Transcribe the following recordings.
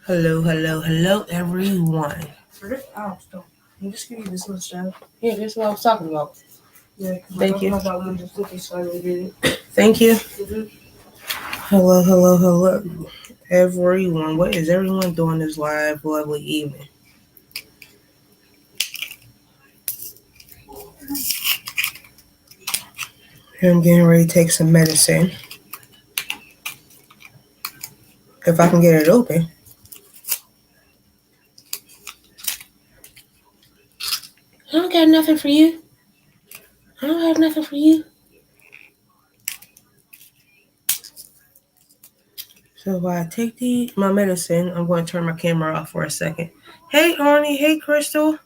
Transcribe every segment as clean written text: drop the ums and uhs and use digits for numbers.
Hello, hello, hello, everyone. For this, I'll stop. I'll just give you this little stuff. Yeah, that's what I was talking about. Yeah, Thank you. about one just fifty, so I didn't get it. Thank you. Mm-hmm. Hello, hello, hello, everyone. What is everyone doing this live, lovely evening? I'm getting ready to take some medicine. If I can get it open. I don't got nothing for you. I don't have nothing for you. So while I take my medicine, I'm going to turn my camera off for a second. Hey, Arnie. Hey, Crystal.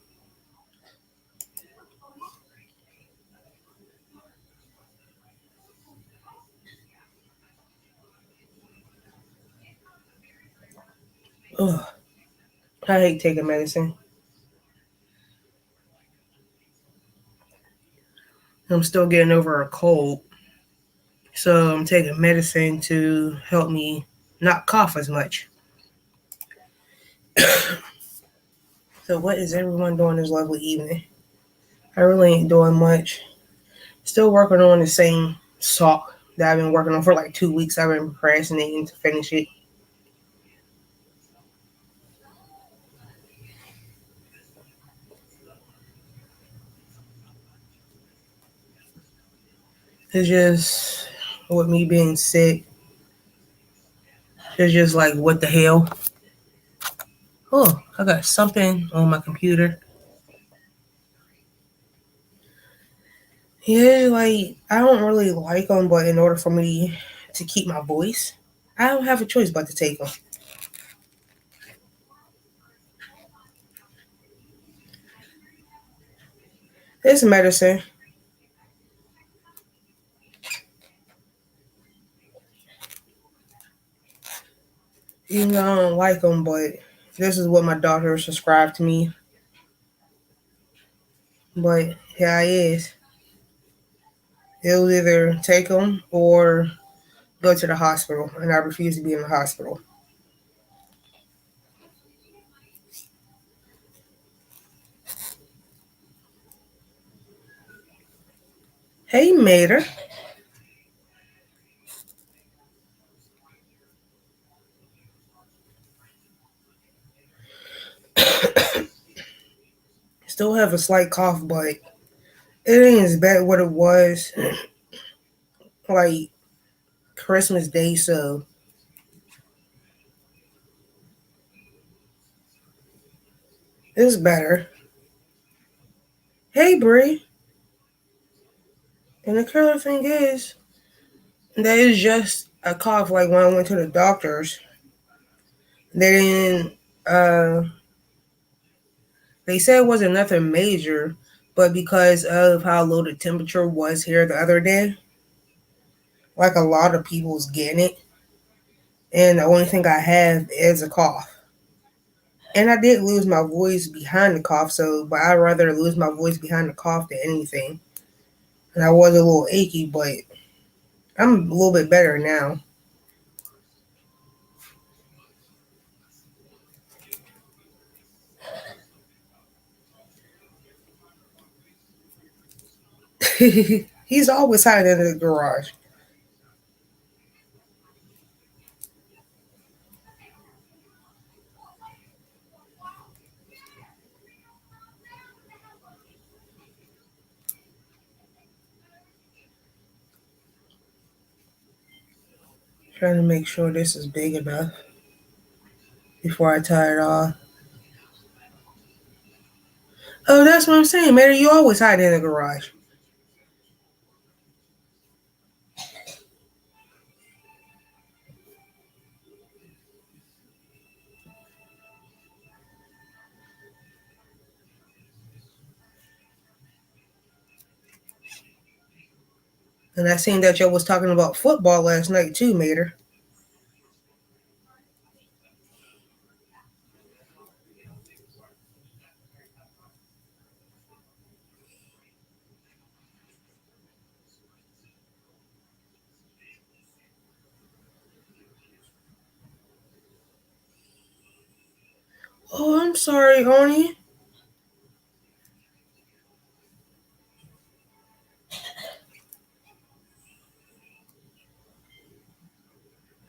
Ugh, I hate taking medicine. I'm still getting over a cold. So I'm taking medicine to help me not cough as much. So what is everyone doing this lovely evening? I really ain't doing much. Still working on the same sock that I've been working on for like 2 weeks. I've been procrastinating to finish it. It's just with me being sick. It's just like what the hell. Oh, I got something on my computer. Yeah, like I don't really like them, but in order for me to keep my voice, I don't have a choice but to take them. It's medicine. Even though I don't like them, but this is what my doctor prescribed to me. But here I is. It'll either take them or go to the hospital, and I refuse to be in the hospital. Hey, Mater. Still have a slight cough, but it ain't as bad what it was like Christmas Day, so it's better. Hey, Bree. And the killer thing is, that is just a cough. Like when I went to the doctors, they didn't. They said it wasn't nothing major, but because of how low the temperature was here the other day, like a lot of people's getting it, and the only thing I have is a cough. And I did lose my voice behind the cough, so but I'd rather lose my voice behind the cough than anything. And I was a little achy, but I'm a little bit better now. He's always hiding in the garage. Trying to make sure this is big enough before I tie it off. Oh, that's what I'm saying, Mary. You always hide in the garage. And I seen that y'all was talking about football last night too, Mater. I'm sorry, Oni.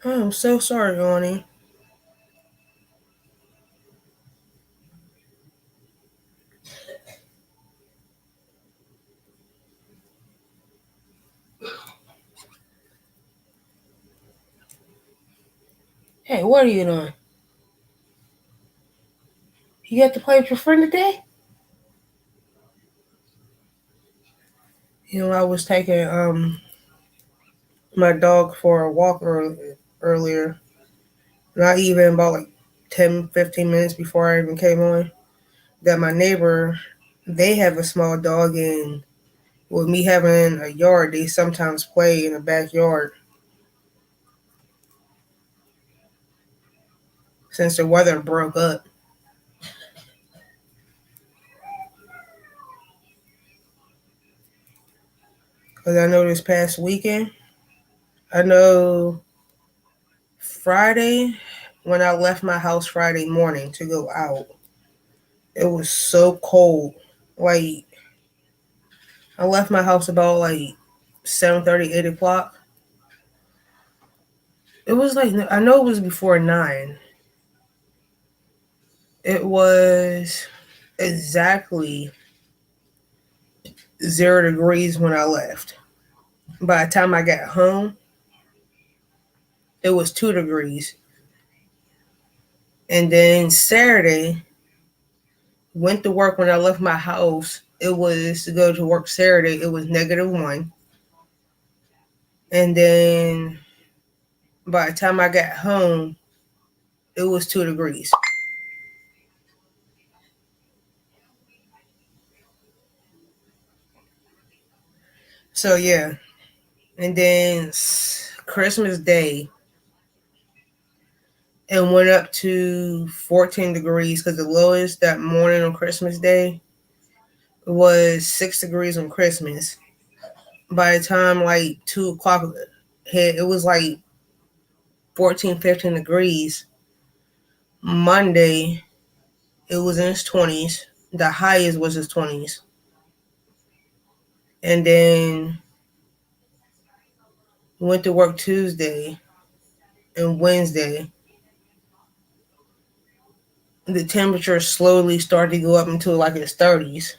I'm so sorry, Oni. Hey, what are you doing? You got to play with your friend today? I was taking my dog for a walk earlier. Not even about like 10, 15 minutes before I even came on. That my neighbor, they have a small dog, and with me having a yard, they sometimes play in the backyard since the weather broke up. Because I know this past weekend, I know Friday, when I left my house Friday morning to go out, it was so cold. Like, I left my house about like 7:30, 8 o'clock. It was like, I know it was before 9. It was exactly 0 degrees when I left. By the time I got home, it was 2 degrees. And then Saturday, went to work when I left my house. It was to go to work Saturday. It was -1. And then by the time I got home, it was 2 degrees. So yeah. And then Christmas Day, it went up to 14 degrees because the lowest that morning on Christmas Day was 6 degrees on Christmas. By the time like 2 o'clock hit, it was like 14, 15 degrees. Monday, it was in its 20s. The highest was its 20s. And then went to work Tuesday and Wednesday. The temperature slowly started to go up until like its 30s.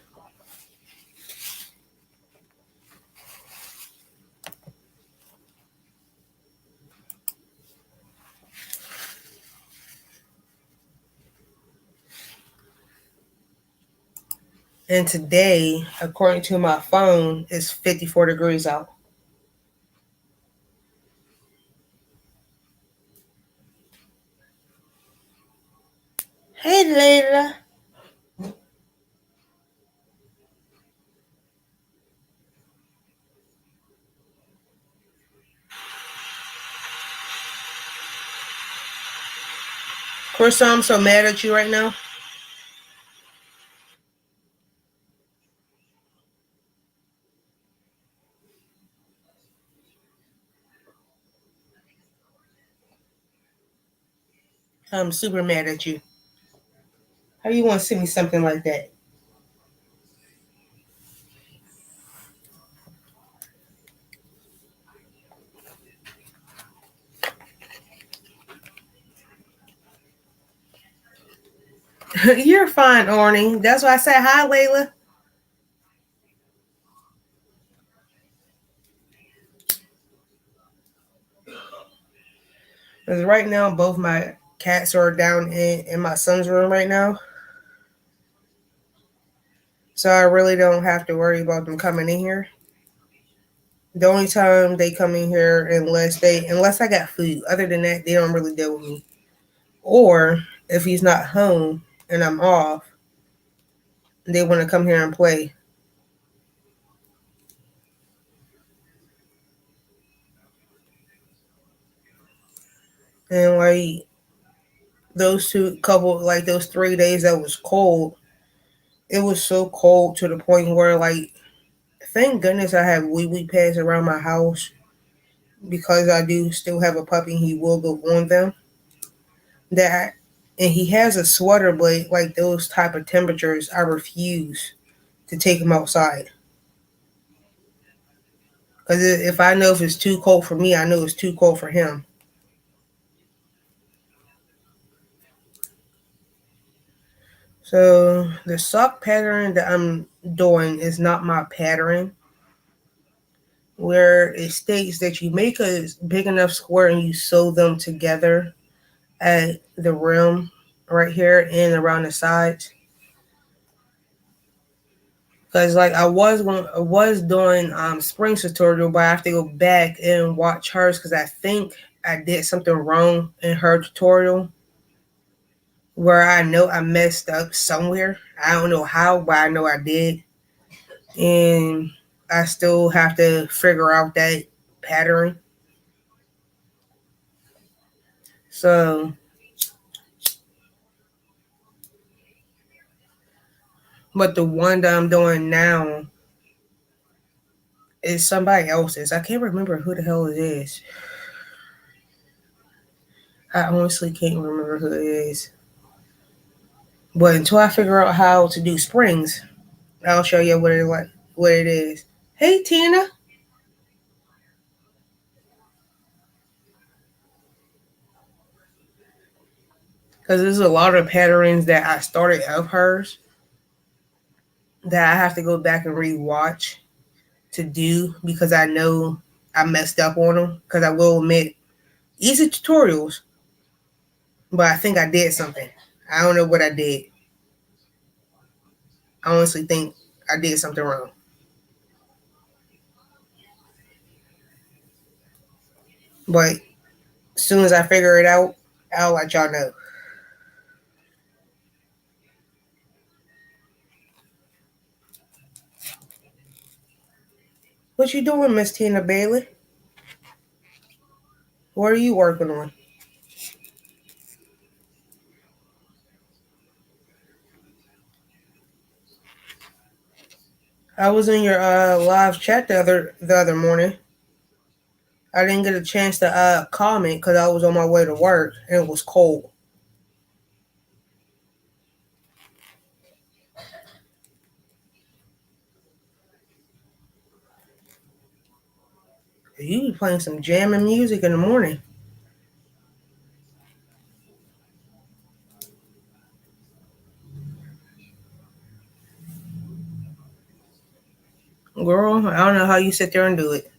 And today, according to my phone, it's 54 degrees out. Hey, Layla. Of course, I'm so mad at you right now. I'm super mad at you. How you want to send me something like that? You're fine, Orny. That's why I said hi, Layla. Because right now, both my cats are down in my son's room right now. So I really don't have to worry about them coming in here. The only time they come in here unless I got food. Other than that, they don't really deal with me. Or if he's not home and I'm off, they want to come here and play. And like those 3 days that was cold, it was so cold to the point where like thank goodness I have wee wee pads around my house because I do still have a puppy. He will go on them. That and he has a sweater, but like those type of temperatures, I refuse to take him outside. Because if I know if it's too cold for me, I know it's too cold for him. So the sock pattern that I'm doing is not my pattern, where it states that you make a big enough square and you sew them together at the rim right here and around the sides. Cause like I was doing Spring's tutorial, but I have to go back and watch hers because I think I did something wrong in her tutorial where I know I messed up somewhere. I don't know how, but I know I did, and I still have to figure out that pattern. So, but the one that I'm doing now is somebody else's. I can't remember who the hell it is. I honestly can't remember who it is. But until I figure out how to do springs, I'll show you what it is. Hey Tina, because there's a lot of patterns that I started of hers that I have to go back and rewatch to do because I know I messed up on them. Because I will admit, easy tutorials, but I think I did something. I don't know what I did. I honestly think I did something wrong. But as soon as I figure it out, I'll let y'all know. What you doing, Miss Tina Bailey? What are you working on? I was in your live chat the other morning. I didn't get a chance to comment because I was on my way to work and it was cold. You be playing some jamming music in the morning, girl. I don't know how you sit there and do it,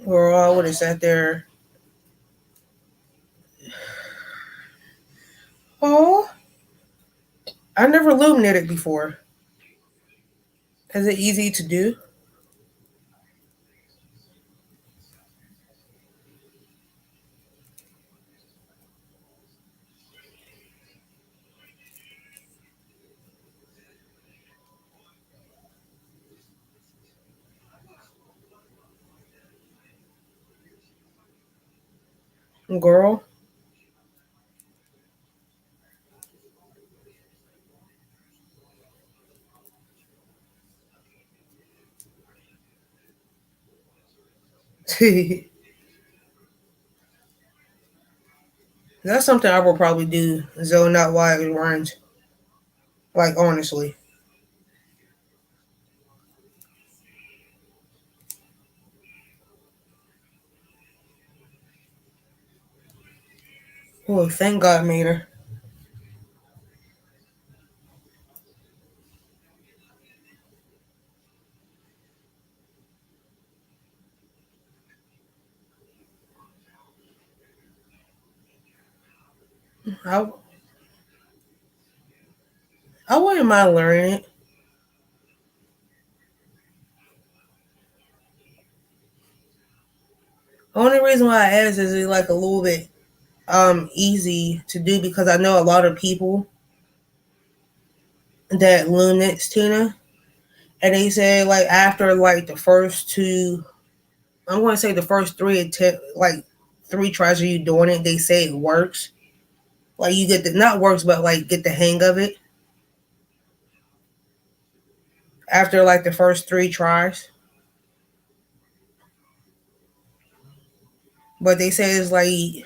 girl. I would have sat there. Oh, I never illuminated before. Is it easy to do, girl? That's something I will probably do. Zone out while it runs. Like honestly. Oh, thank God made her. I I wouldn't mind learning it. The only reason why I asked is it's like a little bit easy to do because I know a lot of people that learn next Tina, and they say like after like the first two, I'm going to say the first three attempt, like three tries of you doing it, they say it works. Like you get the not works, but like get the hang of it. after like the first three tries. But they say it's like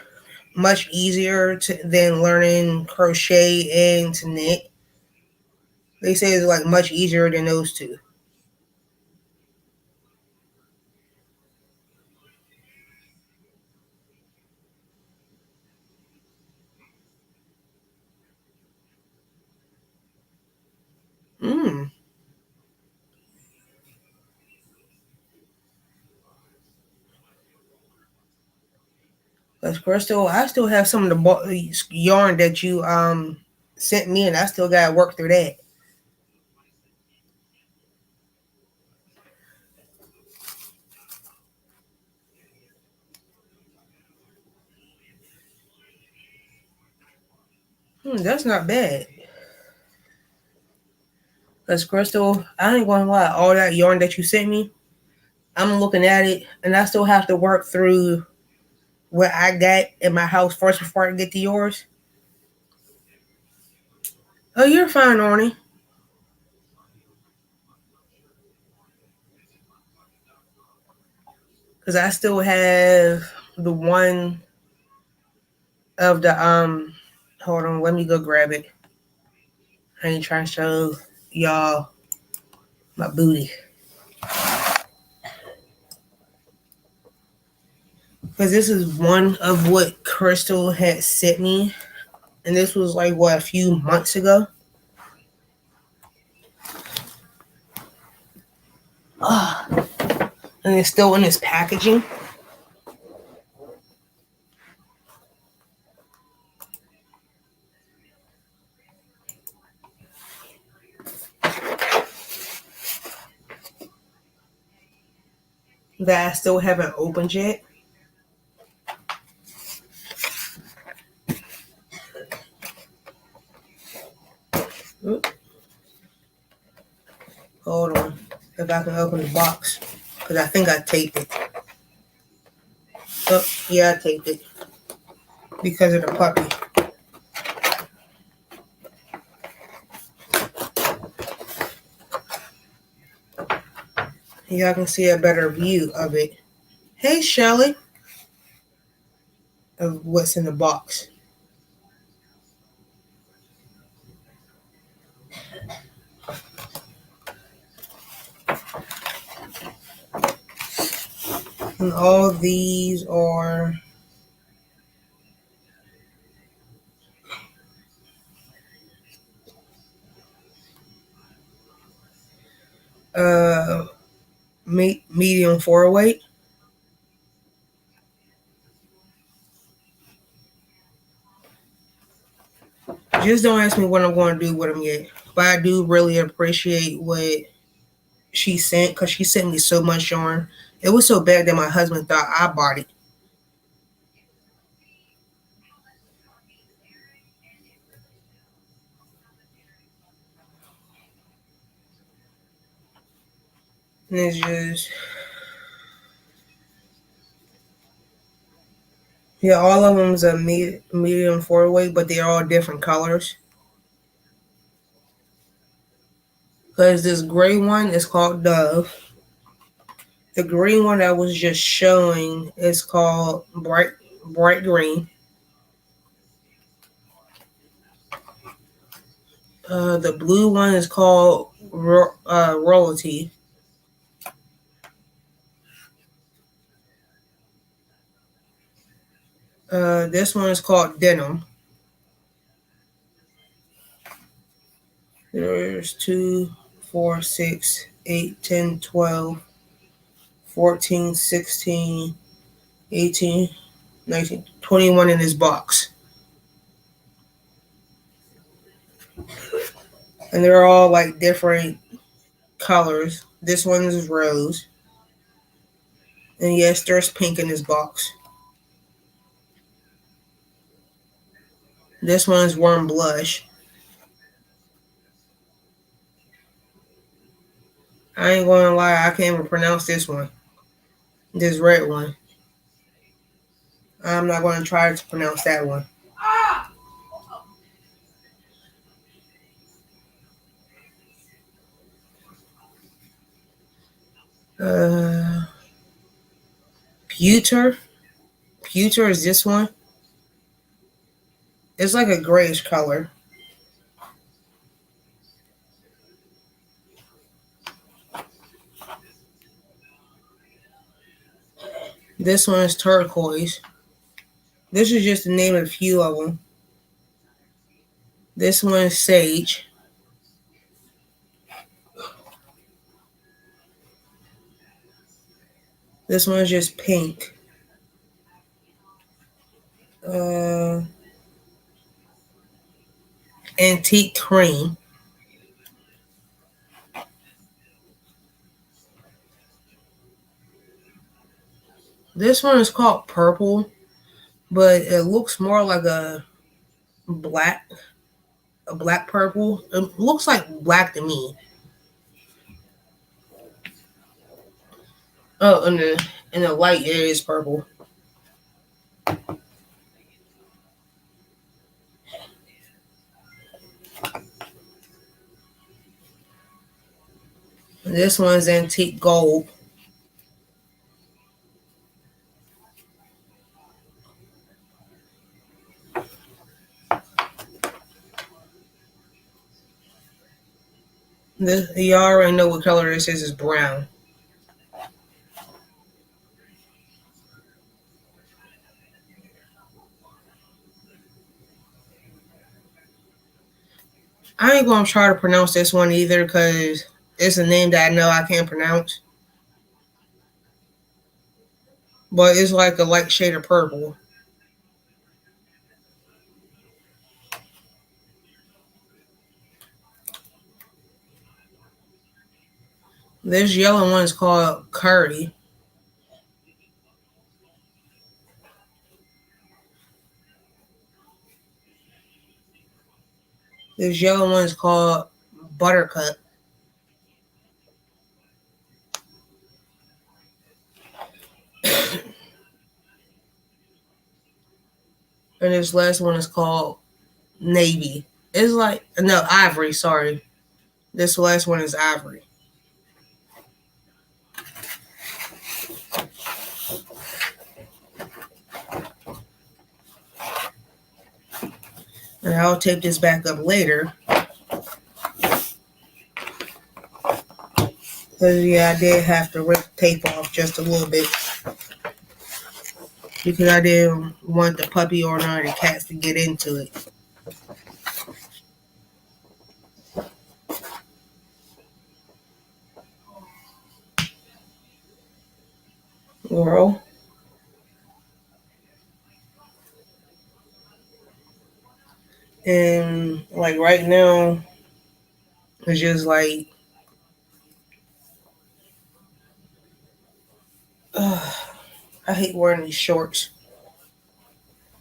much easier than learning crochet and to knit. They say it's like much easier than those two. Mm. Cause Crystal, I still have some of the yarn that you sent me, and I still got to work through that. That's not bad. Cause Crystal, I ain't gonna lie, all that yarn that you sent me, I'm looking at it, and I still have to work through what I got in my house first before I get to yours. Oh, you're fine, Arnie. Cause I still have the one of the Hold on, let me go grab it. I ain't trying to show y'all my booty. Cause this is one of what Crystal had sent me, and this was like what a few months ago. Ah, and it's still in this packaging. That I still haven't opened yet. Oop, hold on, if I can open the box, cause I think I taped it. Oh, yeah, I taped it because of the puppy. Y'all can see a better view of it. Hey, Shelly, of what's in the box. And all these are uh medium four weight. Just don't ask me what I'm going to do with them yet. But I do really appreciate what she sent because she sent me so much yarn. It was so bad that my husband thought I bought it. And it's just, yeah, all of them's a medium four weight, but they're all different colors. Because this gray one is called Dove. The green one I was just showing is called bright green. The blue one is called royalty. This one is called denim. There's 2, 4, 6, 8, 10, 12, 14, 16, 18, 19, 21 in this box. And they're all like different colors. This one is rose. And yes, there's pink in this box. This one is warm blush. I ain't gonna lie, I can't even pronounce this one. This red one. I'm not gonna try to pronounce that one. Uh, pewter. Pewter is this one. It's like a grayish color. This one is turquoise. This is just to name a few of them. This one is sage. This one is just pink. Uh, antique cream. This one is called purple, but it looks more like black, a black purple. It looks like black to me. Oh, in the light it is purple. This one's antique gold. This, you already know what color this is. It's brown. I ain't gonna try to pronounce this one either because it's a name that I know I can't pronounce. But it's like a light shade of purple. This yellow one is called curry. This yellow one is called buttercup. And this last one is called navy. It's like no ivory. Sorry, this last one is ivory. And I'll tape this back up later. Because yeah, I did have to rip the tape off just a little bit because I didn't want the puppy or none of the cats to get into it. Girl. And like right now, it's just like I hate wearing these shorts.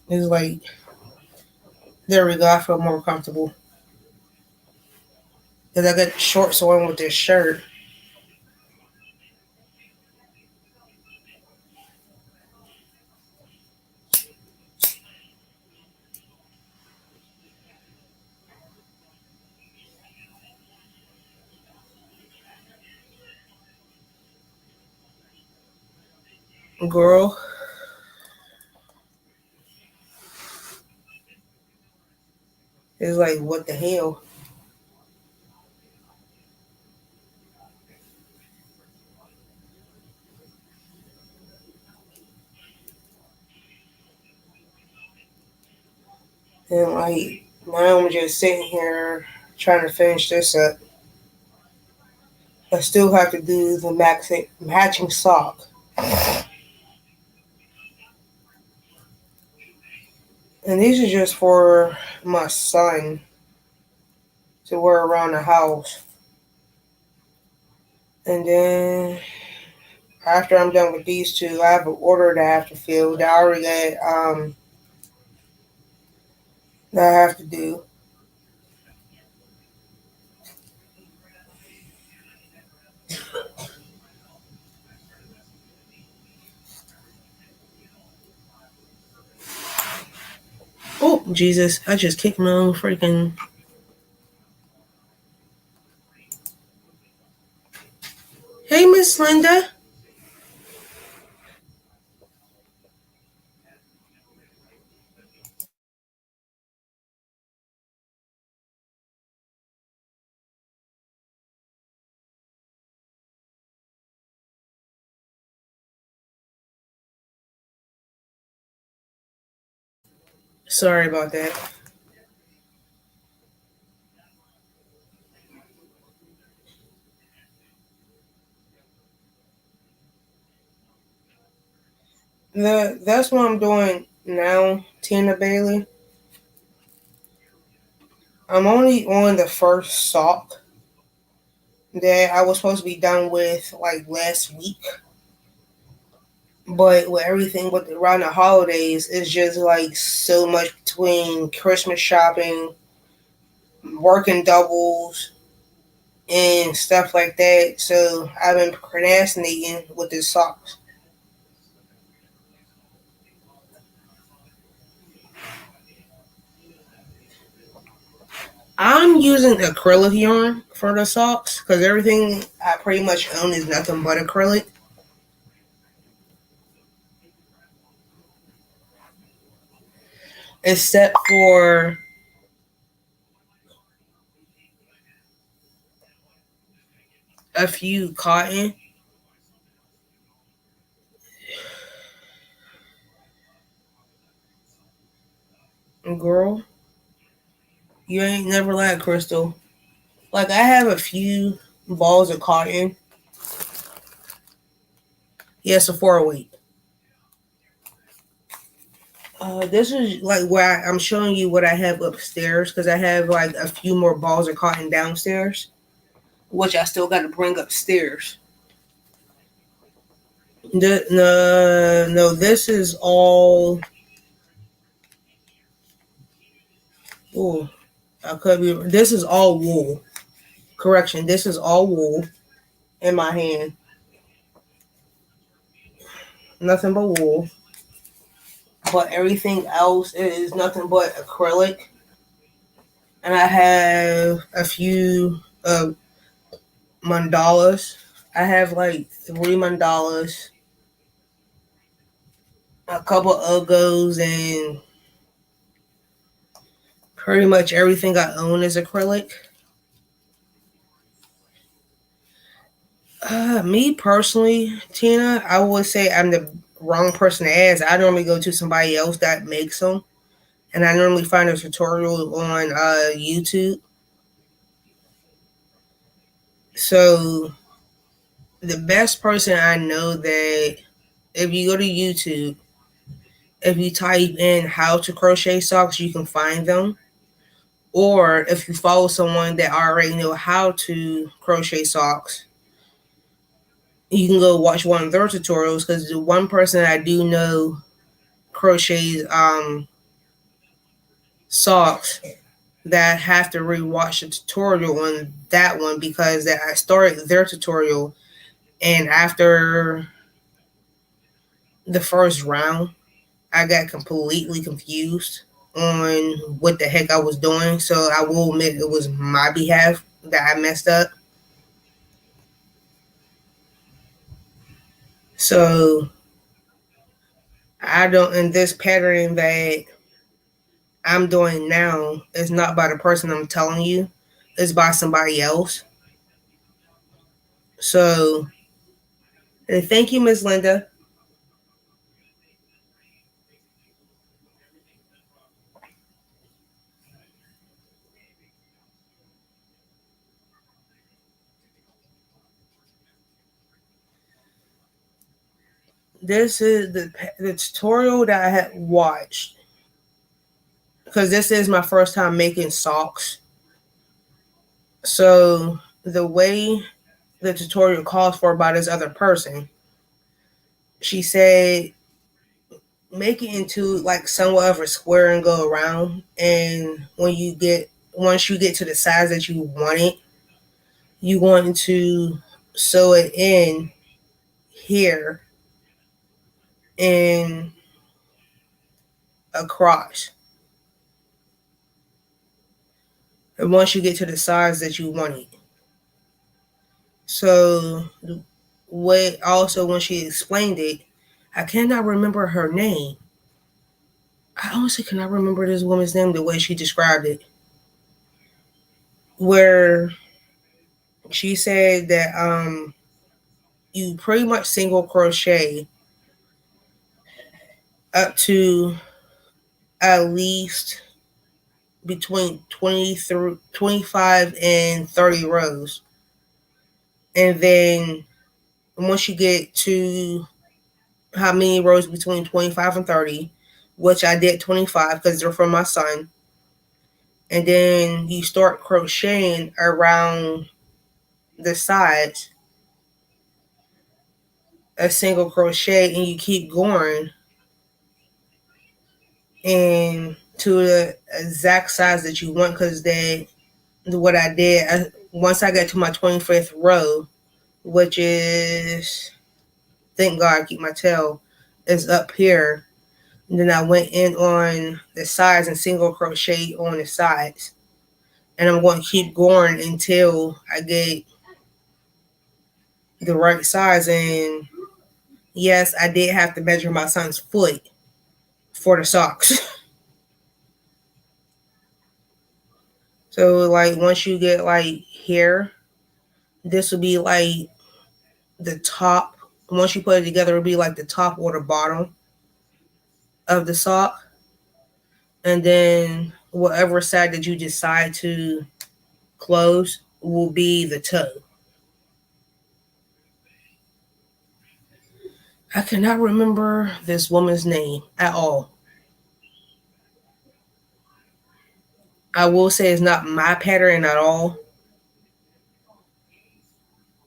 It's like there we go. I feel more comfortable because I got shorts on with this shirt. Girl, it's like what the hell. And like I'm just sitting here trying to finish this up. I still have to do the matching sock. And these are just for my son to wear around the house. And then after I'm done with these two, I have an order that I have to fill that I already got that I have to do. Oh Jesus! I just kicked my own freaking. Hey, Miss Linda. Sorry about that. That's what I'm doing now, Tina Bailey. I'm only on the first sock that I was supposed to be done with like last week. But with everything with around the holidays, it's just like so much between Christmas shopping, working doubles, and stuff like that. So I've been procrastinating with the socks. I'm using acrylic yarn for the socks because everything I pretty much own is nothing but acrylic, except for a few cotton. Girl, you ain't never lied, Crystal. Like I have a few balls of cotton. Yes, a 408. This is like where I'm showing you what I have upstairs because I have like a few more balls of cotton downstairs, which I still got to bring upstairs. No, this is all. Oh, I could be. This is all wool. Correction. This is all wool in my hand. Nothing but wool. But everything else is nothing but acrylic. And I have a few mandalas. I have like three mandalas, a couple logos, and pretty much everything I own is acrylic. Me personally, Tina, I would say I'm the wrong person to ask. I normally go to somebody else that makes them, and I normally find a tutorial on YouTube. So the best person I know that if you go to YouTube, if you type in how to crochet socks, you can find them. Or if you follow someone that already know how to crochet socks, you can go watch one of their tutorials because the one person I do know crochets socks that I have to rewatch the tutorial on that one because that I started their tutorial and after the first round I got completely confused on what the heck I was doing. So I will admit it was my behalf that I messed up. So I don't in this pattern that I'm doing now is not by the person I'm telling you, it's by somebody else. So and thank you, Miss Linda. This is the tutorial that I had watched because this is my first time making socks. So the way the tutorial calls for by this other person, she said make it into like somewhat of a square and go around. And once you get to the size that you want it, you want to sew it in here and across. And once you get to the size that you want it. So what also when she explained it, I cannot remember her name. I honestly cannot remember this woman's name the way she described it. Where she said that you pretty much single crochet up to at least between 20 through 25 and 30 rows. And then once you get to how many rows between 25 and 30, which I did 25 because they're for my son. And then you start crocheting around the sides, a single crochet, and you keep going and to the exact size that you want. Because then what I did, once I got to my 25th row, which is, thank God I keep my tail, is up here. And then I went in on the sides and single crochet on the sides. And I'm going to keep going until I get the right size. And yes, I did have to measure my son's foot for the socks. So like once you get like here, this will be like the top. Once you put it together, it'll be like the top or the bottom of the sock. And then whatever side that you decide to close will be the toe. I cannot remember this woman's name at all. I will say it's not my pattern at all.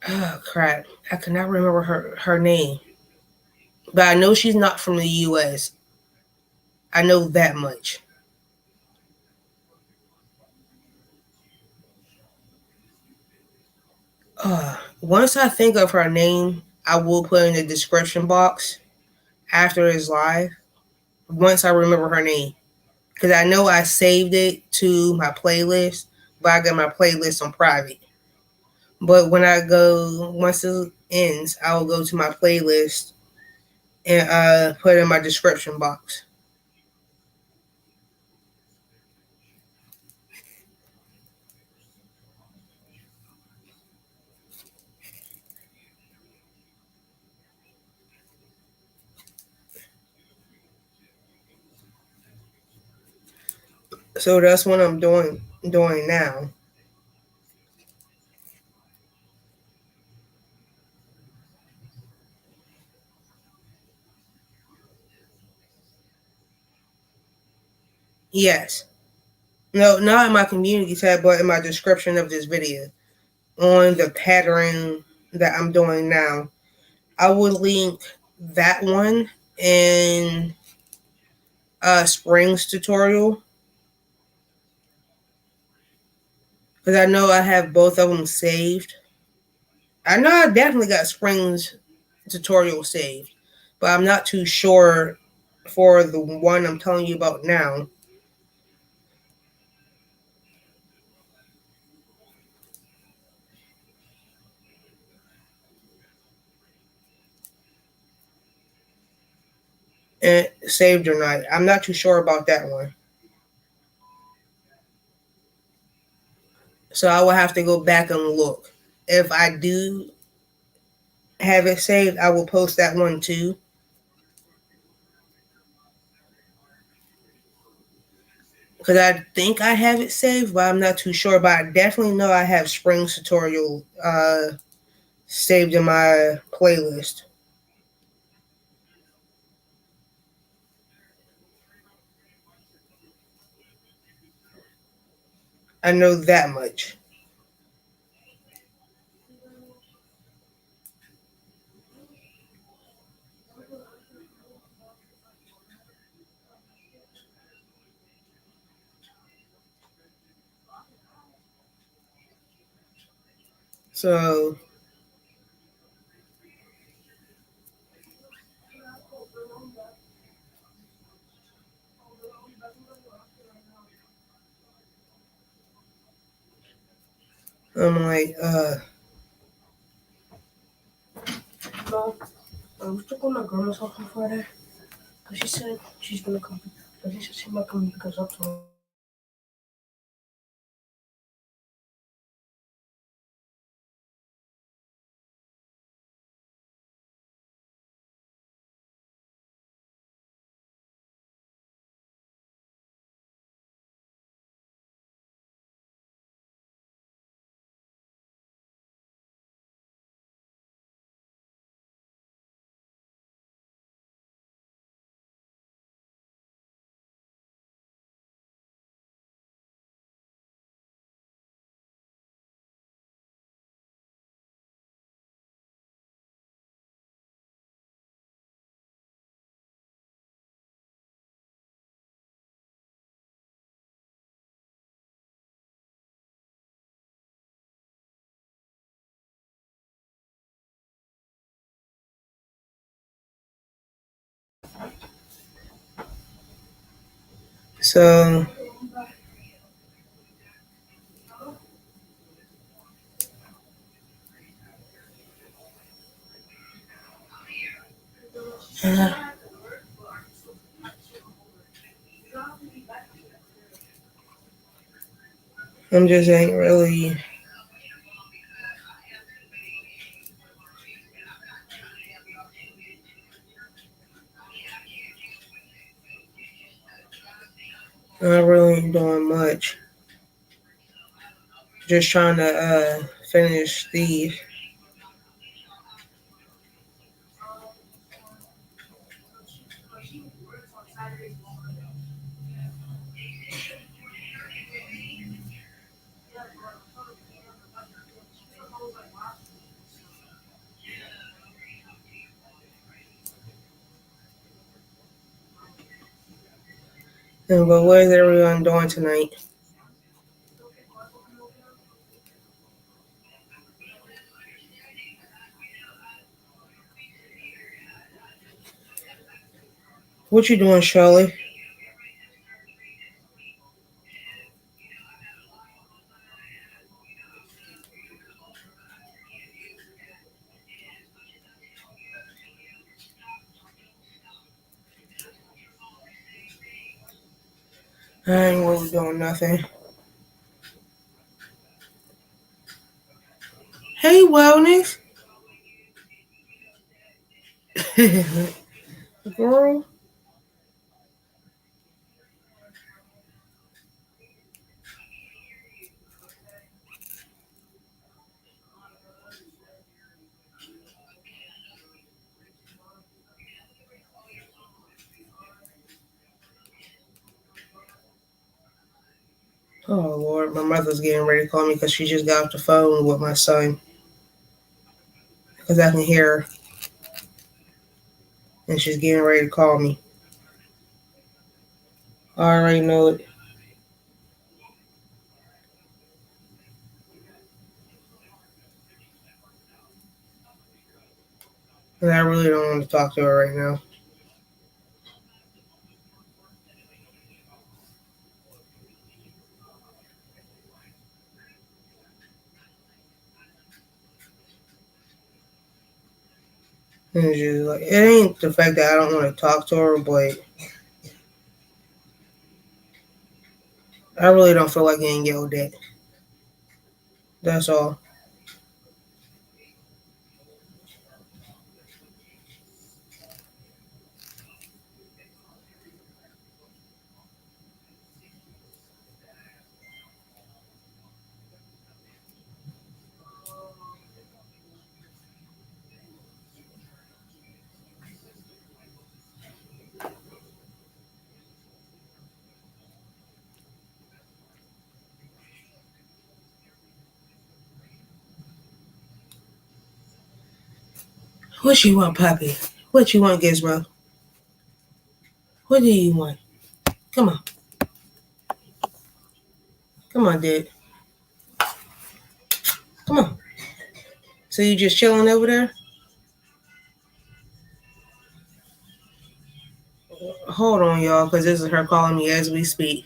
Oh crap! I cannot remember her name, but I know she's not from the U.S. I know that much. Once I think of her name, I will put in the description box after this live. Once I remember her name, because I know I saved it to my playlist, but I got my playlist on private. But when I go, once it ends, I will go to my playlist and put it in my description box. So that's what I'm doing now. Yes. No, not in my community tab, but in my description of this video on the pattern that I'm doing now. I will link that one and Spring's tutorial because I know I have both of them saved. I know I definitely got Spring's tutorial saved, but I'm not too sure for the one I'm telling you about now. And saved or not, I'm not too sure about that one. So I will have to go back and look. If I do have it saved, I will post that one too. Because I think I have it saved, but I'm not too sure. But I definitely know I have Spring's tutorial saved in my playlist. I know that much. So I'm like, We took on my grandma's house on Friday. Cause she said she's gonna come. Cause she said she might come because up to her. So I'm just ain't really. I really ain't doing much. Just trying to finish these. But what is everyone doing tonight? What you doing, Charlie? I ain't really doing nothing. Hey, wellness. Girl. Oh, Lord. My mother's getting ready to call me because she just got off the phone with my son. Because I can hear her. And she's getting ready to call me. I already know it. And I really don't want to talk to her right now. And it's just like, it ain't the fact that I don't want to talk to her, but I really don't feel like getting yelled at. That's all. What you want, Poppy? What you want, Gizmo? What do you want? Come on. Come on, dude. Come on. So you just chilling over there? Hold on, y'all, because this is her calling me as we speak.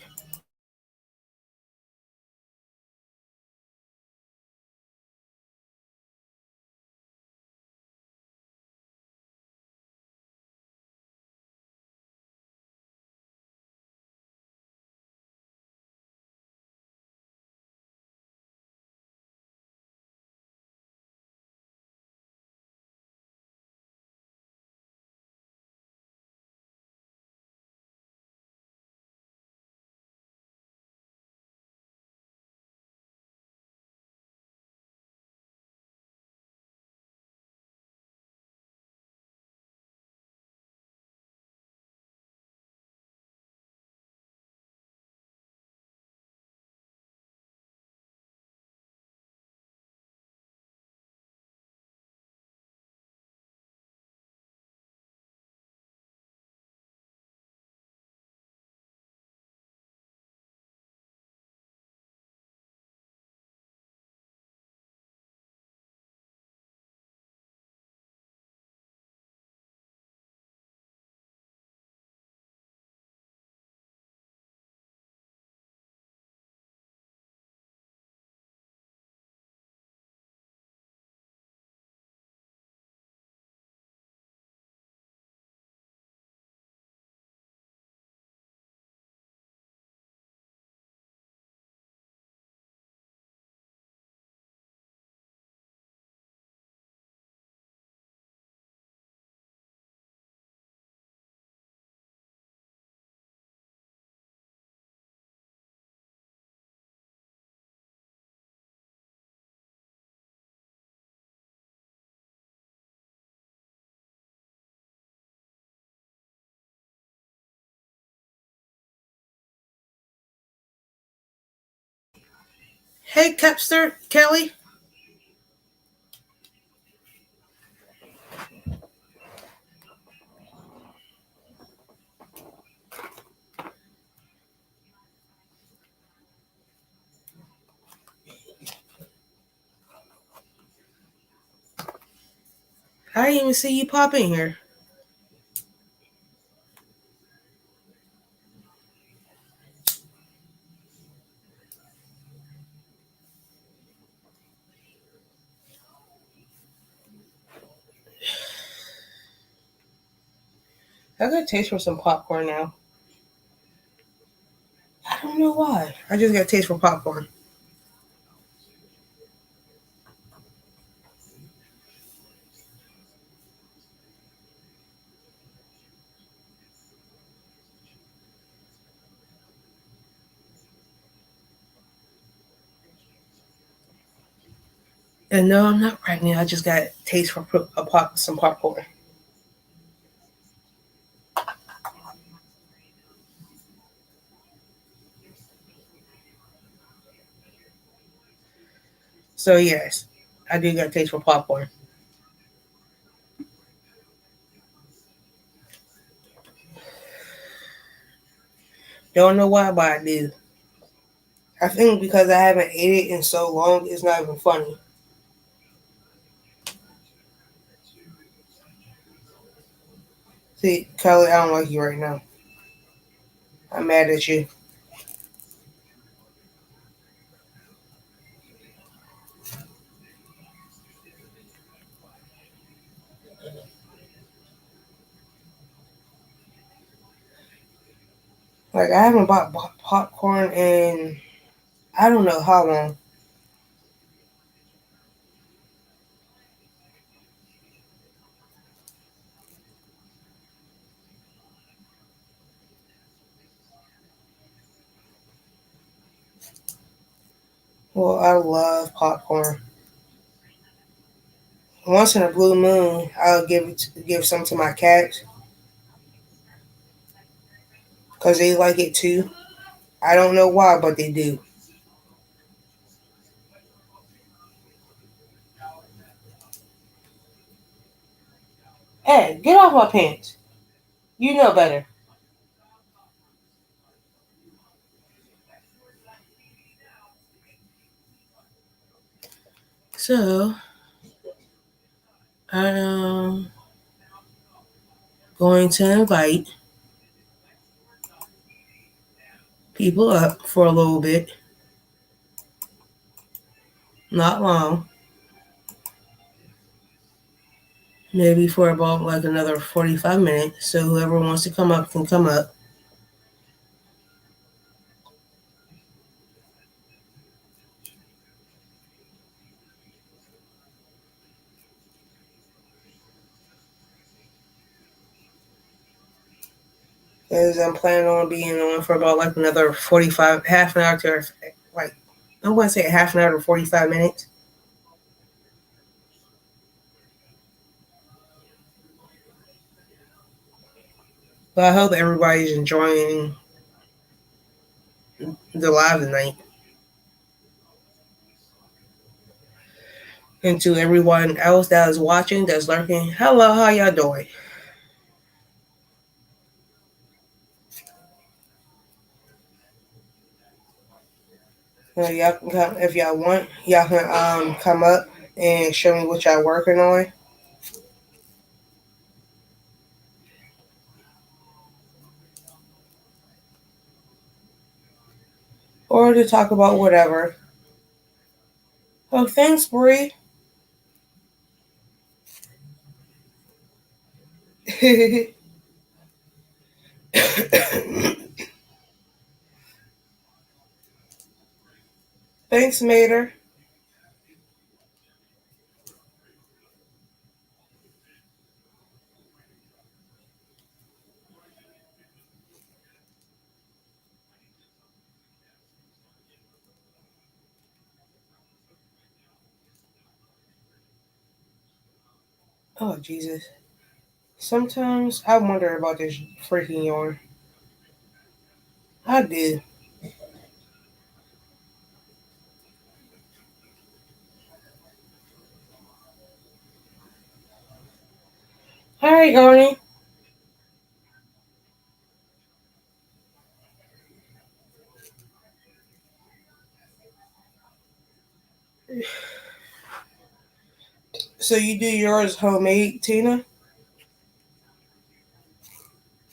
Hey, Capster Kelly. I didn't even see you pop in here. I got a taste for some popcorn now. I don't know why. I just got a taste for popcorn. And no, I'm not pregnant. I just got a taste for some popcorn. So yes, I do got a taste for popcorn. Don't know why, but I do. I think because I haven't ate it in so long, it's not even funny. See, Kelly, I don't like you right now. I'm mad at you. Like I haven't bought popcorn in I don't know how long. Well, I love popcorn. Once in a blue moon, I'll give some to my cats because they like it too. I don't know why, but they do. Hey, get off my pants. You know better. So I'm going to invite people up for a little bit. Not long. Maybe for about like another 45 minutes. So whoever wants to come up can come up. Because I'm planning on being on for about like another 45, half an hour to like, I want to say half an hour to 45 minutes. But I hope everybody's enjoying the live tonight. And to everyone else that is watching, that's lurking, hello, how y'all doing? Y'all can come if y'all want. Y'all can come up and show me what y'all working on, or to talk about whatever. Oh, thanks, Bree. Thanks, Mater. Oh Jesus. Sometimes I wonder about this freaking yarn. I do. Hi, Ernie. So you do yours homemade, Tina?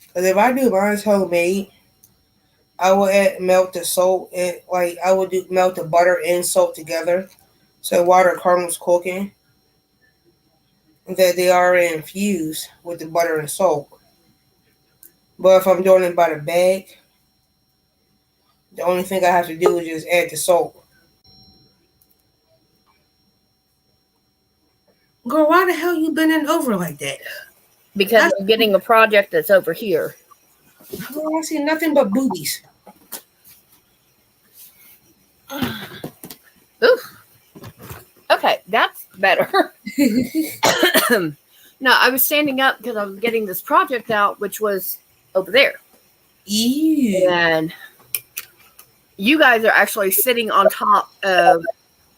Because if I do mine's homemade, I will add melt the salt and like I will do melt the butter and salt together. So while the caramel's cooking, that they are infused with the butter and salt. But if I'm doing it by the bag, the only thing I have to do is just add the salt. Girl, why the hell you bending over like that? Because I'm getting a project that's over here. Girl, I see nothing but boobies. Ooh. Okay, that's better. No, I was standing up because I was getting this project out, which was over there. Ew. And you guys are actually sitting on top of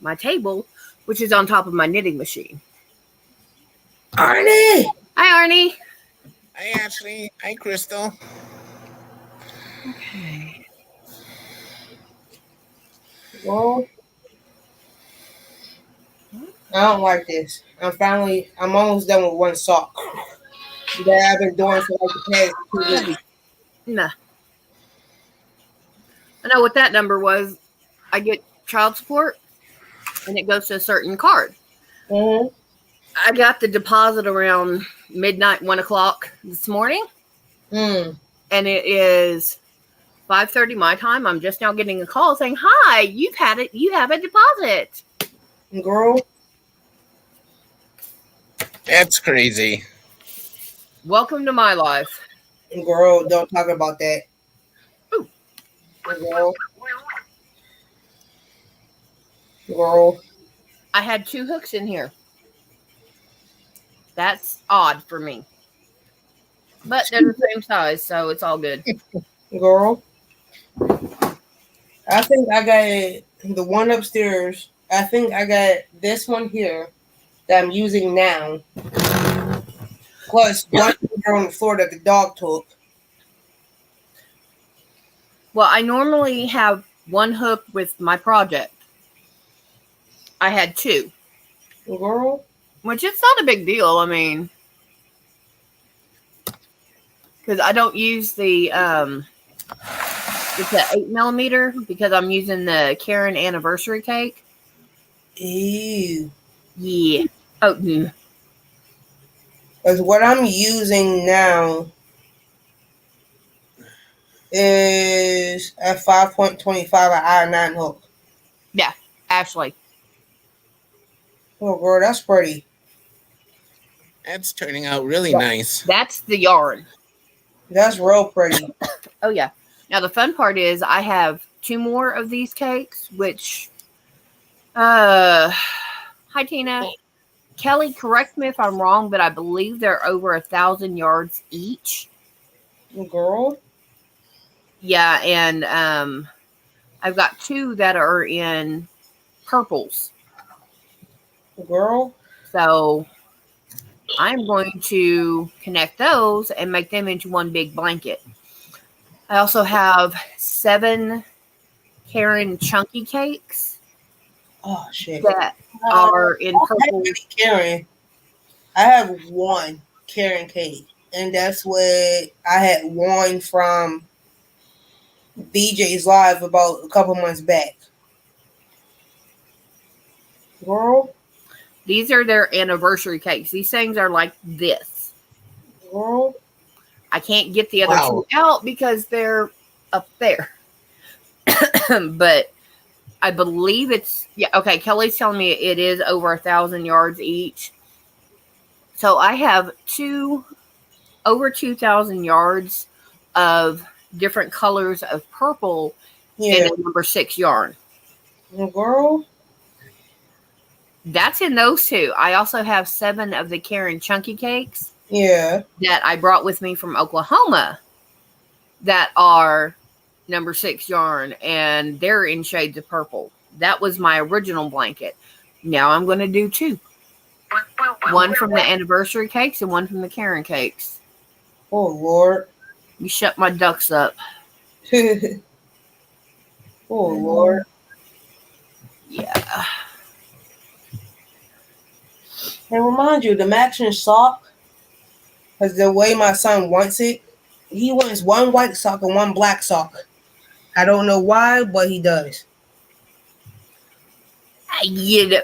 my table, which is on top of my knitting machine. Arnie! Hi, Arnie. Hi, Ashley. Hi, Crystal. Okay. Well, I don't like this. I'm almost done with one sock that I've been doing for like the past 2 weeks. Nah. I know what that number was. I get child support, and it goes to a certain card. Mm-hmm. I got the deposit around midnight, 1 o'clock this morning, Mm. and it is 5:30 my time. I'm just now getting a call saying, "Hi, you've had it. You have a deposit." Girl, That's crazy. Welcome to my life. girl, don't talk about that. Ooh. Girl. Girl. I had 2 hooks in here. That's odd for me, but they're the same size, so it's all good. Girl. I think I got the one upstairs. I think I got this one here that I'm using now. Plus one here on the floor that the dog took. Well, I normally have 1 hook with my project. I had 2, Girl. which it's not a big deal. I mean, because I don't use the it's an 8mm because I'm using the Karen anniversary cake. Ew. Yeah. Oh, mm. Because what I'm using now is a 5.25 an I9 hook. Yeah, Ashley. Oh, girl, that's pretty. That's turning out really nice. That's the yarn. That's real pretty. Oh, yeah. Now, the fun part is I have 2 more of these cakes, which, hi, Tina. Kelly, correct me if I'm wrong, but I believe they're over 1,000 yards each. Girl. Yeah, and I've got 2 that are in purples. Girl. So I'm going to connect those and make them into one big blanket. I also have 7 Karen chunky cakes Oh, shit. that are in purple. Karen. I have one Karen cake. And that's what I had won from BJ's Live about a couple months back. Girl. These are their anniversary cakes. These things are like this. Girl. I can't get the other 2 out because they're up there. But I believe it's, yeah, okay, Kelly's telling me it is over 1,000 yards each. So I have over 2,000 yards of different colors of purple in a number 6 yarn. Girl. That's in those 2. I also have 7 of the Karen chunky cakes. Yeah. That I brought with me from Oklahoma that are number 6 yarn, and they're in shades of purple. That was my original blanket. Now I'm going to do 2. One from the anniversary cakes and one from the Karen cakes. Oh Lord. You shut my ducks up. Oh Lord. Yeah. And remind you, the matching sock, because the way my son wants it, he wants one white sock and one black sock. I don't know why, but he does.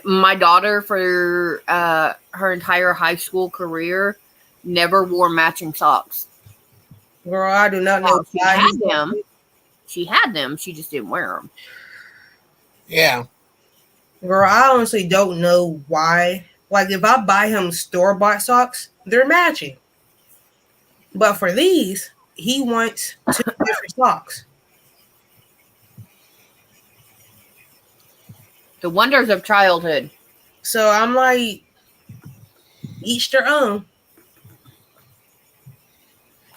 My daughter, for her entire high school career, never wore matching socks. Girl, I do not know Now, she why had he them. She had them. She just didn't wear them. Yeah. Girl, I honestly don't know why. Like, if I buy him store-bought socks, they're matching. But for these, he wants two different socks. The wonders of childhood. So I'm like, each their own.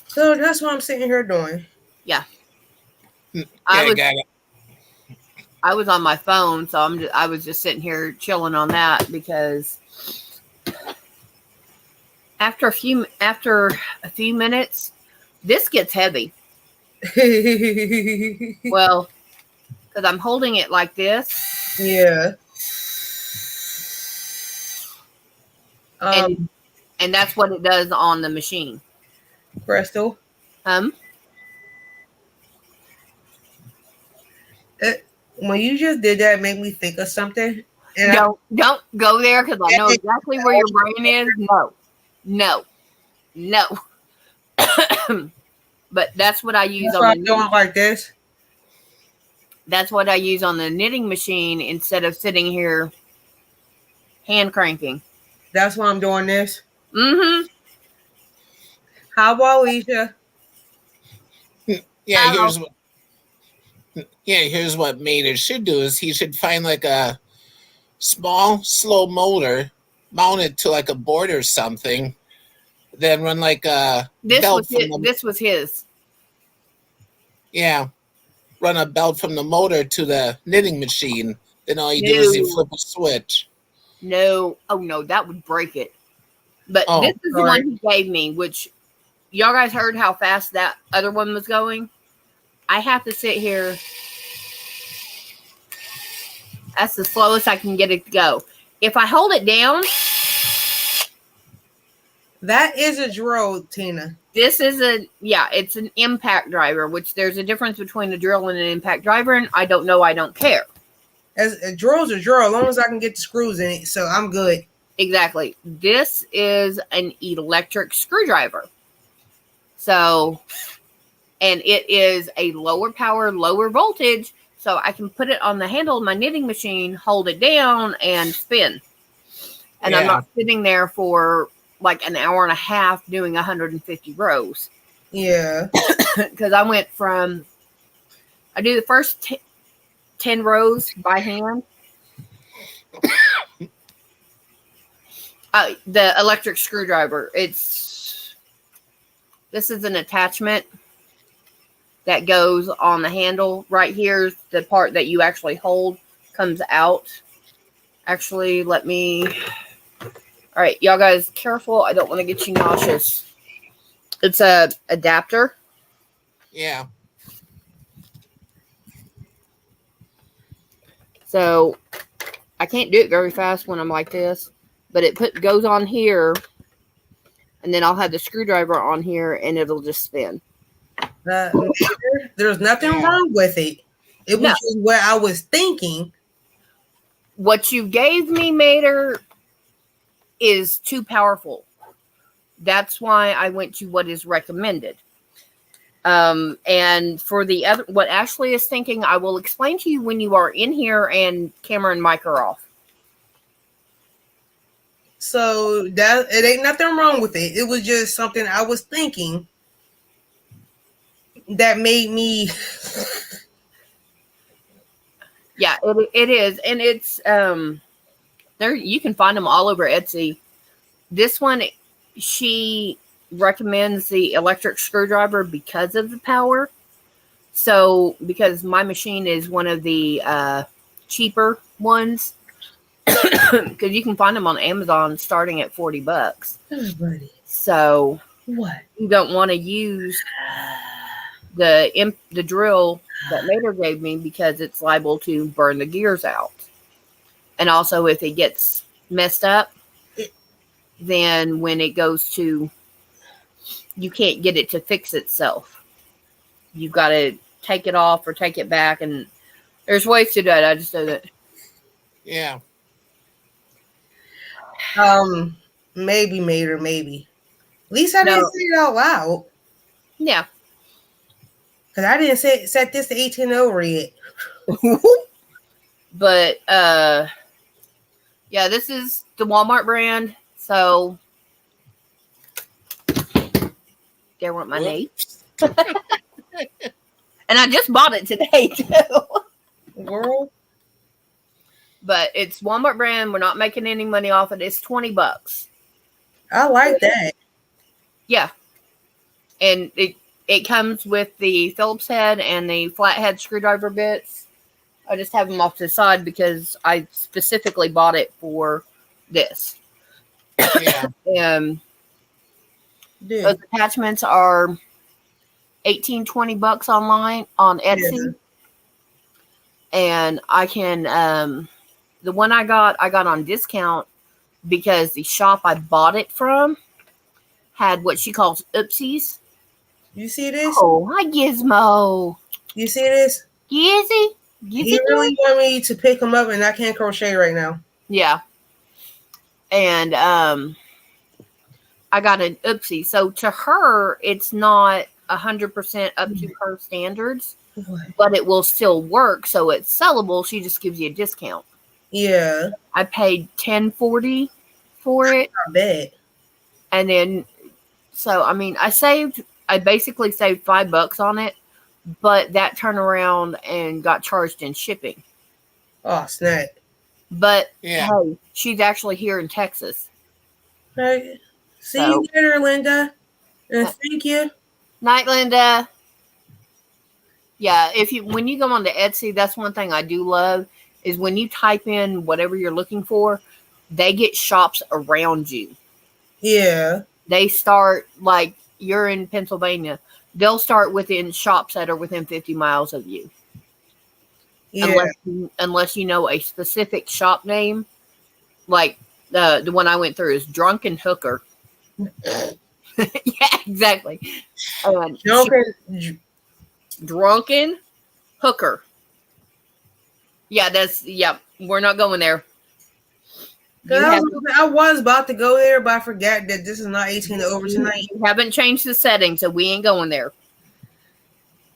So that's what I'm sitting here doing. Yeah. Yeah, I was got it. I was on my phone, so I was just sitting here chilling on that because after a few minutes, this gets heavy. Well, because I'm holding it like this, Yeah. and that's what it does on the machine. Crystal, when you just did that, it made me think of something. And Don't go there because I know exactly where your brain is. No. But that's what I use that's on why the I'm doing like this. That's what I use on the knitting machine instead of sitting here hand cranking. That's why I'm doing this. Mm-hmm. How about Alicia? Yeah, here's what Mater should do is he should find like a small, slow motor, mount it to like a board or something, then run like a belt from the This was his. run a belt from the motor to the knitting machine. Then all you do is you No. flip a switch. No. Oh no, that would break it. But Oh, this is the one he gave me, which y'all guys heard how fast that other one was going. I have to sit here. That's the slowest I can get it to go. If I hold it down, that is a drill, Tina. this is it's an impact driver, which there's a difference between a drill and an impact driver, and I don't know, I don't care. As a drill's a drill, as long as I can get the screws in it, so I'm good. Exactly. This is an electric screwdriver. So, and it is a lower power, lower voltage, so I can put it on the handle of my knitting machine, hold it down, and spin. And I'm not sitting there for like an hour and a half doing 150 rows. Yeah. Because I do the first 10 rows by hand. The electric screwdriver. This is an attachment that goes on the handle. Right here, the part that you actually hold comes out. Actually, let me... All right, y'all guys, careful. I don't want to get you nauseous. It's a adapter. Yeah. So I can't do it very fast when I'm like this, but it goes on here, and then I'll have the screwdriver on here, and it'll just spin. There's nothing wrong with it. It was just what I was thinking. What you gave me, Mater, is too powerful. That's why I went to what is recommended. And for the other, what Ashley is thinking, I will explain to you when you are in here and camera and mic are off. So that it ain't nothing wrong with it. It was just something I was thinking that made me. Yeah, it is, and it's there. You can find them all over Etsy. This one, she recommends the electric screwdriver because of the power. So, because my machine is one of the cheaper ones, because you can find them on Amazon starting at $40. Everybody. So What? you don't want to use the drill that Mater gave me because it's liable to burn the gears out. And also, if it gets messed up, then when it goes to, you can't get it to fix itself. You've got to take it off or take it back, and there's ways to do it. I just do that. Yeah. Maybe Mater, maybe. At least I didn't say it out loud. Yeah. Because I didn't set this to 18 over yet. But yeah, this is the Walmart brand. So there went my name. And I just bought it today too. Girl. But it's Walmart brand. We're not making any money off it. It's $20. I like that. Yeah. And it comes with the Phillips head and the flathead screwdriver bits. I just have them off to the side because I specifically bought it for this. Yeah. Those attachments are $18-20 online on Etsy. Yeah. And I can the one I got on discount because the shop I bought it from had what she calls oopsies. You see this? Oh, hi Gizmo. You see this? Gizzy? He really want me to pick him up and I can't crochet right now. Yeah. And I got an oopsie. So to her, it's not 100% up to her standards, but it will still work. So it's sellable. She just gives you a discount. Yeah. I paid $10.40 for it. I bet. And then, so, I mean, I basically saved $5 on it, but that turned around and got charged in shipping. Oh, snap. But, hey, she's actually here in Texas. Right. See you later, Linda. And thank you. Night, Linda. Yeah, when you go on to Etsy, that's one thing I do love is when you type in whatever you're looking for, they get shops around you. Yeah. They start, like, you're in Pennsylvania. They'll start within shops that are within 50 miles of you. Yeah. Unless you know a specific shop name. Like, the one I went through is Drunken Hooker. Yeah, exactly. Drunken Hooker. Yeah, we're not going there. I was about to go there, but I forgot that this is not 18 over tonight. You haven't changed the setting, so we ain't going there.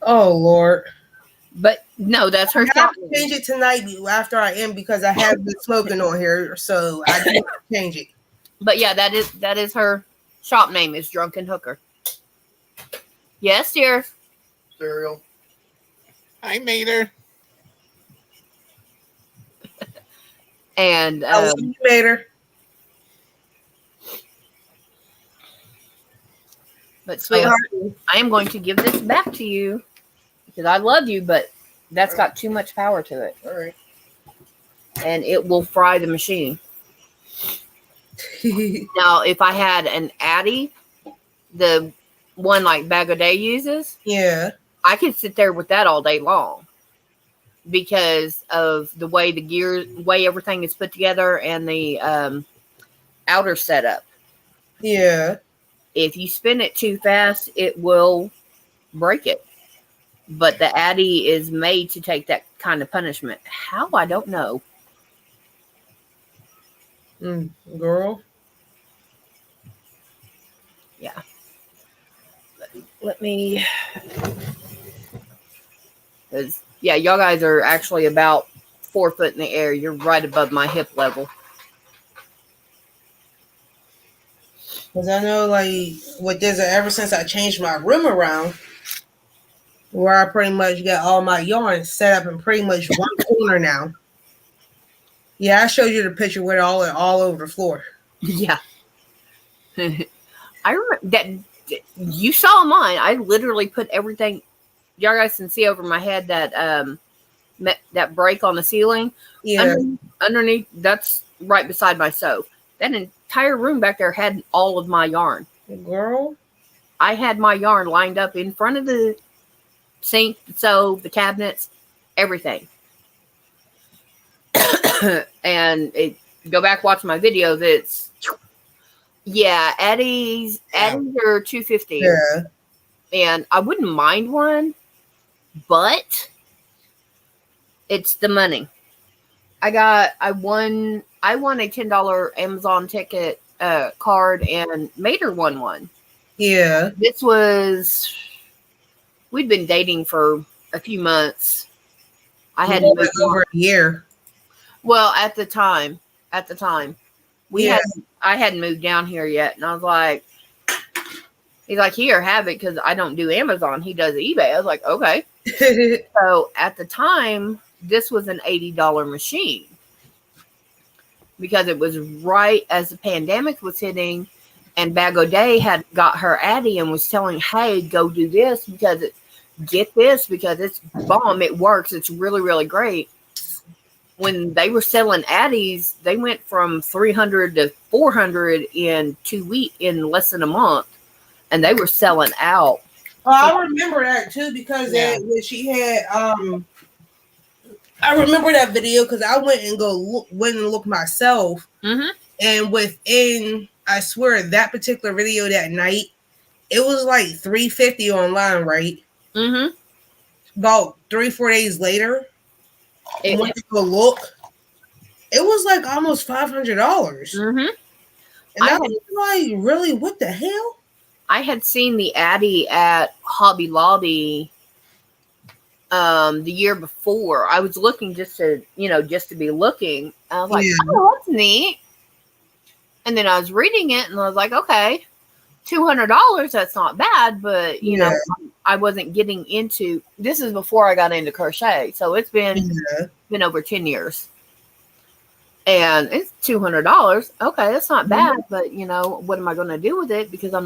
Oh, Lord. But no, that's her. I have to change it tonight after I end because I have been smoking on here, so I do change it. But yeah, that is her shop name is Drunken Hooker. Yes, dear. Cereal. I made her. And you made her. But sweetheart, I am going to give this back to you because I love you, but that's got too much power to it. All right. And it will fry the machine. Now, if I had an Addy, the one like Bag O' Day uses, yeah, I could sit there with that all day long because of the way way everything is put together and the outer setup. Yeah. If you spin it too fast, it will break it. But the Addy is made to take that kind of punishment. How? I don't know. Girl. Yeah. Let me... Yeah, y'all guys are actually about 4 foot in the air. You're right above my hip level. Because I know, like, what there's ever since I changed my room around, where I pretty much got all my yarn set up in pretty much one corner now. Yeah, I showed you the picture with all over the floor. Yeah. I remember that you saw mine. I literally put everything. Y'all guys can see over my head that that break on the ceiling. Yeah. Underneath, that's right beside my stove. That entire room back there had all of my yarn. Girl. I had my yarn lined up in front of the sink, the stove, the cabinets, everything. And go back, watch my videos. It's Eddie's are $250, Yeah. and I wouldn't mind one, but it's the money. I won a $10 Amazon ticket card, and Mater won one. Yeah. We'd been dating for a few months. I Yeah, hadn't like moved over on. a year. Well, at the time, Yeah. I hadn't moved down here yet, and I was like, he's like, here, have it, because I don't do Amazon. He does eBay. I was like, okay. So at the time, this was an $80 machine, because it was right as the pandemic was hitting, and Bag O'Day had got her Addy and was telling, hey, go do this because get this because it's bomb. It works. It's really, really great. When they were selling Addies, they went from 300 to 400 in 2 weeks, in less than a month, and they were selling out. Oh, I remember that too because when she had I remember that video because I went and looked myself, and within, I swear, that particular video that night, it was like $350 online, right? About 3-4 days later, I went to go look. It was like almost $500. And I was like, really? What the hell? I had seen the Addy at Hobby Lobby the year before. I was looking just to be looking. I was like, oh, that's neat. And then I was reading it and I was like, okay, $200, that's not bad, but you know, I wasn't getting into, this is before I got into crochet. So it's been over 10 years. And it's $200. Okay, that's not bad, but you know, what am I going to do with it? Because I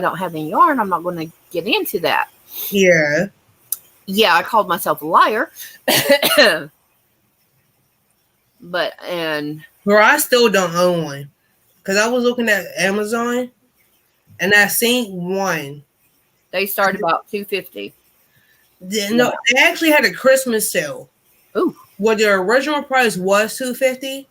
don't have any yarn. I'm not going to get into that. Yeah. Yeah, I called myself a liar. But, Girl, I still don't own one. Because I was looking at Amazon and I seen one. They start about $250. No, they actually had a Christmas sale. Ooh. Well, their original price was $250,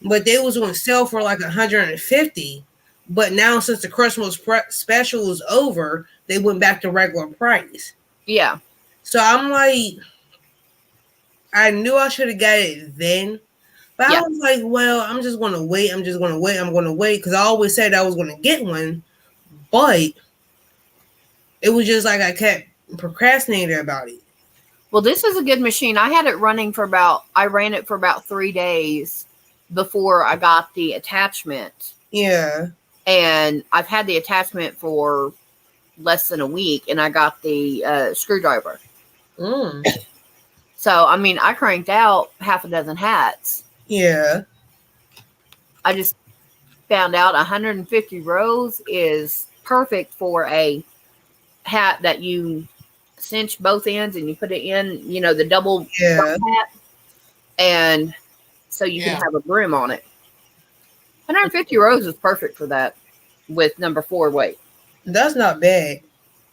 but they was on sale for like $150. But now, since the Christmas special was over, they went back to regular price. Yeah. So I'm like, I knew I should have got it then, but I was like, well, I'm just going to wait. I'm going to wait because I always said I was going to get one, but it was just like I kept procrastinating about it. Well, this is a good machine. I had it running I ran it for about 3 days before I got the attachment. Yeah. And I've had the attachment for less than a week, and I got the screwdriver. So, I mean, I cranked out half a dozen hats. Yeah. I just found out 150 rows is perfect for a hat that you cinch both ends and you put it in, the double hat. And so you can have a brim on it. 150 rows is perfect for that with number 4 weight. That's not bad.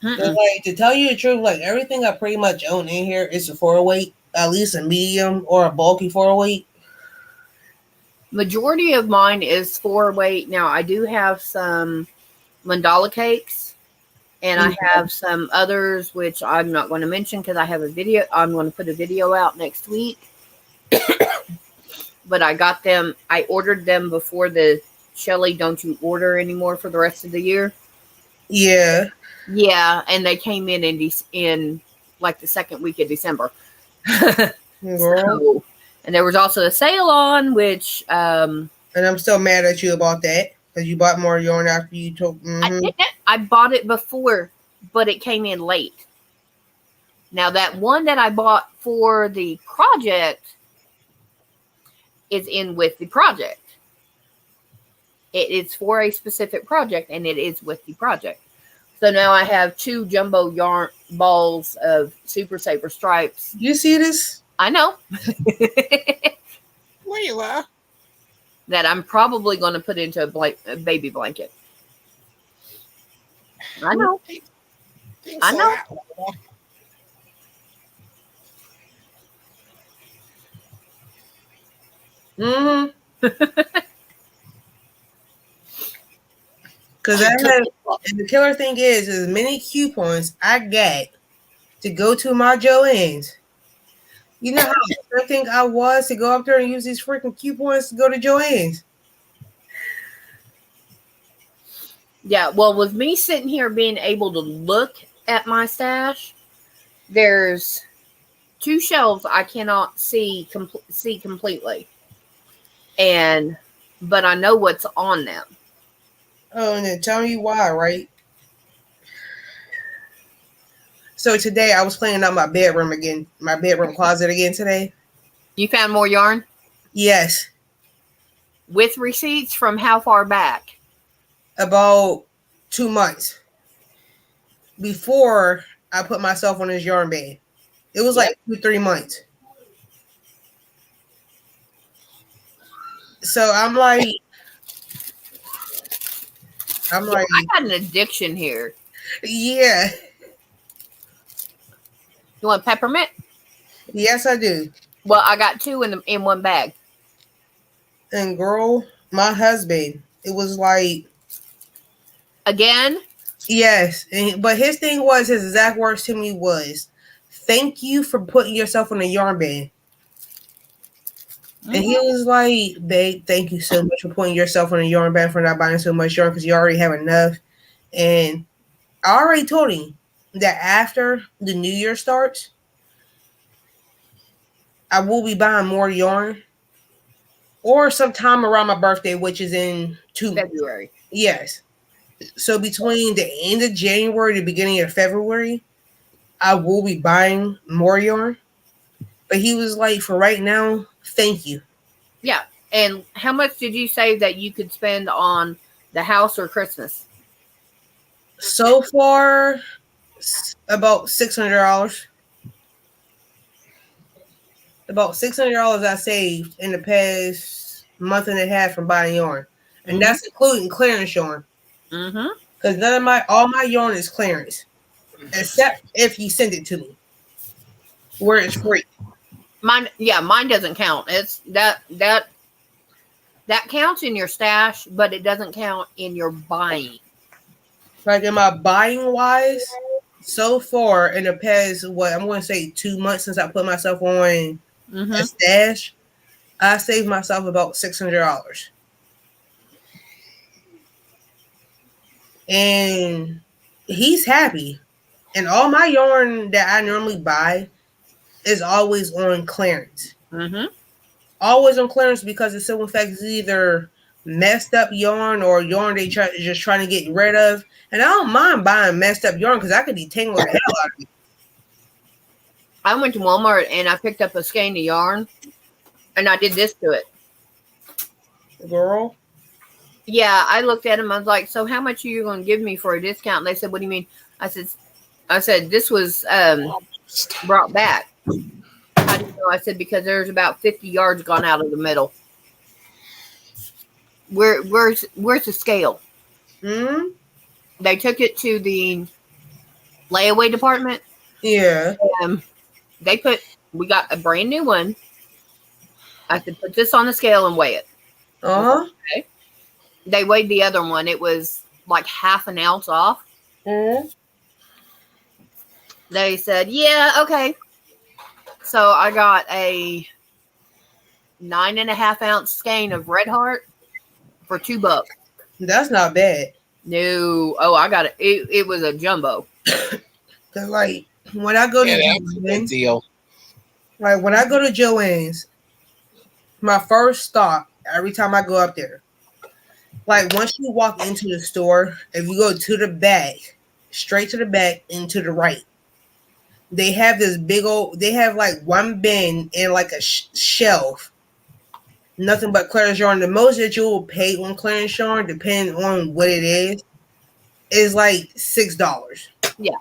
Like, to tell you the truth, like everything I pretty much own in here is a 4 weight, at least a medium or a bulky 4 weight. Majority of mine is 4 weight. Now I do have some mandala cakes, and I have some others which I'm not going to mention because I have a video. I'm going to put a video out next week. But I got them. I ordered them before the Shelly "Don't you order anymore" for the rest of the year. Yeah. Yeah, and they came in like the second week of December. So, and there was also a sale on, which and I'm still mad at you about that because you bought more yarn after you took. I didn't. I bought it before, but it came in late. Now that one that I bought for the project is in with the project. It is for a specific project, and it is with the project. So now I have 2 jumbo yarn balls of Super Saver stripes. You see this? I know. Where you are? that I'm probably going to put into a baby blanket. I know. I know. Mm-hmm. Because I have, and the killer thing is, as many coupons I get to go to my Joann's. You know how I think I was to go up there and use these freaking coupons to go to Joann's. Yeah, well, with me sitting here being able to look at my stash, there's 2 shelves I cannot see completely, but I know what's on them. Oh, and then tell me why, right? So today I was cleaning out my bedroom again, my bedroom closet again today. You found more yarn Yes, with receipts from how far back? about 2 months before I put myself on this yarn bed. It was Yep. like 2, 3 months. So I'm Yeah, like, I got an addiction here. yeah, You want peppermint? yes, I do. Well, I got 2 in one bag. And girl, my husband, it was like, Again? yes, but his thing was, his exact words to me was, "Thank you for putting yourself on a yarn bed." And he was like, "Babe, thank you so much for putting yourself on a yarn bed for not buying so much yarn because you already have enough." And I already told him that after the new year starts, I will be buying more yarn or sometime around my birthday, which is in February. Yes. So between the end of January and the beginning of February, I will be buying more yarn. But he was like, for right now, thank you. Yeah. And how much did you say that you could spend on the house or Christmas? So far, about $600. About $600 I saved in the past month and a half from buying yarn, and that's including clearance yarn. Mm-hmm. Because all my yarn is clearance, except if you send it to me, where it's free. Mine doesn't count. It's that counts in your stash, but it doesn't count in your buying. Like in my buying wise, so far in the past, what I'm going to say 2 months since I put myself on a stash, I saved myself about $600, and he's happy. And all my yarn that I normally buy is always on clearance. Mm-hmm. Always on clearance because the simple fact is either messed up yarn or yarn just trying to get rid of. And I don't mind buying messed up yarn because I could detangle the hell out of it. I went to Walmart and I picked up a skein of yarn, and I did this to it. Girl. Yeah, I looked at them. I was like, "So how much are you going to give me for a discount?" And they said, "What do you mean?" I said this was brought back. How do you know? I said because there's about 50 yards gone out of the middle. Where's the scale? Hmm. They took it to the layaway department. Yeah. We got a brand new one. I said, put this on the scale and weigh it. Uh-huh. Okay. They weighed the other one. It was like half an ounce off. Mm-hmm. They said, yeah, okay. So I got a 9.5 ounce skein of Red Heart for $2. That's not bad. No, oh, I got it. It was a jumbo. Cause like when I go to that's a good Joann's, deal. like when I go to Joann's, my first stop every time I go up there, like once you walk into the store, if you go to the back, straight to the back and to the right, they have this big old. They have like one bin and like a shelf, nothing but clearance yarn. The most that you will pay on clearance yarn, depending on what it is like $6. Yeah.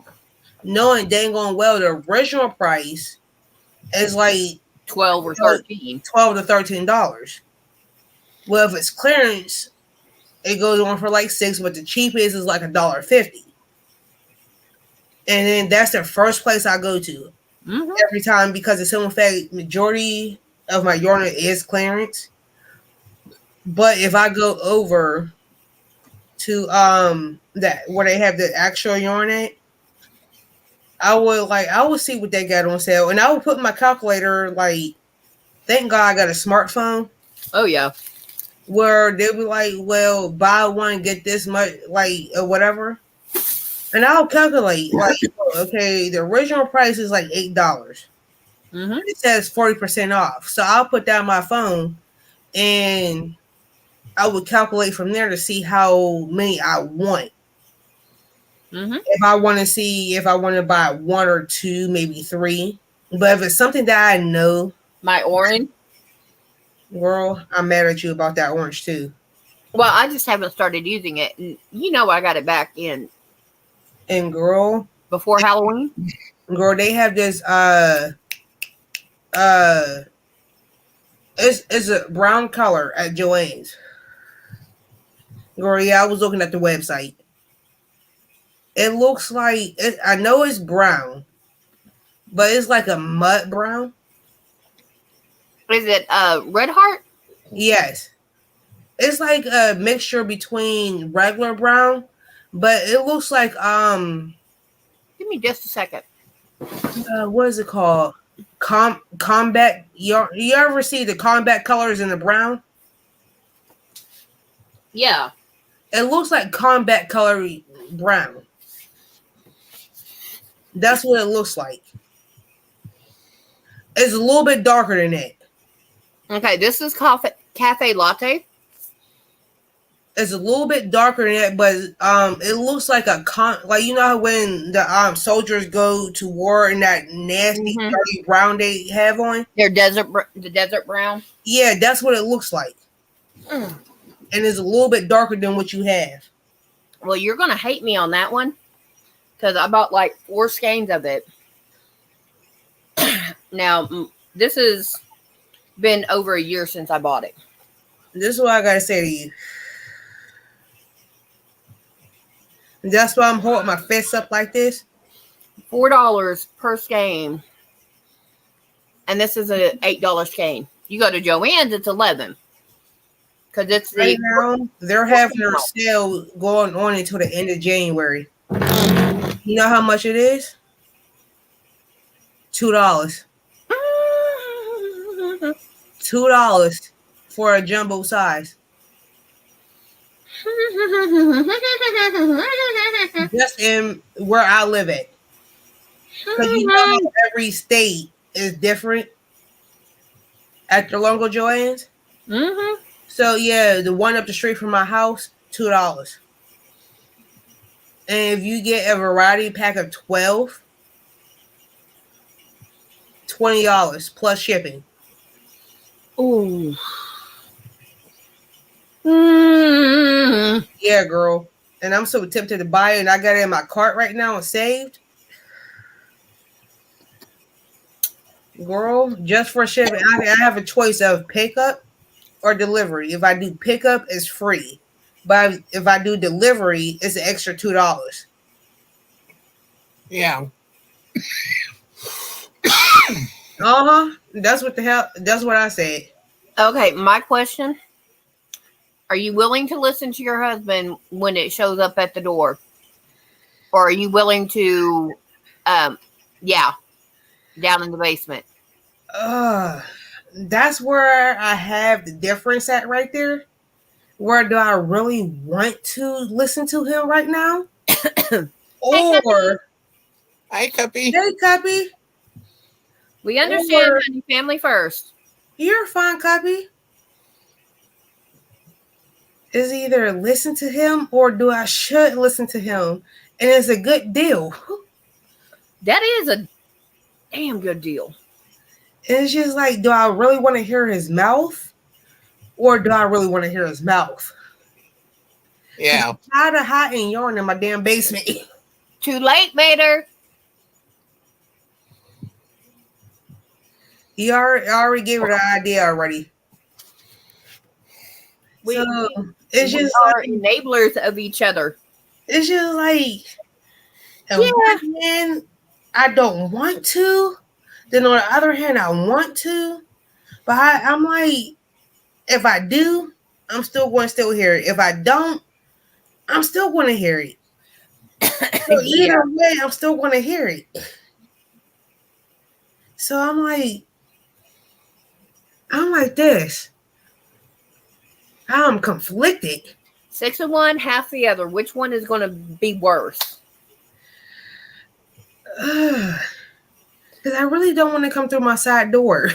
Knowing dang on well the original price is like 12 or 13. $12 to $13. Well, if it's clearance, it goes on for like $6, but the cheapest is like $1.50. And then that's the first place I go to every time because the simple fact majority of my urinal is clearance. But if I go over to that where they have the actual urinal, I would see what they got on sale, and I would put my calculator like. Thank God I got a smartphone. Oh yeah. Where they'll be like, well, buy one get this much, like or whatever, and I'll calculate like, okay, the original price is like $8. It says 40% off, so I'll put down my phone and I would calculate from there to see how many I want. If I want to see if I want to buy one or two, maybe three. But if it's something that I know, My orange. girl, I'm mad at you about that orange too. Well, I just haven't started using it. And I got it back in And girl, before Halloween. they have this uh it's a brown color at Joann's. Girl, yeah, I was looking at the website. It looks like I know it's brown, but it's like a mud brown. Is it Red Heart? Yes. It's like a mixture between regular brown, but it looks like Give me just a second. what is it called? Combat. You ever see the combat colors in the brown? Yeah. It looks like combat color brown. That's what it looks like. It's a little bit darker than that. Okay, this is cafe latte. It's a little bit darker than that, but it looks like like you know how when the soldiers go to war in that nasty dirty brown they have on. The desert brown. Yeah, that's what it looks like, and it's a little bit darker than what you have. Well, you're gonna hate me on that one because I bought like 4 skeins of it. Now, this has been over a year since I bought it. This is what I gotta say to you. That's why I'm holding my fists up like this. $4 per skein, and this is a $8 skein. You go to Joann's, it's $11 because it's right now. They're having their sale going on until the end of January. You know how much it is? $2. $2 for a jumbo size. Just in where I live at. Because you know how every state is different at the local Joann's. So yeah, the one up the street from my house, $2. And if you get a variety pack of 12, $20 plus shipping. Ooh. Yeah, girl. And I'm so tempted to buy it, and I got it in my cart right now and saved. Girl, just for shipping, I have a choice of pickup or delivery. If I do pickup, it's free. But if I do delivery, it's an extra $2. Yeah. That's what the hell. That's what I said. Okay, my question: are you willing to listen to your husband when it shows up at the door, or are you willing to, yeah, down in the basement? That's where I have the difference at right there. Where do I really want to listen to him right now? Or Hi, Cuppy. hey, Copy. We understand, Or honey, family first. you're fine, Copy. Is either listen to him or do I should listen to him? And it's a good deal. That is a damn good deal. And it's just like, do I really want to hear his mouth? Or do I really want to hear his mouth? Yeah. I'm tired of hot and yarn in my damn basement. Too late, Vader. I already gave her the idea already. So We it's just are enablers of each other. it's just like on Yeah. one hand, I don't want to. Then on the other hand, I want to. But I'm like, if I do, I'm still going to still hear it. If I don't, I'm still going to hear it. So Yeah. either way, I'm still going to hear it. So I'm like this. I'm conflicted. 6 of one, half the other. Which one is going to be worse? Because I really don't want to come through my side door.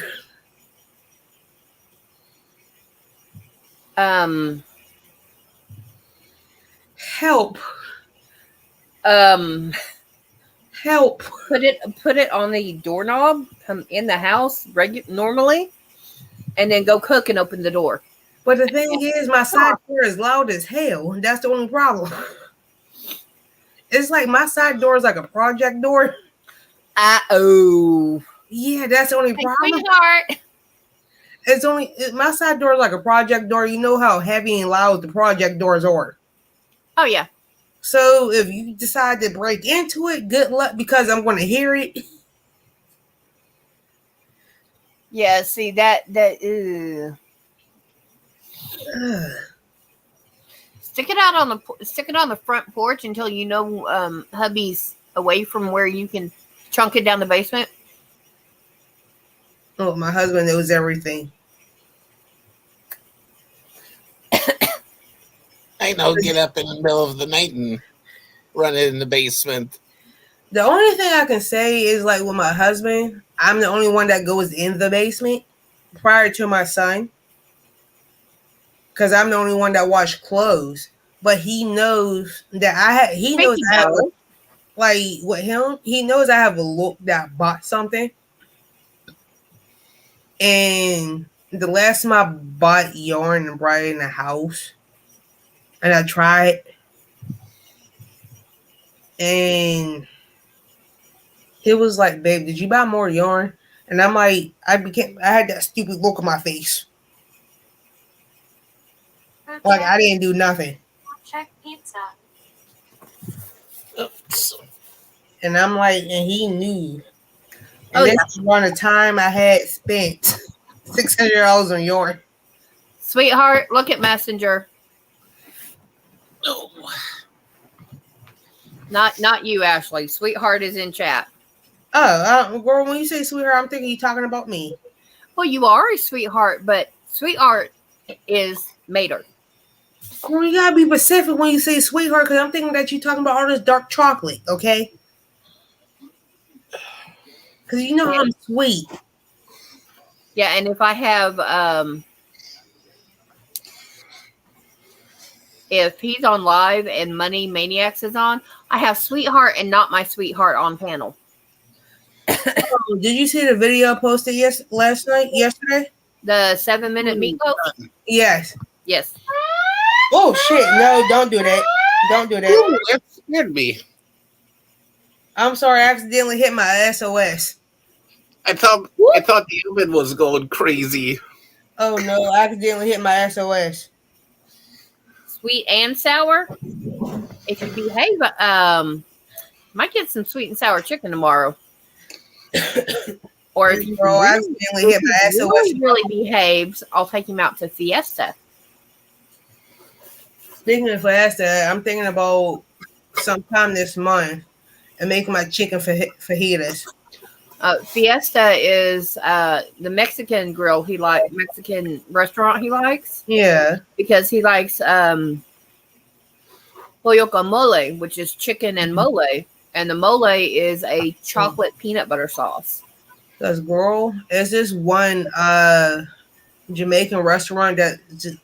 Help. Help. Put it on the doorknob. Come in the house normally, and then go cook and open the door. But the thing is, my side door is loud as hell. That's the only problem. It's like my side door is like a project door. Oh. Yeah, that's the only problem. Sweetheart. It's only my side door is like a project door. You know how heavy and loud the project doors are. Oh yeah. So if you decide to break into it, good luck because I'm going to hear it. Yeah. See that. Stick it on the front porch until you know hubby's away from where you can chunk it down the basement. Oh, my husband knows everything. I know. Get up in the middle of the night and run it in the basement. The only thing I can say is like with my husband, I'm the only one that goes in the basement prior to my son. Because I'm the only one that wash clothes. But he knows that he knows I have like with him, he knows I have a look that I bought something. And the last time I bought yarn and brought it in the house, and I tried, and he was like, "Babe, did you buy more yarn?" And I'm like, I had that stupid look on my face, like I didn't do nothing. Check pizza. Oops. And I'm like, and he knew. And Oh, this yeah. is around the time I had spent $600 on yarn. Sweetheart, look at Messenger. No. Not you, Ashley. Sweetheart is in chat. Oh, girl, when you say sweetheart, I'm thinking you talking about me. Well, you are a sweetheart, but sweetheart is Mater. Girl, you gotta be specific when you say sweetheart, because I'm thinking that you talking about all this dark chocolate, okay? Because you know I'm sweet. Yeah, and if I have if he's on live and Money Maniacs is on, I have sweetheart and not my sweetheart on panel. Did you see the video I posted yesterday? The 7-minute meatloaf? Yes. Yes. Oh shit! No, don't do that. Don't do that. Ooh, that scared me. I'm sorry, I accidentally hit my SOS. I thought the oven was going crazy. Oh no, I accidentally hit my SOS. Sweet and sour. If you behave, might get some sweet and sour chicken tomorrow. Or if you I accidentally hit my SOS. really behaves, I'll take him out to Fiesta. Speaking of Fiesta, I'm thinking about sometime this month and making my chicken fajitas. Fiesta is the Mexican grill Mexican restaurant he likes. Yeah. Because he likes pollo con mole, which is chicken and mole. And the mole is a chocolate peanut butter sauce. Because, girl, there's this one Jamaican restaurant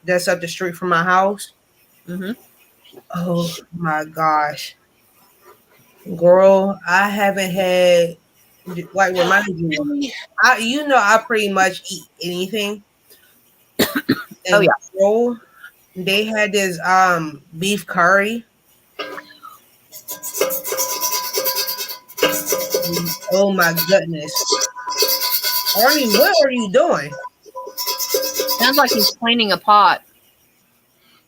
that's up the street from my house. Mm-hmm. Oh, my gosh. Girl, I haven't had, like, remind you, I pretty much eat anything. And oh, yeah. Girl, they had this beef curry. Oh my goodness. Arnie, what are you doing? Sounds like he's cleaning a pot.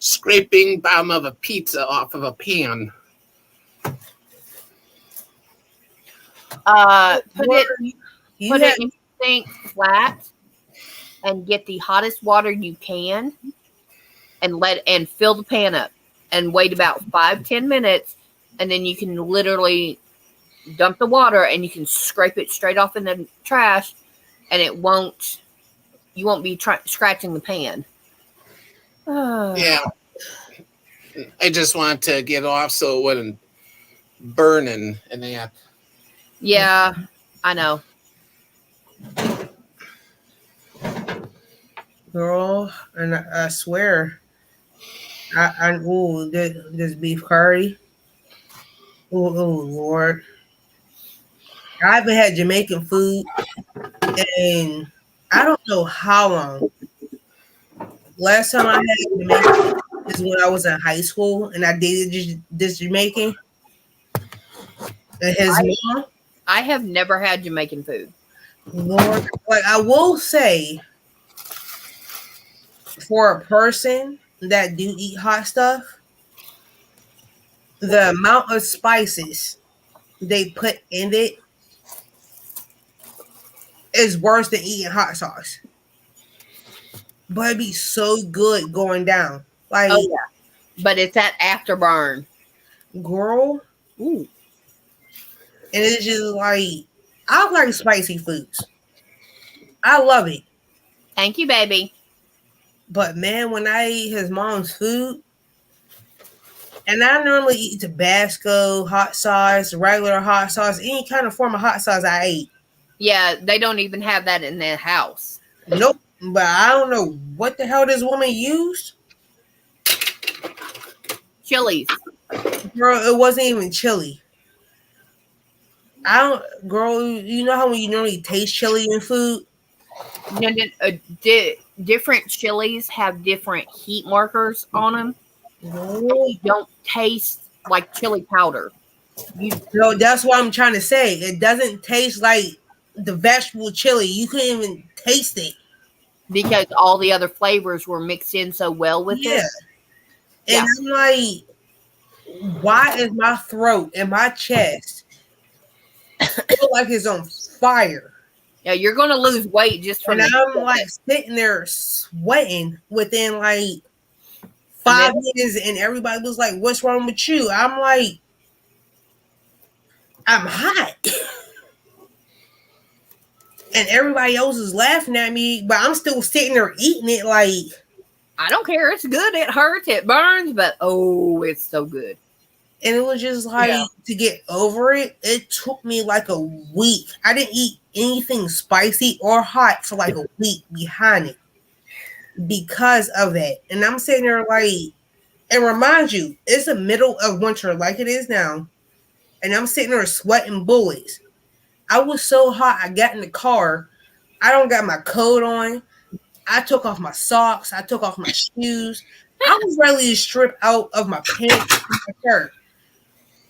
scraping bottom of a pizza off of a pan. Put Where it you put had it in the sink flat and get the hottest water you can and fill the pan up and wait about 5-10 minutes, and then you can literally dump the water and you can scrape it straight off in the trash, and you won't be scratching the pan. Yeah, I just wanted to get off so it wouldn't burn and that. Yeah, I know. girl, and I swear, ooh, this beef curry. Ooh, Lord, I haven't had Jamaican food in I don't know how long. Last time I had Jamaican is when I was in high school and I dated this Jamaican and his mom. I have never had Jamaican food. Lord, like I will say, for a person that do eat hot stuff, the amount of spices they put in it is worse than eating hot sauce. But it'd be so good going down. Like, Oh yeah, but it's that afterburn. girl, Ooh, and it's just like I like spicy foods. I love it. thank you, baby. But man, when I eat his mom's food, and I normally eat Tabasco, hot sauce, regular hot sauce, any kind of form of hot sauce I eat. Yeah, they don't even have that in their house. Nope. But I don't know what the hell this woman used. Chilies. Girl, it wasn't even chili. I don't, girl, you know how when you normally taste chili in food? No, no, different chilies have different heat markers on them. No, You don't taste like chili powder. You no, that's what I'm trying to say. It doesn't taste like the vegetable chili. You couldn't even taste it. Because all the other flavors were mixed in so well with Yeah. it. And Yeah. I'm like, why is my throat and my chest feel like it's on fire? Yeah, you're gonna lose weight just from And the I'm heat of like it. sitting there sweating within like A 5 minutes, and everybody was like, "What's wrong with you?" I'm like, "I'm hot," and everybody else is laughing at me, but I'm still sitting there eating it. Like, I don't care. It's good. It hurts. It burns, but oh, it's so good. and it was just like Yeah. to get over it. It took me like a week. I didn't eat anything spicy or hot for like a week behind it because of that. And I'm sitting there like, and remind you, it's the middle of winter like it is now. And I'm sitting there sweating bullets. I was so hot, I got in the car. I don't got my coat on. I took off my socks. I took off my shoes. I was ready to strip out of my pants and my shirt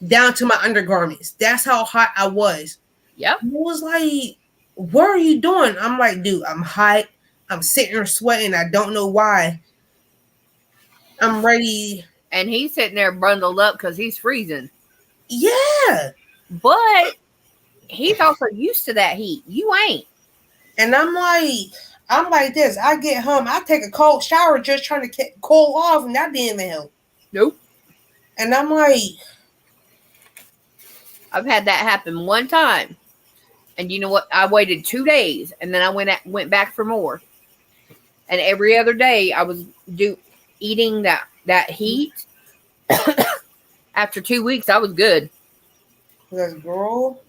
down to my undergarments. That's how hot I was. Yep. It was like, what are you doing? I'm like, dude, I'm hot. I'm sitting there sweating. I don't know why. I'm ready. And he's sitting there bundled up because he's freezing. Yeah. But he's also used to that heat. You ain't. And I'm like this. I get home. I take a cold shower just trying to cool off, and that didn't even help. Nope. And I'm like, I've had that happen one time. And you know what? I waited 2 days and then I went back for more. And every other day I was eating that heat. After 2 weeks, I was good. this girl.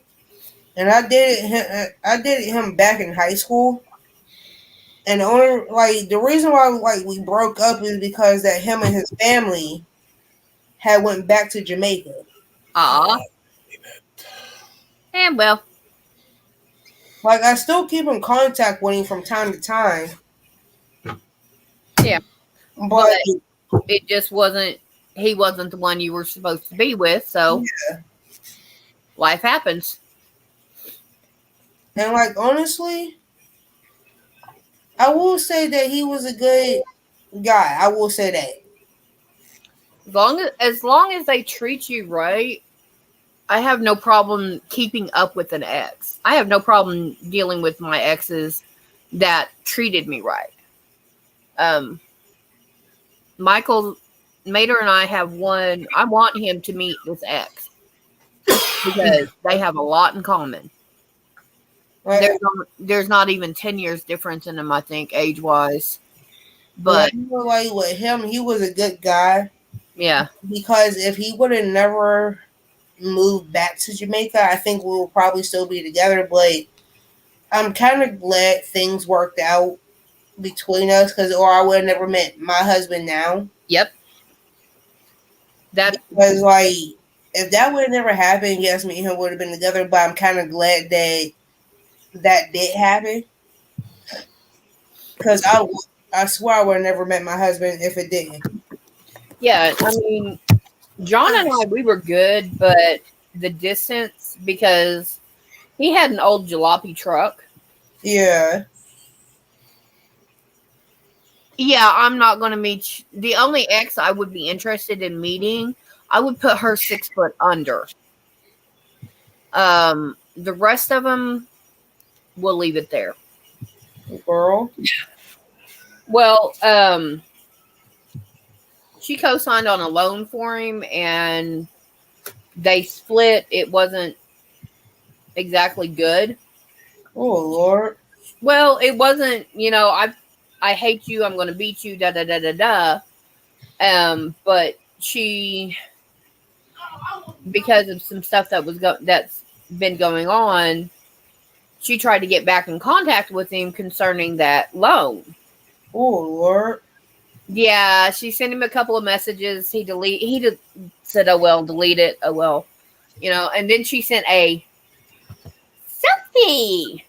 And I did it. I did him back in high school. And the only like the reason why like we broke up is because that him and his family had went back to Jamaica. Ah, and well, Like I still keep in contact with him from time to time, yeah, but but it just wasn't. He wasn't the one you were supposed to be with, so life happens. and like honestly, I will say that he was a good guy. I will say that. As long as they treat you right, I have no problem keeping up with an ex. I have no problem dealing with my exes that treated me right. Um, Michael Mater and I have one. I want him to meet this ex because they have a lot in common. Like, There's not even 10 years difference in them, I think, age wise. like, But I feel like with him, he was a good guy yeah, because if he would have never moved back to Jamaica, I think we will probably still be together. But I'm kind of glad things worked out between us because, or I would have never met my husband now. yep. That Because, like, if that would have never happened, yes, me and him would have been together. But I'm kind of glad that that did happen because I swear I would have never met my husband if it didn't. yeah. I mean, John and I, we were good, but the distance because he had an old jalopy truck. Yeah. Yeah, I'm not going to meet the only ex I would be interested in meeting. I would put her 6 foot under. The rest of them, we'll leave it there. Girl. Well, she co-signed on a loan for him, and they split. It wasn't exactly good. Oh, Lord. Well, it wasn't. I hate you. I'm going to beat you. Da da da da da. But she, because of some stuff that's been going on, she tried to get back in contact with him concerning that loan. Oh, Lord. Yeah, she sent him a couple of messages. He said, "Oh well, delete it. Oh well," And then she sent a selfie.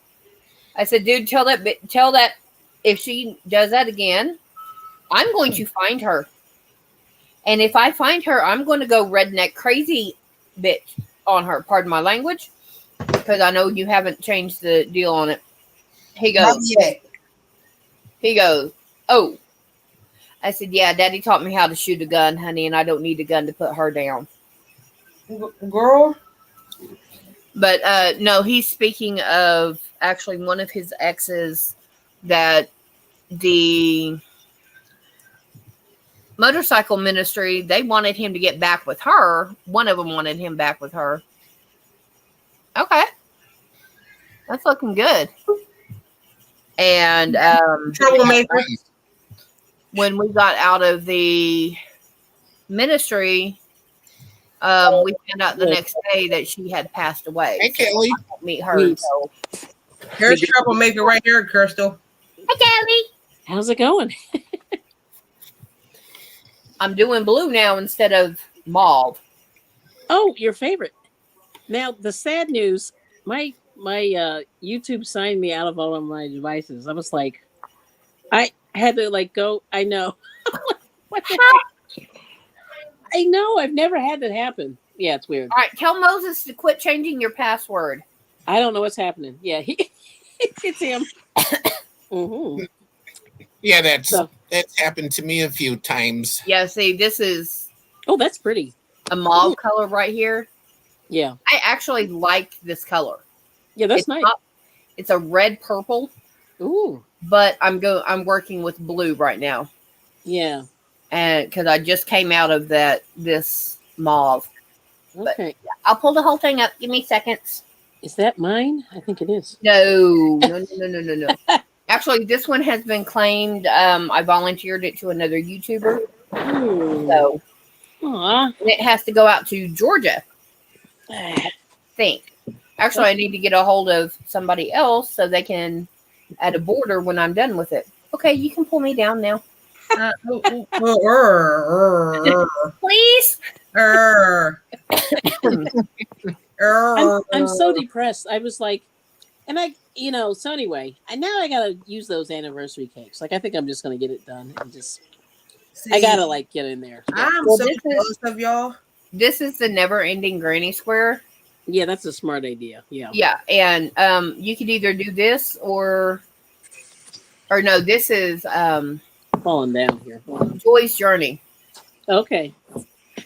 I said, "Dude, tell that if she does that again, I'm going to find her. And if I find her, I'm going to go redneck crazy bitch on her. Pardon my language, because I know you haven't changed the deal on it." He Not goes, yet. "Oh." I said, "Yeah, Daddy taught me how to shoot a gun, honey, and I don't need a gun to put her down." Girl. But no, he's speaking of actually one of his exes that the motorcycle ministry, they wanted him to get back with her. One of them wanted him back with her. Okay, that's looking good. And Troublemaker. when we got out of the ministry, we found out the next day that she had passed away. Hey, Kelly. I won't meet her until. Here's troublemaker right here, Crystal. Hi, Kelly. How's it going? I'm doing blue now instead of mauve. Oh, your favorite. Now the sad news. My YouTube signed me out of all of my devices. I was like, I had to like go. I know. What the heck? I know. I've never had that happen. Yeah, it's weird. All right, tell Moses to quit changing your password. I don't know what's happening. Yeah, it's him. Mm-hmm. Yeah, that's happened to me a few times. Yeah, see, this is Oh, that's pretty. a mauve color right here. Yeah. I actually like this color. Yeah, that's nice. It's a red purple. Ooh. But I'm working with blue right now. Yeah. And because I just came out of this mauve. Okay. But, I'll pull the whole thing up. Give me seconds. Is that mine? I think it is. No. Actually, this one has been claimed. I volunteered it to another YouTuber. So it has to go out to Georgia. I think. Actually, I need to get a hold of somebody else so they can add a border when I'm done with it. Okay, you can pull me down now. Please. I'm so depressed. I was like, and so anyway, now I gotta use those anniversary cakes. Like, I think I'm just gonna get it done and just. See, I gotta get in there. I'm so jealous of y'all. This is the never-ending granny square. Yeah, that's a smart idea. Yeah. Yeah, and you could either do this or no. This is falling down here. Joy's Journey. Okay.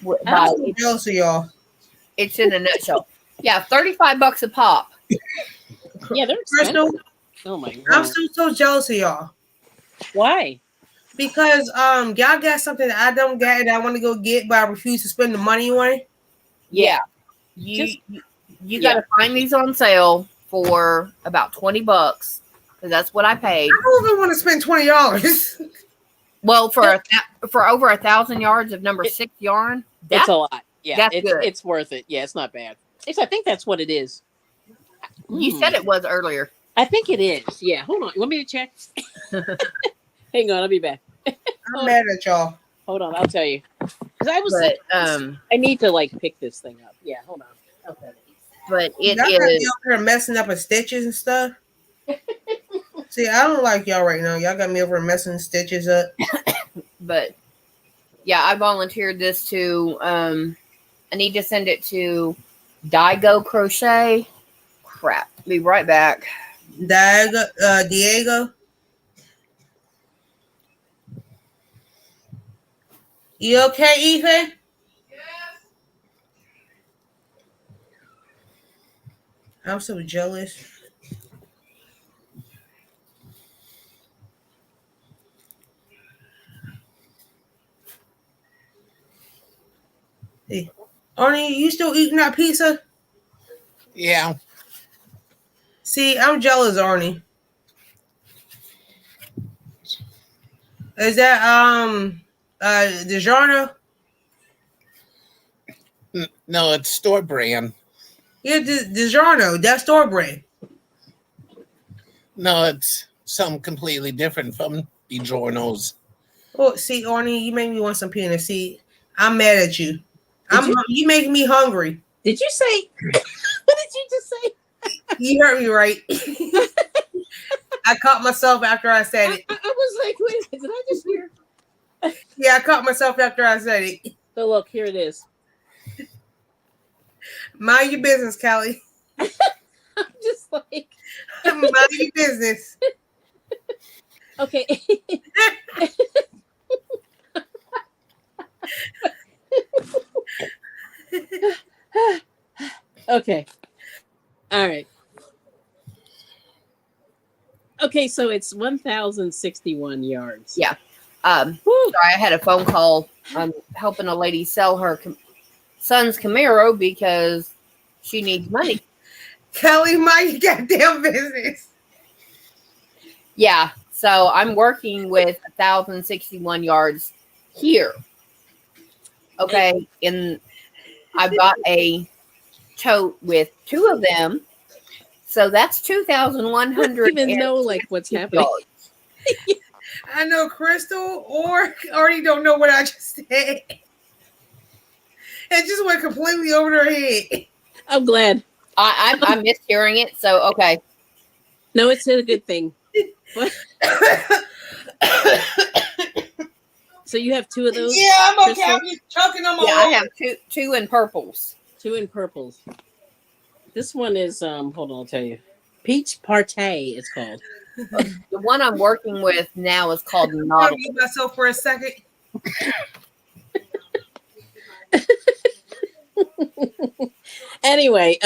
By Oh, I'm jealous of y'all. it's in a nutshell. Yeah, $35 a pop. yeah, they're expensive. Crystal, Oh my I'm god. so jealous of y'all. Why? Because y'all got something that I don't get and I want to go get, but I refuse to spend the money on it. Yeah, Yeah. you Just you got yeah. to find these on sale for about $20 because that's what I paid. I don't even want to spend $20. Well, No, for over 1,000 yards of number it, 6 yarn, it's a lot. Yeah, that's good. it's worth it. Yeah, it's not bad. I think that's what it is. You said Hmm. it was earlier, I think it is. Yeah. Hold on. You want me to check? Hang on. I'll be back. I'm Hold, mad at y'all. hold on. I'll tell you. Because I was but thinking, I need to like pick this thing up. Yeah. Hold on. Okay. it Y'all got me is. over here messing up with stitches and stuff. See, I don't like y'all right now. Y'all got me over messing stitches up. But yeah, I volunteered this to. I need to send it to Daigo Crochet. Crap. Be right back. Diego, you okay, Ethan? I'm so jealous. Hey, Arnie, you still eating that pizza? Yeah. See, I'm jealous, Arnie. Is that DiGiorno? No, it's store brand. Yeah, DiGiorno. That's store brand. No, it's something completely different from DiGiorno's. Oh, see, Arnie, you make me want some peanut. See, I'm mad at you. Did you? You make me hungry. Did you say? What did you just say? You heard me right. I caught myself after I said it. I was like, wait a minute. Did I just hear? Yeah, I caught myself after I said it. So look, here it is. Mind your business, Callie. I'm just like, Mind your business. okay. Okay. All right. Okay, so it's 1,061 yards. Yeah. Woo. Sorry, I had a phone call. I'm helping a lady sell her son's Camaro because she needs money. Callie, mind your goddamn business. Yeah. So I'm working with 1,061 yards here. Okay. And I bought a tote with 2 of them. So that's I don't 2,100 even know like what's happening. yards. I know Crystal or already don't know what I just said. It just went completely over their head. I'm glad. I missed hearing it. So, okay. No, it's a good thing. What? So you have 2 of those? Yeah, I'm okay. Crystal? I'm just choking on my Yeah, I water. have two in purples. 2 in purples. This one is hold on, I'll tell you. Peach Partay it's called. The one I'm working with now is called I'll Nautical. mute myself for a second. Anyway,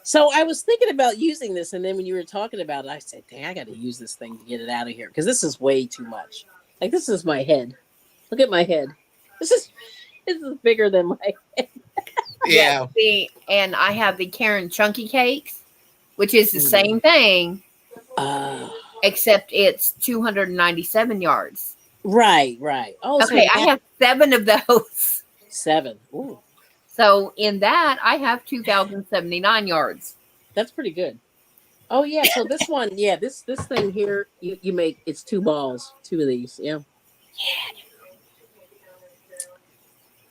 so I was thinking about using this, and then when you were talking about it, I said, "Dang, I got to use this thing to get it out of here because this is way too much. Like this is my head. Look at my head. This is bigger than my head." Yeah. And I have the Karen Chunky Cakes, which is the Mm. same thing, Uh, except it's 297 yards. right. Oh, Okay, so I have 7 of those. 7. Ooh, So in that, I have 2,079 yards. that's pretty good. Oh yeah, so this one, yeah, this thing here, you make it's 2 balls, 2 of these, yeah.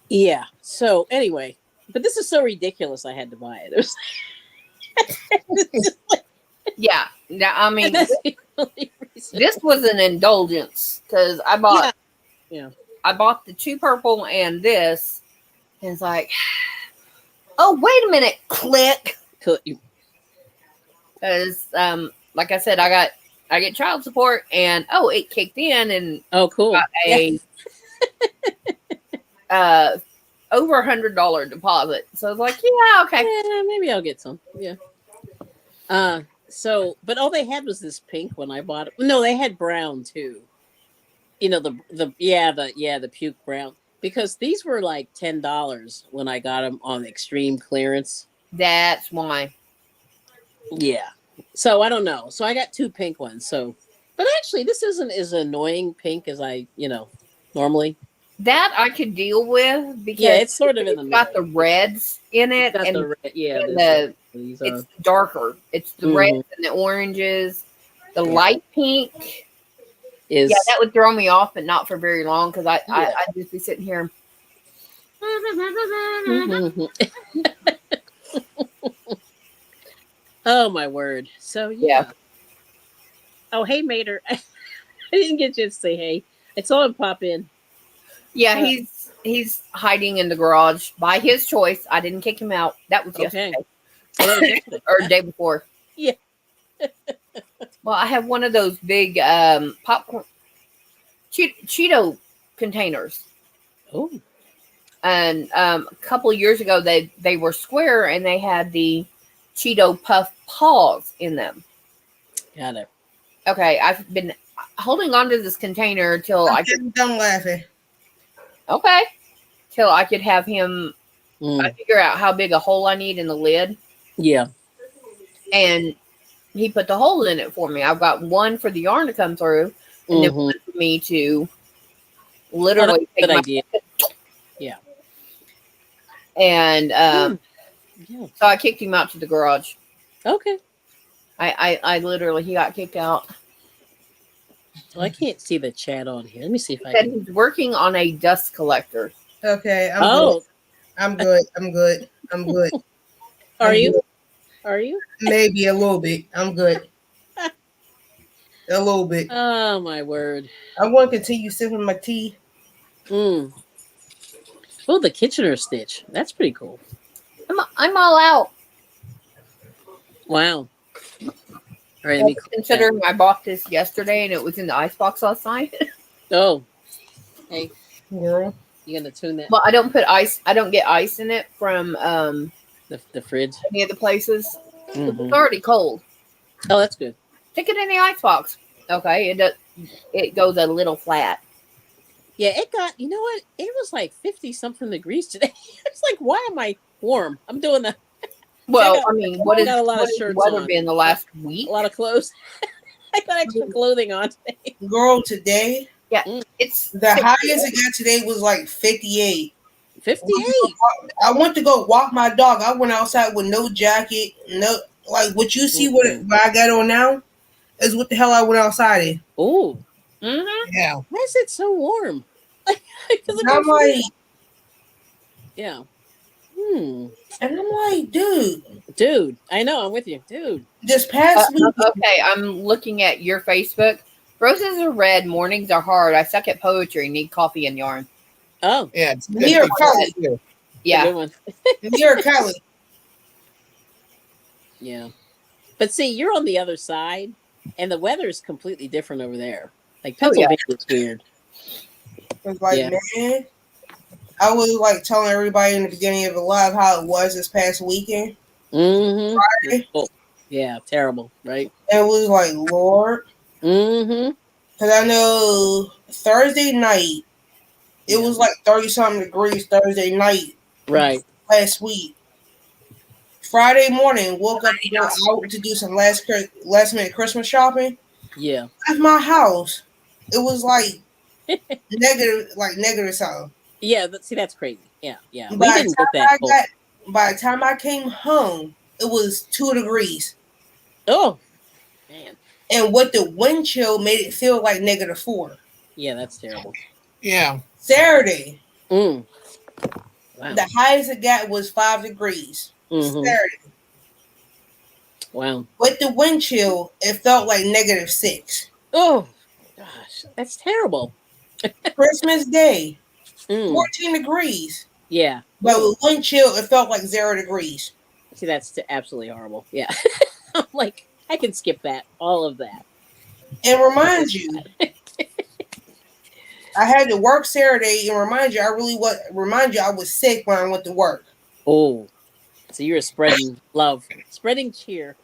Yeah. So anyway, but this is so ridiculous. I had to buy it. It was Yeah. Now, I mean, that's the only reason. this was an indulgence because I bought Yeah. I bought the 2 purple and this, and it's like, oh wait a minute, click. Because like I said, I get child support, and it kicked in, and Oh, cool. got a uh over $100 deposit. So I was like, yeah, okay. Yeah, maybe I'll get some. Yeah. So, but all they had was this pink when I bought it. No, they had brown too. You know the puke brown, because these were like $10 when I got them on extreme clearance. That's why. Yeah. So I don't know. So I got two pink ones. So, but actually, this isn't as annoying pink as I normally. That I could deal with Yeah, because it's sort of in the it's got middle. the reds in It's it, got the red. Yeah, and this is. the These it's are. darker. It's the reds Hmm. and the oranges, the Yeah. light pink. Yeah, Is that would throw me off, but not for very long because yeah. I'd just be sitting here. Mhm. Oh my word. So Yeah, yeah. Oh hey Mater. I didn't get you to say hey. I saw him pop in. yeah. Uh, He's hiding in the garage by his choice. I didn't kick him out. That was okay. yesterday Oh, that was yesterday. or the day before. Yeah. Well, I have one of those big popcorn Cheeto containers. Oh, And a couple of years ago, they were square and they had the Cheeto Puff paws in them. got it. Okay, I've been holding on to this container till I could. I'm done laughing. Okay, till I could have him. I Mm. figure out how big a hole I need in the lid, Yeah. and he put the hole in it for me. I've got one for the yarn to come through, and then Hmm. one for me to Oh, that's literally a take good my. idea. Yeah. And Mm. Yeah. so I kicked him out to the garage. Okay. I literally he got kicked out. Well, I can't see the chat on here. Let me see if He I said can. he's working on a dust collector. Okay, I'm good. Oh, I'm good. I'm good. I'm good. are I'm you? good. Are you? Maybe a little bit. I'm good. A little bit. Oh my word. I want to continue sipping my tea. Mm. Oh, the Kitchener stitch. That's pretty cool. I'm all out. Wow. All right, let me click that. Considering I bought this yesterday and it was in the icebox last night. Oh, hey, Girl. you gonna tune that Well, I don't put ice. I don't get ice in it from the fridge? any of the places. It's Hmm. already cold. Oh, that's good. Stick it in the icebox. Okay, it does. It goes a little flat. Yeah, it got. You know what? It was like 50 something degrees today. It's like, why am I warm? I'm doing the. See, Well, I mean, I got a lot what of has the shirts weather on, been the a last a week? lot of clothes. I got extra clothing on today. Girl, today, Yeah, Mm. it's the highest it got today was like 58. 58. I went to go walk my dog. I went outside with no jacket, no like what you see Mm-hmm. what I got on now is what the hell I went outside in. Oh, Mm-hmm. Yeah. why is it so warm? Because it And I'm goes. like, Yeah. Hmm. dude, Dude, I know. I'm with you, dude. this past week, Okay, I'm looking at your Facebook. Roses are red, mornings are hard. I suck at poetry, need coffee and yarn. Oh, Yeah, it's good near before Kelly, you. it's a Yeah. good one. near Kelly, Yeah. But see, you're on the other side, and the weather is completely different over there. Like Oh yeah. Pennsylvania is weird. was like, Yeah. man, I was like telling everybody in the beginning of the live how it was this past weekend. Mm-hmm. And Oh, yeah, terrible, right? it was like, Lord, Mm-hmm. because I know Thursday night, it Yeah. was like 30 something degrees Thursday night Right. last week. Friday morning, woke up to go out to do some last minute Christmas shopping. Yeah. At my house, it was like negative something. Yeah. See, that's crazy. Yeah. Yeah. We By the didn't get that time cold. by the time I came home, it was 2 degrees. Oh, man. And with the wind chill made it feel like -4. Yeah, that's terrible. Yeah. Saturday, Mm. Wow. the highest it got was 5 degrees. Mm-hmm. Saturday. Wow. With the wind chill, it felt like -6. Oh, gosh. That's terrible. Christmas Day, Mm. 14 degrees. Yeah. But Ooh. with wind chill, it felt like 0 degrees. See, that's absolutely horrible. Yeah. I'm like, I can skip that. All of that. And remind you, I had to work Saturday, and remind you I was sick when I went to work. Oh, so you're spreading love, spreading cheer.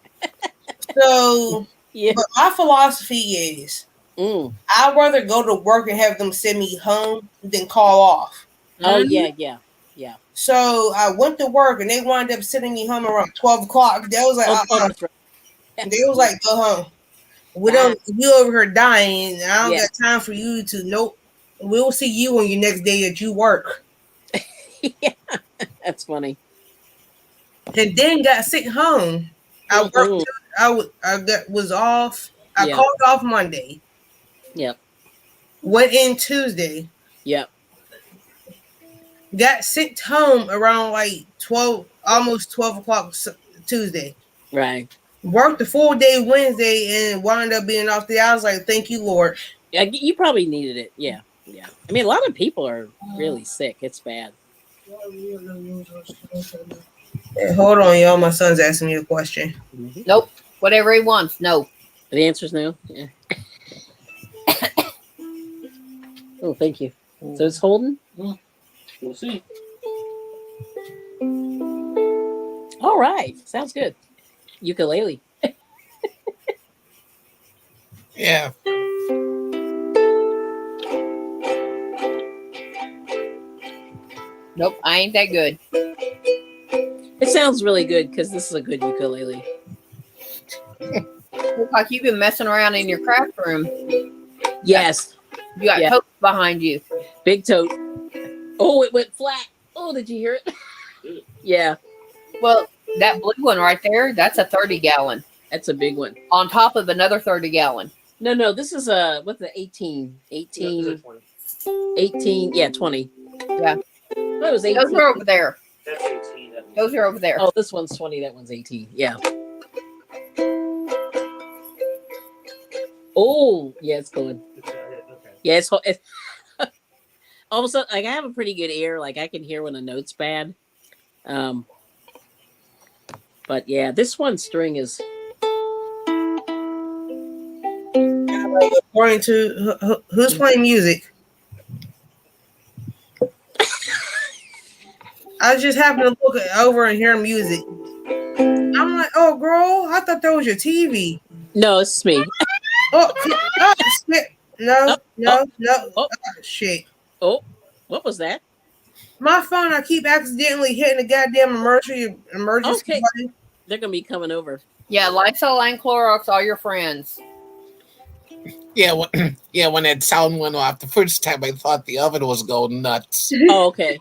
So, Yeah. but my philosophy is Mm. I'd rather go to work and have them send me home than call off. Oh Mhm. yeah, yeah, yeah. So I went to work and they wound up sending me home around 12 o'clock. They was like, Oh, oh, that's right. They was like, go home. We Bye. don't. You over here dying. And I don't Yeah. got time for you to. Nope. We'll see you on your next day that you work. Yeah. That's funny. And then got sick home. I worked. Mm-mm. Was off. I Yeah. called off Monday. Yep. Went in Tuesday. Yep. Got sent home around like 12, almost 12 o'clock Tuesday. Right. Worked the full day Wednesday and wound up being off the. I was like, thank you, Lord. Yeah, you probably needed it. Yeah. Yeah. I mean, a lot of people are really sick. It's bad. Hey, hold on, y'all. My son's asking me a question. Mhm. Nope. Whatever he wants. No. The answer is no. Yeah. Oh, thank you. So it's holding. We'll see. All right. Sounds good. Ukulele. Yeah. Nope. I ain't that good. It sounds really good because this is a good ukulele. Look like you've been messing around in your craft room. Yes. You got Yeah. totes behind you. Big tote. Oh, it went flat. Oh, did you hear it? Yeah. Well, that blue one right there, that's a 30-gallon. That's a big one. On top of another 30-gallon. No, this is a, what's the 18? 18. 18. Yeah, 20. Yeah. Oh, it was 18. Those are over there. Those are over there. Oh, this one's 20. That one's 18. Yeah. Oh, yeah, it's going. Yeah, it's almost like I have a pretty good ear. Like I can hear when a note's bad. Um, but yeah, this one string is. According to who's playing music, I just happened to look over and hear music. I'm like, oh, girl, I thought that was your TV. No, it's me. Oh, no, Oh, oh, no. oh, Shit. oh. What was that? My phone, I keep accidentally hitting the goddamn emergency Okay, button. they're gonna be coming over. Yeah, Lysol and Clorox, all your friends. Yeah. When that sound went off the first time, I thought the oven was going nuts. Oh, okay.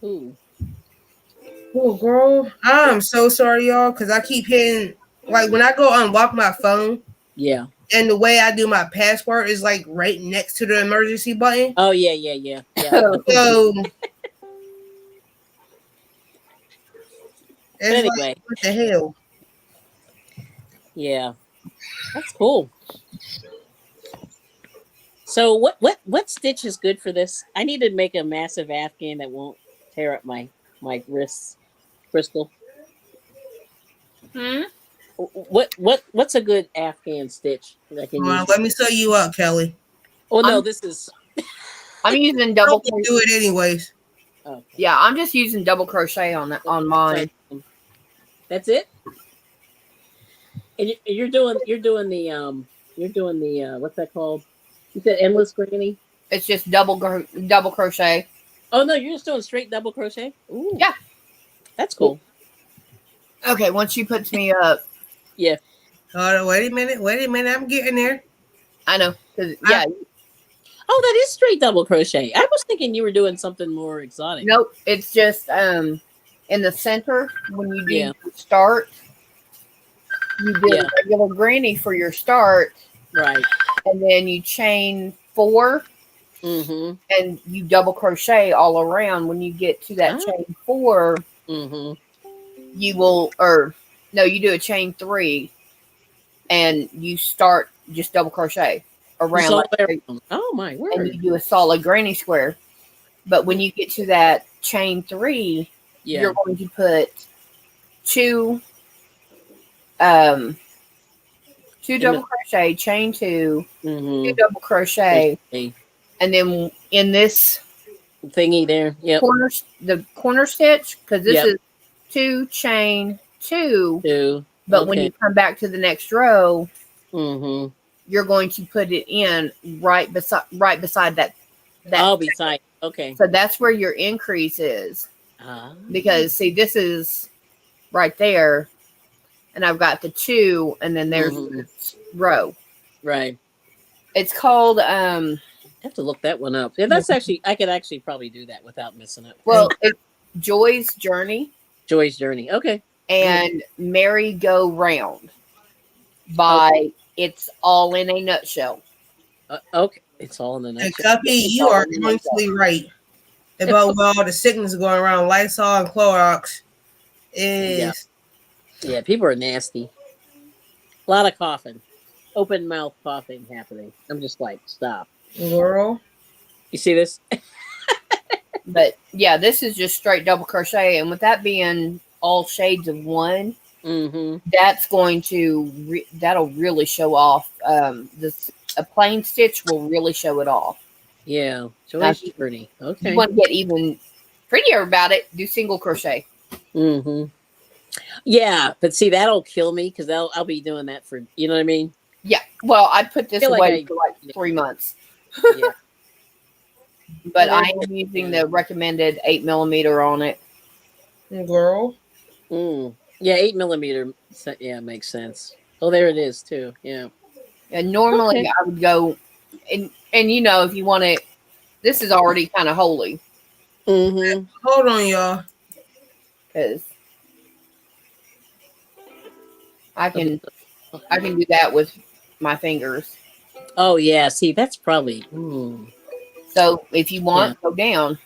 Ooh. Oh, girl, I'm so sorry, y'all, because I keep hitting, like, when I go unlock my phone, Yeah. and the way I do my password is, like, right next to the emergency button. Oh yeah. So, But it's anyway, like, what the hell? yeah, that's cool. So what stitch is good for this? I need to make a massive Afghan that won't tear up my wrists. Crystal. Hmm? What's a good Afghan stitch that I can Come on, use? let me sew you up, Kelly. Oh no, I'm- this is. I'm using I double will do it anyways. Okay. Yeah, I'm just using double crochet on mine. That's it. And you're doing the what's that called? You said endless granny. It's just double crochet. Oh no, you're just doing straight double crochet. Ooh, Yeah. that's cool. Okay, once she puts me up, Yeah. Hold on, wait a minute, I'm getting there. I know. 'Cause, yeah, Oh, that is straight double crochet. I was thinking you were doing something more exotic. nope. It's just in the center when you do Yeah. start, you do Yeah. a regular granny for your start, Right. and then you chain 4 Mm-hmm. and you double crochet all around. When you get to that Oh. chain 4, Mm-hmm. you will, or no, you do a chain 3 and you start just double crochet around, All the way like, around. Oh my and word. you do a solid granny square. But when you get to that chain 3, Yeah. you're going to put two um two double crochet, chain 2, Mm-hmm. two double crochet, Crochet. and then in this Thingy there. Yep. the corner stitch, because this Yep. is 2 chain 2, 2. but when Okay. you come back to the next row, Mm-hmm. you're going to put it in right beside that. Oh, beside. Okay. So that's where your increase is, Ah. because see, this is right there, and I've got the 2, and then there's this row. Right. It's called I have to look that one up. Yeah, that's actually I could actually probably do that without missing it. well, it's Joy's Journey Joy's Journey. Okay. and Merry Go Round by It's All in a Nutshell. Okay. It's all in the And nutshell. Guppy, you are honestly right about where all the sickness going around. Lysol and Clorox is. Yeah, people are nasty. A lot of coughing. Open mouth coughing happening. I'm just like, stop. Girl. You see this? But yeah, this is just straight double crochet, and with that being all shades of one, Mm-hmm. that's going to that'll really show off. This a plain stitch will really show it off. Yeah. Joy's Journey. If Okay. you want to get even prettier about it, do single crochet. Mm-hmm. Yeah, but see, that'll kill me because I'll be doing that for, you know what I mean? Yeah, well, I put this Feel like away for like 3 months, Yeah. but I am using the recommended 8mm on it. Girl. Yeah, 8mm. Yeah, makes sense. Oh, there it is too. Yeah. And normally Okay. I would go, and you know, if you want to, this is already kind of holy Mm-hmm. Hold on, y'all. because I can do that with my fingers. Oh yeah. See, that's probably. So if you want, go down.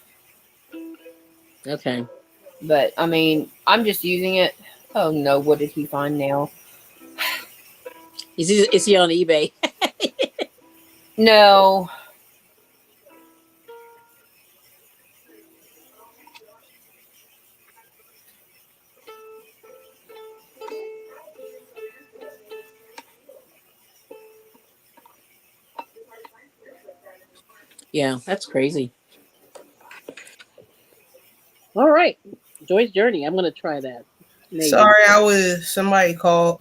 Okay. But I mean, I'm just using it. Oh no, what did he find now? Is he on eBay? No. Yeah, that's crazy. All right, Joy's Journey. I'm gonna try that. Maybe. Sorry, somebody called.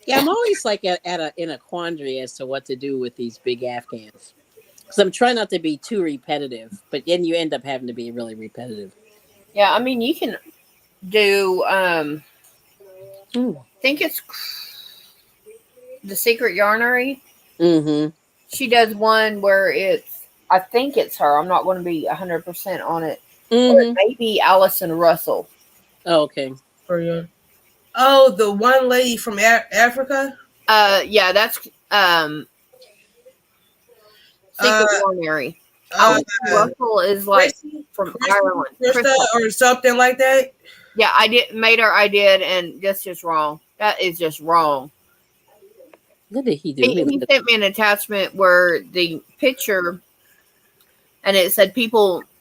Yeah, I'm always like in a quandary as to what to do with these big Afghans because I'm trying not to be too repetitive, but then you end up having to be really repetitive. Yeah, I mean, you can do. I think it's the Secret Yarnery. Mm-hmm. She does one where it's. I think it's her. I'm not going to be 100% on it. Mm-hmm. Maybe Allison Russell. Oh, okay. For you. Oh, the one lady from Africa? Yeah, that's Secret Yarnery. Allison Russell is like from Ireland. Krista or something like that? Yeah, I did, and that's just wrong. That is just wrong. What did he do? He sent me an attachment where the picture, and it said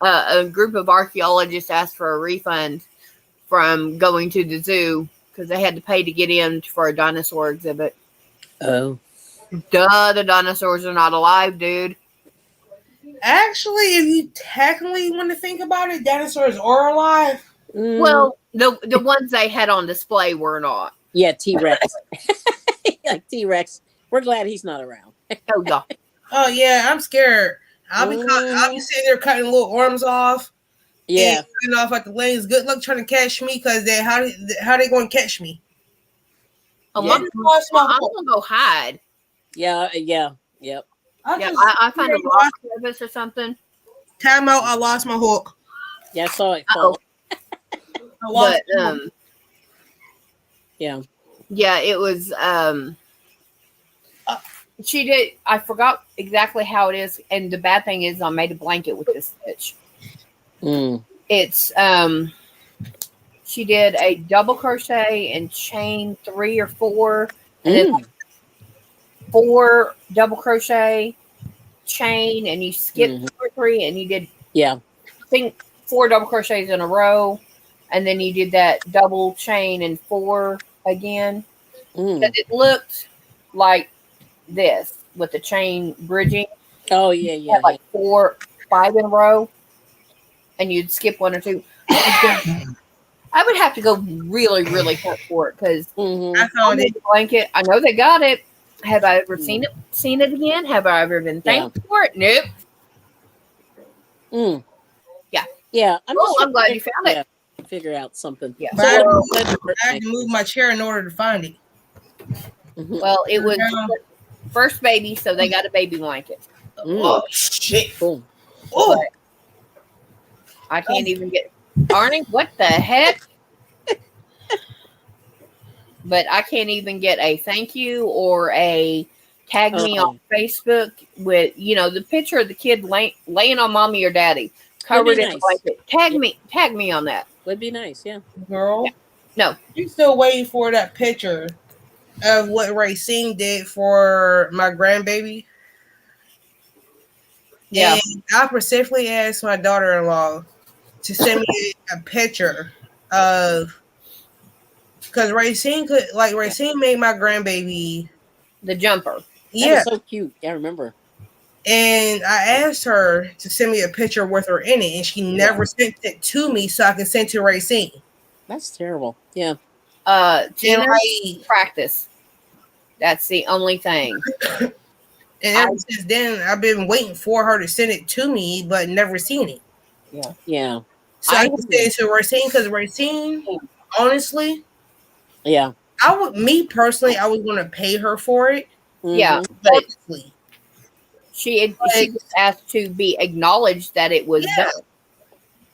a group of archaeologists asked for a refund from going to the zoo because they had to pay to get in for a dinosaur exhibit. Oh. Duh, the dinosaurs are not alive, dude. Actually, if you technically want to think about it, dinosaurs are alive. Well, the ones they had on display were not. Yeah, T-Rex. Like T-Rex. We're glad he's not around. Oh yeah. Oh yeah, I'm scared. I'll be sitting there cutting little arms off. Yeah. And cutting off at the legs. Good luck trying to catch me because how they going to catch me? Oh, I'm gonna go hide. Yeah. Yep. I found a rock crevice or something. Time out. I lost my hook. Yeah, I saw it fall. But yeah. Yeah, it was she did. I forgot exactly how it is, and the bad thing is, I made a blanket with this stitch. It's she did a double crochet and chain 3 or 4, and then 4 double crochet, chain, and you skipped 2 or 3, and you did I think 4 double crochets in a row, and then you did that double chain and 4 again. But it looked like this with the chain bridging, Oh yeah, Had yeah, yeah. like 4, 5 in a row, and you'd skip one or two. Again, I would have to go really, really hunt for it because Mm-hmm. I found it. the blanket. I know they got it. Have I ever Mm. seen it again? Have I ever been Yeah. thankful for it? Nope. Mm. Yeah. Yeah. I'm Oh, just trying I'm to glad you found it. figure out something. Yeah. But So Well, I had to move my chair in order to find it. Mm-hmm. well, it was Now, first baby, so they got a baby blanket. Mm. oh shit! Cool. But Oh, I can't even get Arnie. What the heck? But I can't even get a thank you or a tag me on Oh, Facebook with the picture of the kid laying on mommy or daddy would be covered in a nice. blanket. Yeah, Tag me on that. would be nice. Yeah. Yeah. girl, No. I'm still waiting for that picture of what Racine did for my grandbaby. Yeah. And I specifically asked my daughter-in-law to send me a picture of because Yeah. Racine made my grandbaby. The jumper. That was Yeah. so cute. I remember. And I asked her to send me a picture with her in it, and she Yeah. never sent it to me so I can send to Racine. That's terrible. Yeah. And Tina, practice. That's the only thing. and I ever since then, I've been waiting for her to send it to me, but never seen it. yeah. Yeah. So I I can send it to Racine because Racine, honestly, Yeah. me personally, I was going to pay her for it, yeah, Mm-hmm. but honestly. she But just asked to be acknowledged that it was yeah, done.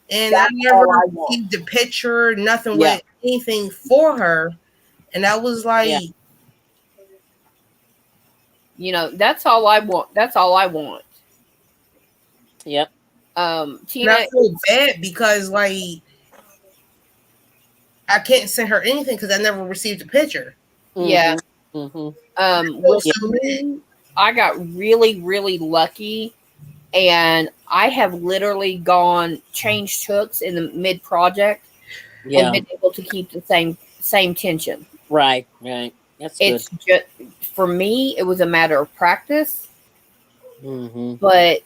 and I That's never all I want. received the picture, nothing Yeah. with anything for her. And I was Yeah. like, That's all I want. That's all I want. Yep. and I Tina, feel bad because I can't send her anything because I never received a picture. yeah. Mm-hmm. Mm-hmm. So, With Yeah. so me, I got really, really lucky, and I have literally gone changed hooks in the mid project and Yeah. been able to keep the same tension. Right. Right. That's good. It's just for me, it was a matter of practice, Mm-hmm. but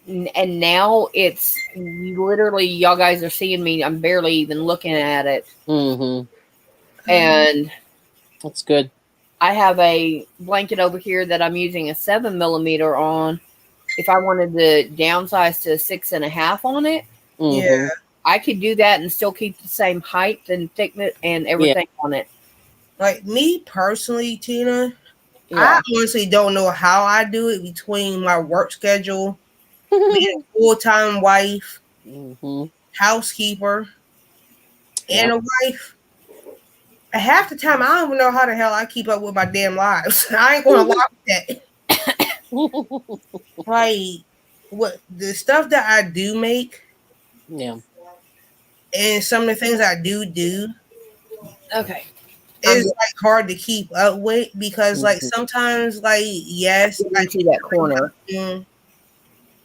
and now it's literally y'all guys are seeing me. I'm barely even looking at it, Mm-hmm. and That's good. I have a blanket over here that I'm using a 7 millimeter on. If I wanted to downsize to 6.5 on it, yeah, Mm-hmm. I could do that and still keep the same height and thickness and Yeah. everything on it. like me personally, Tina, I Yeah. honestly don't know how I do it between my work schedule, being a full time wife, Mm-hmm. housekeeper, and Yeah. a wife. Half the time, I don't even know how the hell I keep up with my damn lives. I ain't gonna lie with that. Like, what the stuff that I do make Yeah. and some of the things I do Okay. I'm is like hard to keep up with because like Mm-hmm. sometimes like yes, I getting to that corner. can,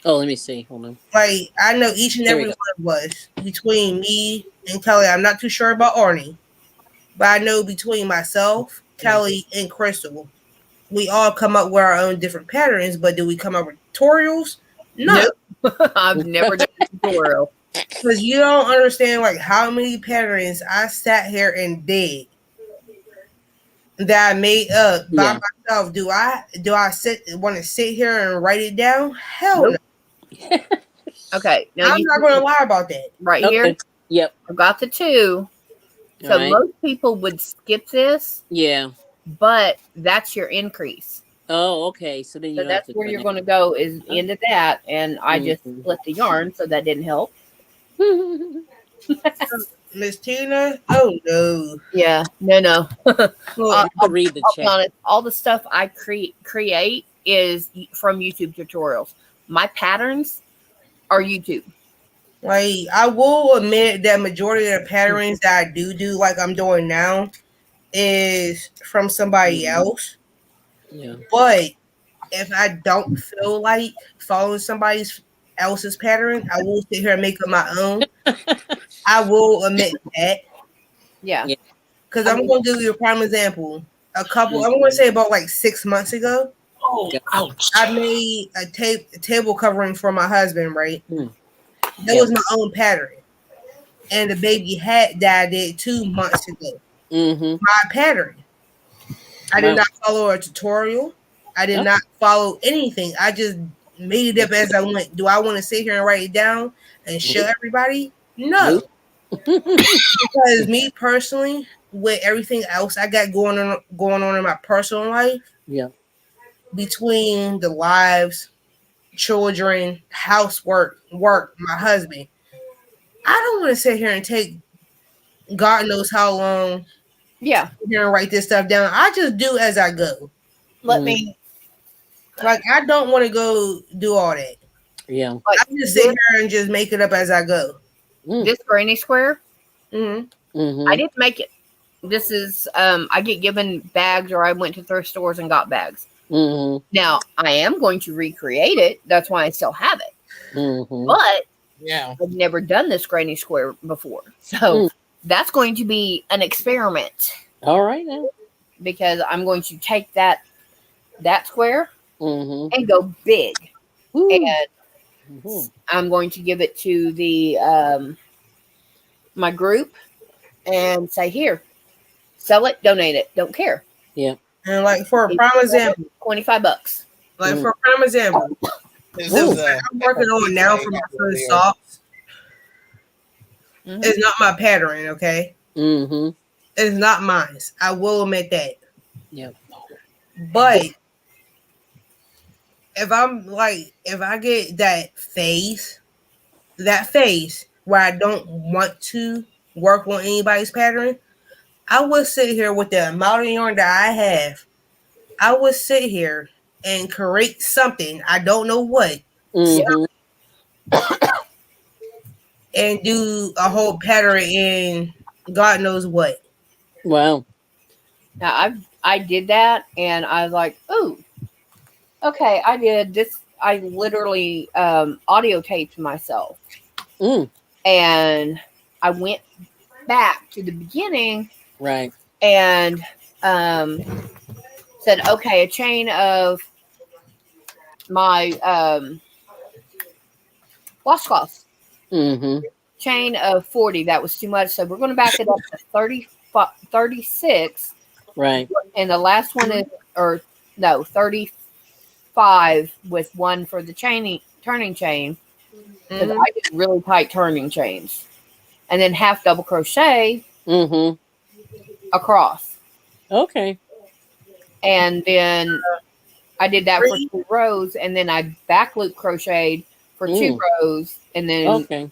Oh, let me see. Hold on. like I know each and There every we go. one of us between me and Kelly. I'm not too sure about Arnie, but I know between myself, Kelly, and Crystal, we all come up with our own different patterns. But do we come up with tutorials? No, Nope. I've never done a tutorial. because you don't understand like how many patterns I sat here and did that I made up by Yeah. myself. Do I want to sit here and write it down? Hell no. Nope. Okay. Now I'm you not gonna lie about that. right here. Okay. Yep. I've got the 2. All So right. most people would skip this, Yeah. but that's your increase. Oh, okay. So then you So don't have that's to where do you're it going to go is now. into that. And I just Mhm. split the yarn, so that didn't help. Miss Tina, oh no. Yeah, no. Look, To read the I'll be chat. honest. All the stuff I create is from YouTube tutorials. My patterns are YouTube. like I will admit that majority of the patterns that I do like I'm doing now is from somebody Mhm. else. Yeah. But if I don't feel like following somebody else's pattern, I will sit here and make up my own. I will admit that. Yeah, Yeah. Because I I'm mean, going to give you a prime example. I'm going to Mhm. say about like 6 months ago, Oh, Yep. ouch. I made a table covering for my husband, right? Mm. That Yep. was my own pattern. And the baby hat that I did 2 months ago. Mm-hmm. My pattern. I did Wow. not follow a tutorial. I did Oh. not follow anything. I just made it up as I went. Do I want to sit here and write it down and show Nope. everybody? Nope. No. Because me personally, with everything else I got going on in my personal life, Yep. between the lives, children, housework, work, my husband, I don't want to sit here and take God knows how long Yeah. here and write this stuff down. I just do as I go. Let Mm. me. Like I don't want to go do all that. Yeah. I Like just sit this, here and just make it up as I go. Mm. this granny square. Hmm. I Mm-hmm. didn't make it. This is I get given bags, or I went to thrift stores and got bags. Mm-hmm. Now I am going to recreate it. That's why I still have it. Mm-hmm. But Yeah. I've never done this granny square before, so Mm. that's going to be an experiment All right now. because I'm going to take that square Mm-hmm. and go big, Woo. and Mm-hmm. I'm going to give it to the my group and say, here, sell it, donate it, don't care. Yeah. And like for a If prime you sell it, example, $25. like Mm. for a prime example, This the Ooh. is one a I'm type working of on pizza now I for my have over son's here. socks Mhm. is not my pattern. Okay, Mm-hmm. it's not mine. I will admit that. Yep. But if I get that phase where I don't want to work on anybody's pattern, I would sit here with the amount of yarn that I have. I would sit here and create something. I don't know what, Mm-hmm. and do a whole pattern in God knows what. Wow. Now I did that, and I was like, oh, okay, I did this. I literally audio taped myself, Mm. and I went back to the beginning Right. and um, said, okay, a chain of my washcloths, Mm-hmm. chain of 40. That was too much, so we're going to back it up to 36, Right. and the last one is, or no, 35 with one for the turning chain, because Mm-hmm. I did really tight turning chains, and then half double crochet Mm-hmm. across, Okay. and then I did that for Bree, 2 rows, and then I back loop crocheted for two Mm. rows, and Okay.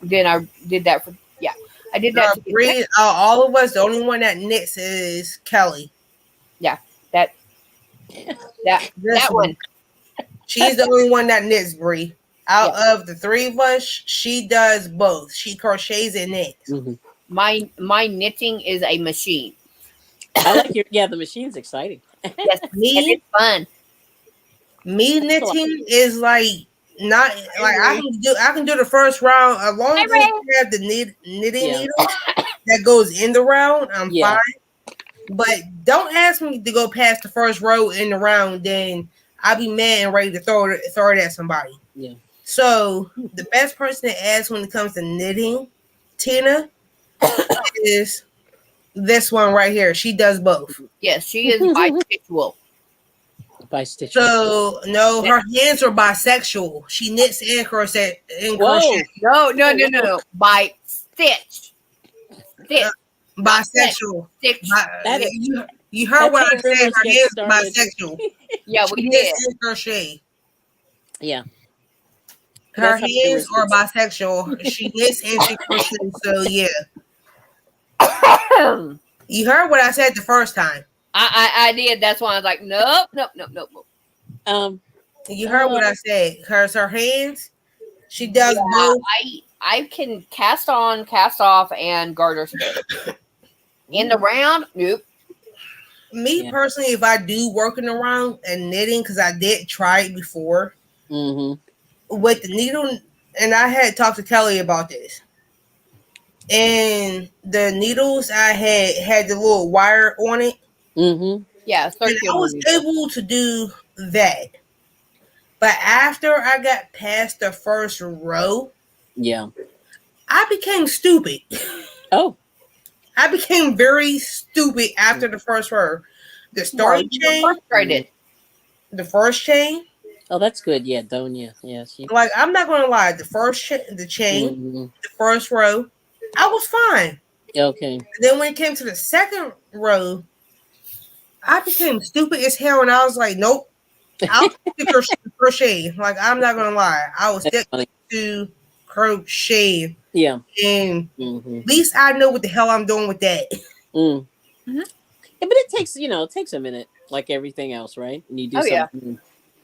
then I did that for, yeah, I did that to get that. Bree, all of us, the only one that knits is Kelly. Yeah, that that This that one. one. She's the only one that knits, Bree. Yeah, Out of the three of us, she does both. She crochets and knits. Mm-hmm. my knitting is a machine. I like your yeah. The machine's exciting. Yes, and Me, it's fun. me knitting is like not Hi, like Ray. I can do the first round as long Hi, as Ray. you have the knitting Yeah. needles that goes in the round. I'm fine. Yeah. But don't ask me to go past the first row in the round, then I'll be mad and ready to throw it at somebody. Yeah. So the best person to ask when it comes to knitting, Tina, is this one right here. She does both. Yes, she is bisexual. By Stitcher. So no, her hands are bisexual. She knits and crochet. Whoa. No, no, Whoa. no, no, Whoa. no. By stitch, Uh, stitch, not stitch, bisexual. stitch. That You heard that's what how I said. rumors Her get hands started. bisexual. Yeah, She we did. knits and crochet. Yeah. Her That's how hands rumors are get. bisexual. She knits and she crochets. So yeah, I, you heard what I said the first time. I did. That's why I was like, nope, nope, nope, nope, nope. Um. You heard Uh, what I said. Her hands. She Yeah, does both. I can cast on, cast off, and garter stitch. In the round, nope. Me Yeah. personally, if I do working around and knitting, because I did try it before Mm-hmm. with the needle, and I had talked to Kelly about this. And the needles I had the little wire on it, Yeah, and I circular was needle. able to do that. But after I got past the first row, Yeah. I became stupid. Oh. I became very stupid after the first row. The Well, starting you were chain, frustrated. the first chain, Oh, that's good. Yeah, Donia. Yes. Yeah. like I'm not gonna lie, the chain, Mm-hmm. the first row, I was fine. Okay. Then when it came to the second row, I became stupid as hell, and I was like, nope, I'll stick to crochet. Like I'm not gonna lie, I was That's stick funny. to crochet, Yeah. and Mm-hmm. at least I know what the hell I'm doing with that. Mm. Mhm. Yeah, but it takes it takes a minute, like everything else, right? And you do Oh yeah, something.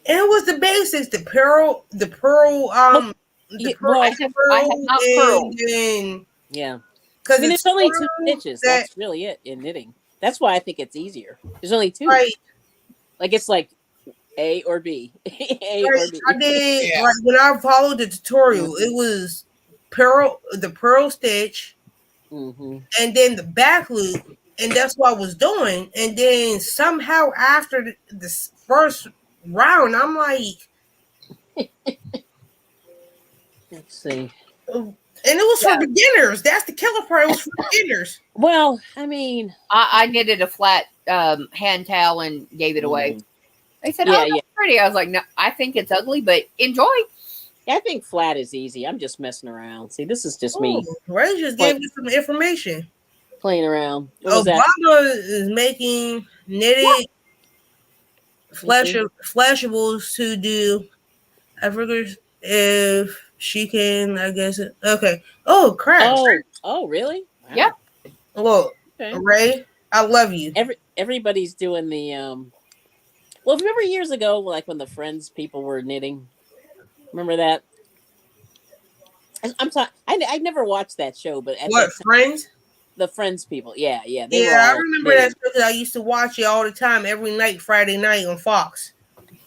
And it was the basics, But the pearl, I well, have not and purled. then yeah. I because mean, there's it's only two pearl stitches. that That's really it in knitting. That's why I think it's easier. There's only two. like Like it's like A or B, A like or I B. did Yeah. like when I followed the tutorial, Mm-hmm. it was the pearl stitch, Mm-hmm. and then the back loop, and that's what I was doing. And then somehow after the first round, I'm like, Let's see. and it was for Yeah, beginners. That's the killer part. It was for beginners. Well, I mean, I knitted a flat hand towel and gave it away. mhm. They said, "Oh, Yeah, yeah. that's pretty." I was like, "No, I think it's ugly, but enjoy." I think flat is easy. I'm just messing around. See, this is just Oh, me Ray just play, gave you some information. playing around. What was that? Obama is making knitted Let me see. flashables to do. I forget if she can. I guess. Okay. Oh crap! Oh, really? Yeah, Wow. Look, Okay. Ray, I love you. Everybody's doing the Well, remember years ago, like when the Friends people were knitting. Remember that? I'm sorry. I never watched that show, but at What that time, friends? the Friends people, yeah, yeah, they were Yeah, I all remember that knitting. show 'cause I used to watch it all the time, every night, Friday night on Fox.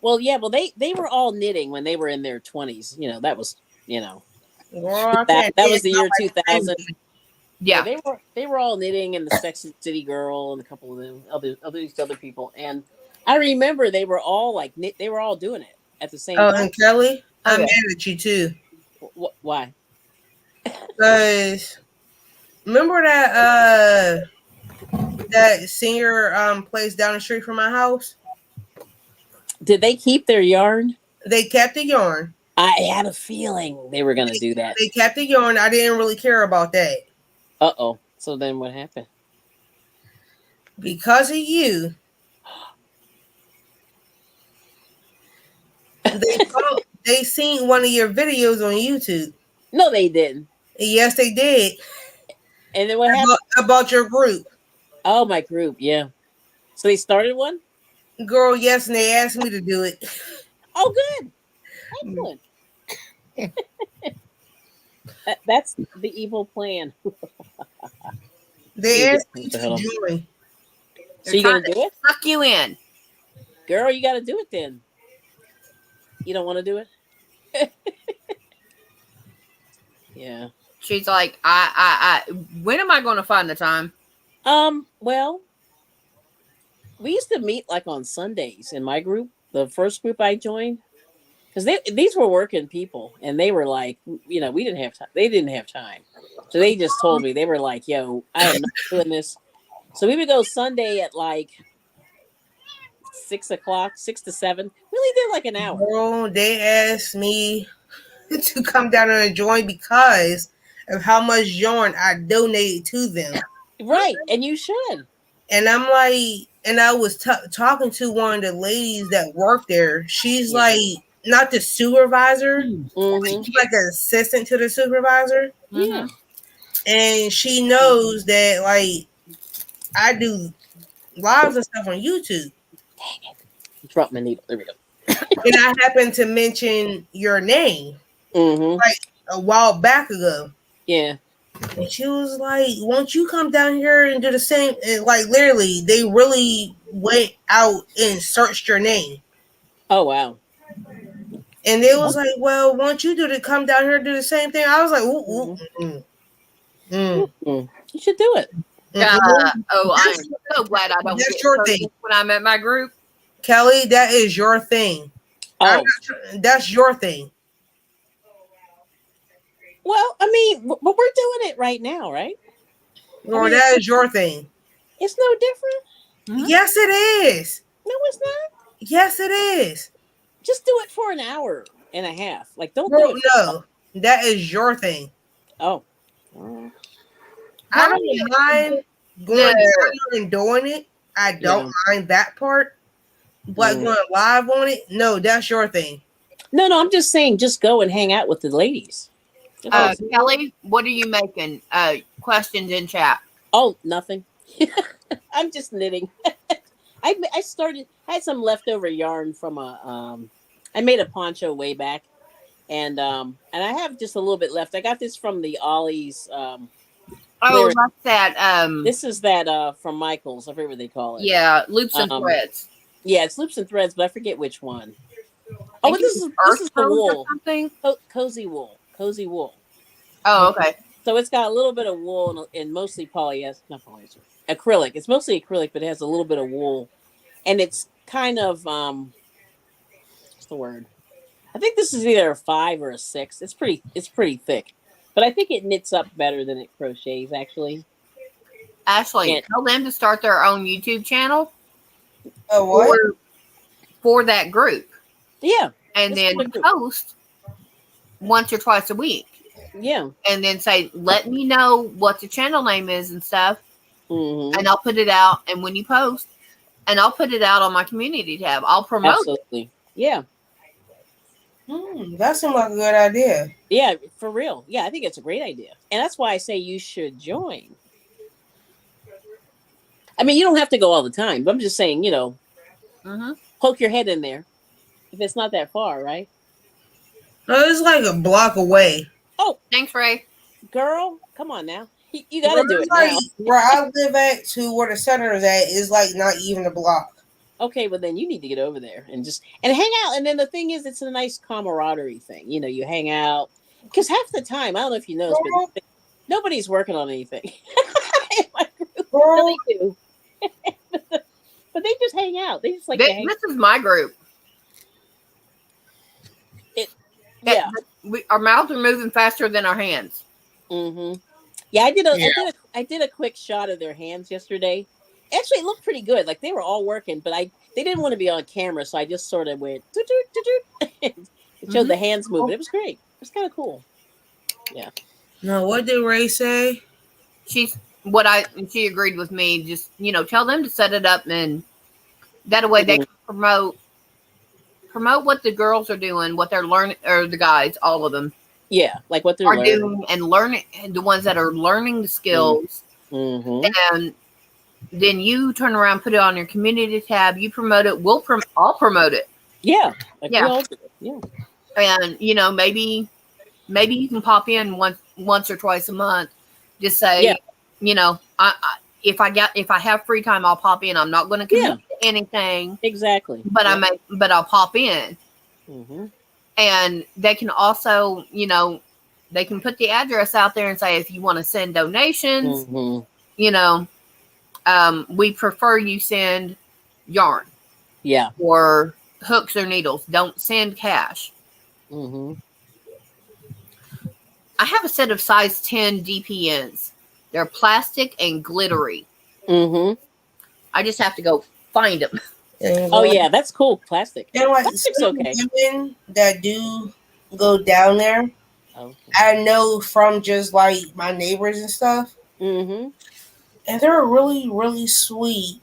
Well, yeah, well they were all knitting when they were in their 20s. That was you know Girl, I that can't that knit was the not year like friends. 2000. Yeah, yeah. they were all knitting, and the Sexy City Girl and a couple of them other people. And I remember they were all like knit. They were all doing it at the same Oh, time. and Kelly, Oh I'm yeah. mad at you too, Why? cause remember that senior place down the street from my house? Did they keep their yarn? They kept the yarn. I had a feeling they were going to do that. They kept the yarn. I didn't really care about that Uh-oh. So then what happened? because of you. They seen one of your videos on YouTube. No, they didn't. Yes, they did And then what happened? about your group, Oh, my group. Yeah. So they started one? girl. Yes, and they asked me to do it. Oh, good. Excellent. That's the evil plan. They You asked what me the to hell? join. So They're you trying going to to do it? suck you in. Girl, you got to do it then. You don't want to do it? Yeah. She's like, I. When am I going to find the time? Well, we used to meet like on Sundays in my group, the first group I joined, because these were working people, and they were like, we didn't have time. They didn't have time, so they just told me they were like, "Yo, I am not doing this." So we would go Sunday at like 6 o'clock, 6 to 7. We only did like an hour. Girl, they asked me to come down and join because of how much yarn I donated to them. Right, and you should. And I'm like, and I was talking to one of the ladies that worked there. She's Yeah. like, not the supervisor, Mm-hmm. she's like an assistant to the supervisor. Yeah. Mm-hmm. And she knows that, like, I do lives and stuff on YouTube. Drop my needle. There we go. And I happened to mention your name Mm-hmm. like a while back ago. Yeah. And she was like, won't you come down here and do the same? And like, literally, they really went out and searched your name. Oh wow. And they was like, well, won't you come down here and do the same thing? I was like, ooh, Mm-hmm. You should do it. Oh, I am That's, so glad I don't that's get your thing. purchased when I'm at my group. Kelly, that is your thing. Oh, That's your thing. well, I mean, but we're doing it right now, right? I Or mean, that is your thing. it's no different. Mhm. Yes, it is. No, it's not. Yes, it is. Just do it for an hour and a half. Like, don't do Well, it for. no, that is your thing. Oh, oh, I How do you don't mind going the down there and doing it. I don't yeah. mind that part. But Mm. going live on it, no, that's your thing. No, no. I'm just saying, just go and hang out with the ladies. That's all I'm saying. Kelly? What are you making? Questions in chat. Oh, nothing. I'm just knitting. I started. I had some leftover yarn from a. I made a poncho way back, and I have just a little bit left. I got this from the Ollie's Oh, clearance. that's that. This is that from Michaels. I forget what they call it. Yeah, loops and Um, threads. yeah, it's loops and threads, but I forget which one. I Oh, think but it's this earth is the tones or wool, something. cozy wool, cozy wool. Oh, okay. So it's got a little bit of wool and mostly polyester, not polyester, acrylic. It's mostly acrylic, but it has a little bit of wool, and it's kind of what's the word? I think this is either a 5 or a 6. It's pretty thick, but I think it knits up better than it crochets actually. Ashley, And tell them to start their own YouTube channel What? for for that group, yeah, and it's for then the group. post once or twice a week, Yeah. and then say, "Let me know what the channel name is and stuff," Mm-hmm. and I'll put it out. And when you post, and I'll put it out on my community tab. I'll promote it. Absolutely. Yeah. That seems like a good idea. Yeah, for real. Yeah, I think it's a great idea. And that's why I say you should join. I mean, you don't have to go all the time, but I'm just saying, Mm-hmm. poke your head in there if it's not that far, right? No, it's like a block away. Oh, Thanks, Ray. girl, come on now. You got Bro, to do it's it like now. where I live at to where the center is at is like not even a block. Okay, well then you need to get over there and just and hang out. And then the thing is, it's a nice camaraderie thing. You hang out because half the time, I don't know if you noticed, Girl, but nobody's working on anything in my group. No, girl, they do, but they just hang out. They just like to hang. This is my group. It, That- yeah. our mouths are moving faster than our hands. Mm-hmm. Yeah, I did a quick shot of their hands yesterday. Actually, it looked pretty good. Like they were all working, but they didn't want to be on camera, so I just sort of went toot, toot, toot, toot, and it showed the hands moving. It was great. It was kind of cool. Yeah. no, what did Ray say? She agreed with me. Just tell them to set it up, and that way they Mhm. can promote what the girls are doing, what they're learning, or the guys, all of them Yeah, like what they're are learning. doing, and learning, and the ones that are learning the skills. Mm-hmm. And then you turn around, put it on your community tab. You promote it. I'll promote it. Yeah, like Yeah. we all do. Yeah. And maybe you can pop in once or twice a month. Just say, Yeah. if I have free time, I'll pop in. I'm not going to commit to anything, Exactly. but but I'll pop in. Mm-hmm. And they can also, they can put the address out there and say, if you want to send donations, Mm-hmm. We prefer you send yarn Yeah. or hooks or needles. Don't send cash. Mm-hmm. I have a set of size 10 DPNs. They're plastic and glittery. Mm-hmm. I just have to go find them. Oh yeah, that's cool. Plastic. And like Plastic's some okay. women that do go down there, Okay. I know from just like my neighbors and stuff, Mm-hmm. and they're really, really sweet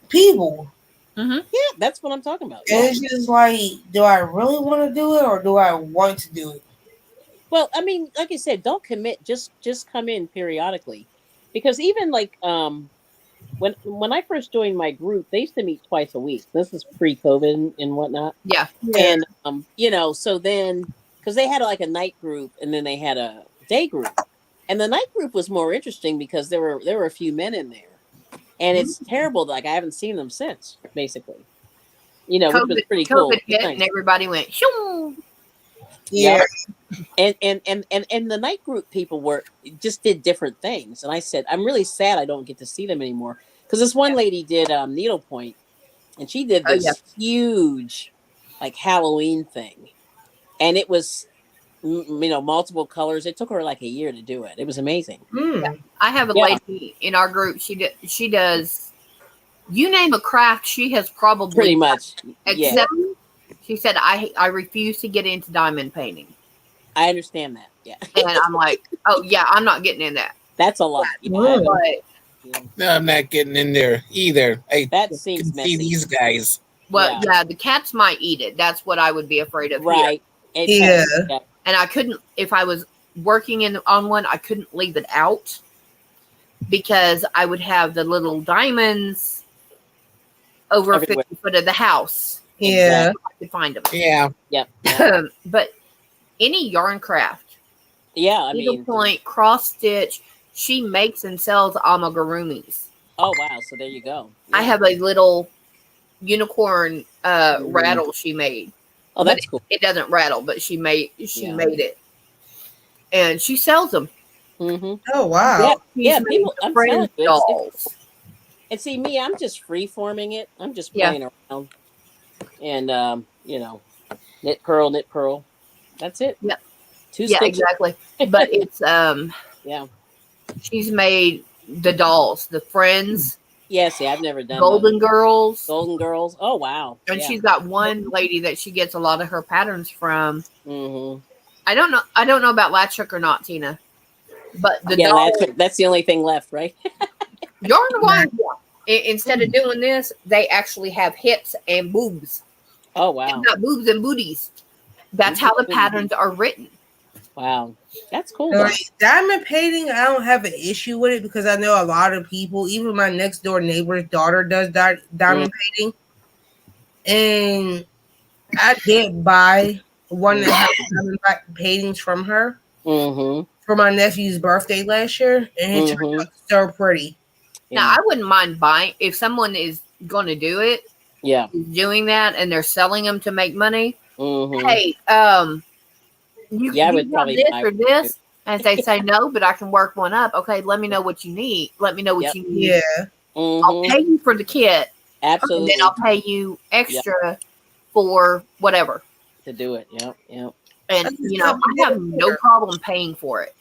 people. Mm-hmm. Yeah, that's what I'm talking about. And Yeah. it's just like, do I really want to do it or do I want to do it? Well, I mean, like I said, don't commit. Just come in periodically, because even like when I first joined my group, they used to meet twice a week. This is pre-COVID and whatnot. Yeah. And so then because they had like a night group and then they had a day group, and the night group was more interesting because there were a few men in there, and it's terrible. Like I haven't seen them since, basically. Which was pretty cool. COVID hit Nice. and everybody went, shoo. Yeah. And the night group people just did different things, and I said I'm really sad I don't get to see them anymore because this one lady did needlepoint, and she did Oh yeah. this huge, like Halloween thing, and it was multiple colors. It took her like a year to do it. It was amazing. Hmm. I have a Yeah, lady in our group. She does. You name a craft, she has pretty probably done, much. Yeah, except she said I refuse to get into diamond painting, I understand that. Yeah, and I'm like, oh yeah, I'm not getting in that. that's a lot. Yeah, Hmm. But yeah. No, I'm not getting in there either. I That can seems see messy. these guys. well, Yeah, yeah, the cats might eat it. That's what I would be afraid of here. right. It kind Yeah. of. Yeah. And I couldn't, if I was working in on one, I couldn't leave it out because I would have the little diamonds over Everywhere. 50 foot of the house. Yeah. Exactly. I could find Yeah. Yep. Yep. them. But any yarn craft, Yeah. I mean. needlepoint, cross stitch, she makes and sells amigurumis. Oh wow. So there you go. I Yeah. have a little unicorn Mhm. rattle she made, Oh, but that's cool. it doesn't rattle. But she made Yeah. it, and she sells them. Hmm. Oh Yeah. wow. She's Yeah. made People. the I'm telling friends you, it's dolls. and see me. I'm just free forming it. I'm just Yeah, playing around and knit purl. That's it. yeah, Two yeah, stitches. exactly. But it's Yeah. she's made the dolls, the friends, Yeah. See, I've never done those. golden girls, Golden Girls. Oh wow. and Yeah. she's got one lady that she gets a lot of her patterns from. Hmm. I don't know. I don't know about latch hook or not, Tina. But the Yeah. doll That's the only thing left, right? yarn wise, instead of doing this, they actually have hips and boobs. Oh They've wow. got boobs and booties. That's how the patterns are written. Wow. That's cool So, though. like, diamond painting, I don't have an issue with it because I know a lot of people, even my next door neighbor's daughter does Mm, diamond painting. And I did buy one mm, that has diamond paintings from her mm-hmm. for my nephew's birthday last year, and it turned Mm-hmm. out so pretty. Now, Yeah. I wouldn't mind buying if someone is going to do it, Yeah. is doing that, and they're selling them to make money. Mm-hmm. Hey, Yeah, I you would want probably this buy or one too. this? And if they say no, but I can work one up. Okay, let me know what you need. Let me know what Yep. you need. Yeah. I'll Mm-hmm. pay you for the kit, and then I'll Absolutely. pay you Yep. extra for whatever. To do it. Yep. Yep. And That's just how I have people no problem paying for it.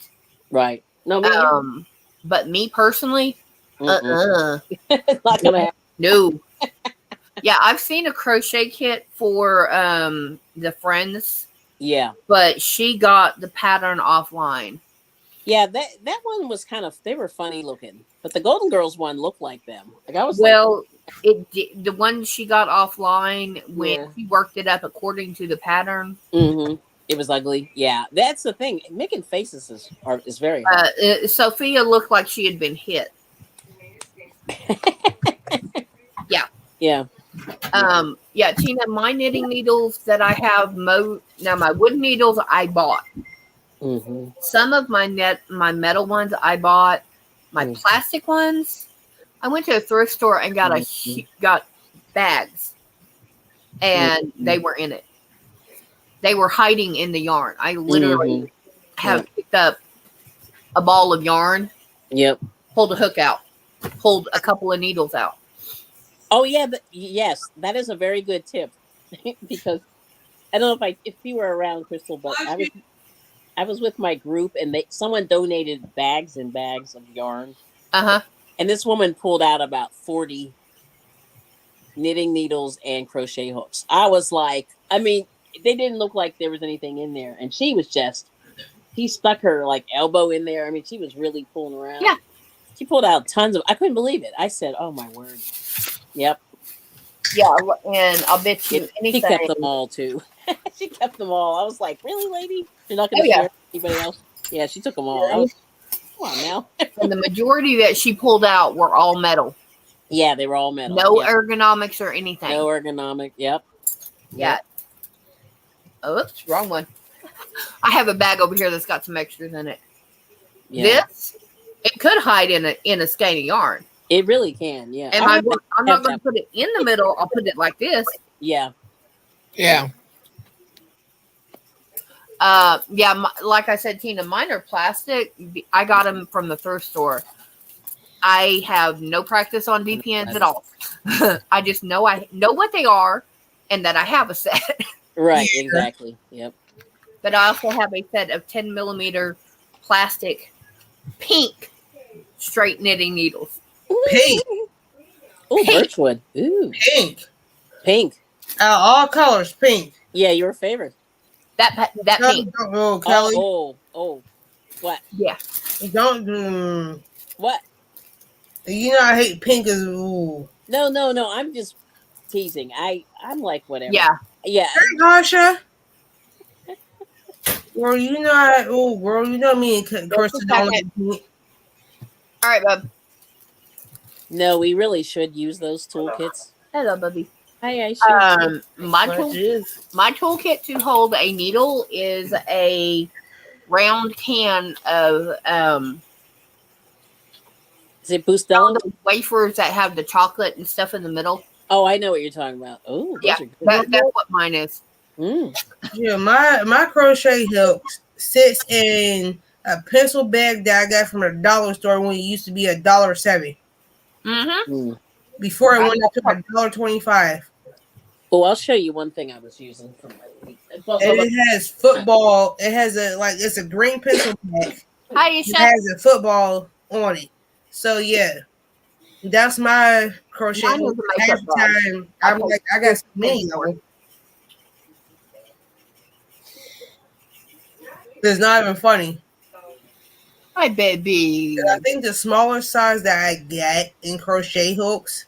Right. No, me either. But me personally, Mm-mm. uh, It's not gonna happen. no. Yeah, I've seen a crochet kit for the friends, Yeah. but she got the pattern offline. Yeah, that one was kind of they were funny looking. But the Golden Girls one looked like them. Like I was like, Well, the one she got offline when yeah. she worked it up according to the pattern. Mm-hmm. It was ugly. Yeah. That's the thing. Making faces is very hard. Sophia looked like she had been hit. Yeah. Yeah. Yeah, Tina, my knitting needles that I have now my wood needles I bought. Mm-hmm. Some of my metal ones I bought. My Mm. plastic ones, I went to a thrift store and got got bags, and they were in it. They were hiding in the yarn. I literally have picked up a ball of yarn, Yep. pulled a hook out, pulled a couple of needles out. Oh yeah, yes, that is a very good tip because I don't know if you were around, Crystal, but I was with my group and someone donated bags and bags of yarn, Uh-huh. and this woman pulled out about 40 knitting needles and crochet hooks. I was like, I mean, they didn't look like there was anything in there, and she stuck her like elbow in there. I mean, she was really pulling around. Yeah. She pulled out tons of. I couldn't believe it. I said, "Oh my word!" Yep. Yeah, and I'll bet you She anything. kept them all too. She kept them all. I was like, "Really, lady? You're not going Oh to yeah. share with anybody else?" Yeah, she took them all. I was, come on now. And the majority that she pulled out were all metal. Yeah, they were all metal. No Yep. ergonomics or anything. No ergonomic. Yep. Yeah. Oh, oops, wrong one. I have a bag over here that's got some extras in it. Yeah. This, it could hide in a skein of yarn. It really can. Yeah. And I'm not going to put it in the middle. I'll put it like this. Yeah. Yeah. Yeah. Like I said, Tina, mine are plastic. I got them from the thrift store. I have no practice on VPNs at all. I just know I know what they are and that I have a set. Right, Yeah. exactly. Yep. But I also have a set of 10 millimeter plastic pink straight knitting needles. Pink. Oh, Pink. birchwood. Ooh, Pink. pink. All colors, pink. Yeah, your favorite. That No, pink. Oh, Kelly. oh, oh. What? Yeah. Don't. What? You know I hate pink as ooh. No, no, no. I'm just teasing. I'm like whatever. Yeah. Yeah. Hey, Gasha. Girl, you know I. Oh, girl, you know me and Just a Krista don't second. like pink. All right, bub. No, we really should use those toolkits. Hello, bubby. Hi, Aisha. My toolkit to hold a needle is a round can of Is it Boostella? those wafers that have the chocolate and stuff in the middle. Oh, I know what you're talking about. Oh, Yeah, those are good. that's what mine is. Mm. Yeah, my crochet hook sits in a pencil bag that I got from a dollar store when it used to be $1.07. Mm-hmm. Mm. Before it went up to $1.25. Oh, I'll show you one thing I was using for my week. And it has football. It has it's a green pencil bag. Hi, It Isha. has a football on it. So yeah, that's my crochet Mine hook. is a Half makeup the bag. time I'm like I got so many of them. It's not even funny. Hi, baby. I think the smaller size that I get in crochet hooks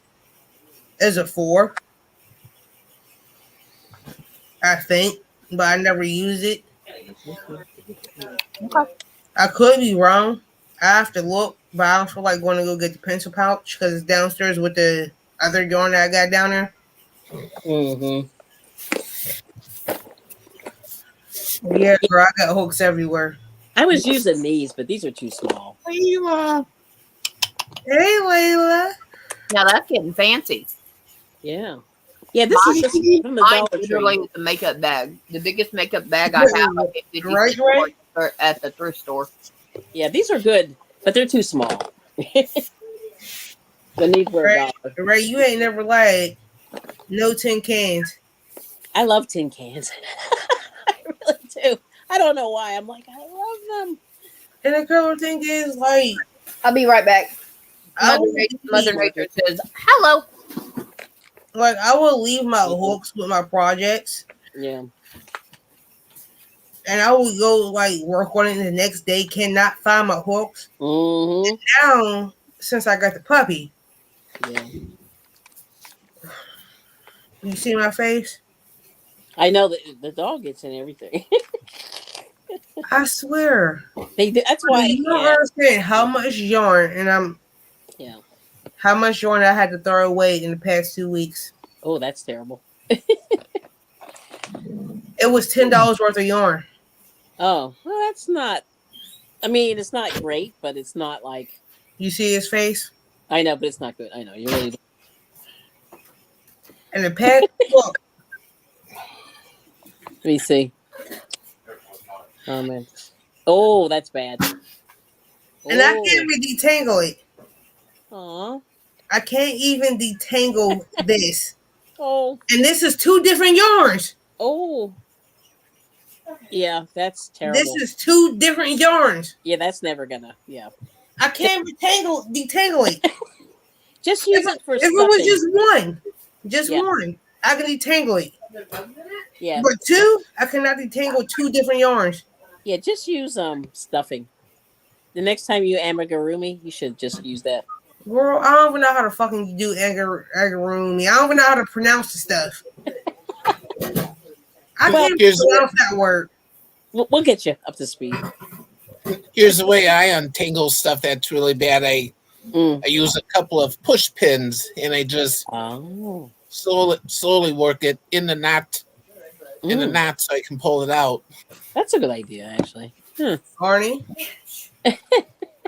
is a 4. I think, but I never use it. Okay. I could be wrong. I have to look, but I don't feel like going to go get the pencil pouch because it's downstairs with the other yarn that I got down there. Mm-hmm. Yeah, girl, I got hooks everywhere. I was using these, but these are too small. Layla. Hey, Layla. Now that's getting fancy. Yeah. Yeah, this is just from the Mine Dollar literally Tree. is a makeup bag. The biggest makeup bag I have. I get 50 Right, cents right. for it at the thrift store. Yeah, these are good, but they're too small. The need for a Right, dollar. right. You ain't never lied. No tin cans. I love tin cans. I really do. I don't know why. I'm like, I love them. And the color thing is like, I'll be right back. I will Mother leave, Nature says, hello. I will leave my hooks with my projects, Yeah. and I will go work on it the next day. Cannot find my hooks. Mm-hmm. Now, since I got the puppy, Yeah. you see my face? I know that the dog gets in everything. I swear. They do. That's why. You don't Yeah. understand how much yarn Yeah. how much yarn I had to throw away in the past 2 weeks. Oh, that's terrible. It was $10 worth of yarn. Oh, well, that's not. I mean, it's not great, but it's not like. You see his face? I know, but it's not good. I know you really. And the past look, Let me see. Oh man. Oh, that's bad. and I can't Oh. even detangle it. Aw. I can't even detangle this. Oh. And this is 2 different yarns. Oh. Yeah, that's This terrible. is 2 different yarns. Yeah, that's never gonna. Yeah. I can't detangle it. Just use it for If it was stuffing. just Yeah. one, I can detangle it. Yeah. But 2, I cannot detangle 2 different yarns. Yeah, just use stuffing. The next time you amigurumi, you should just use that. Girl, I don't even know how to fucking do agurumi. I don't even know how to pronounce the stuff. I Well, can't pronounce that word. We'll get you up to speed. Here's the way I untangle stuff that's really bad. I Mm. use a couple of push pins and I just Oh. slowly work it in the knot Mm. so I can pull it out. That's a good idea, actually. Arnie,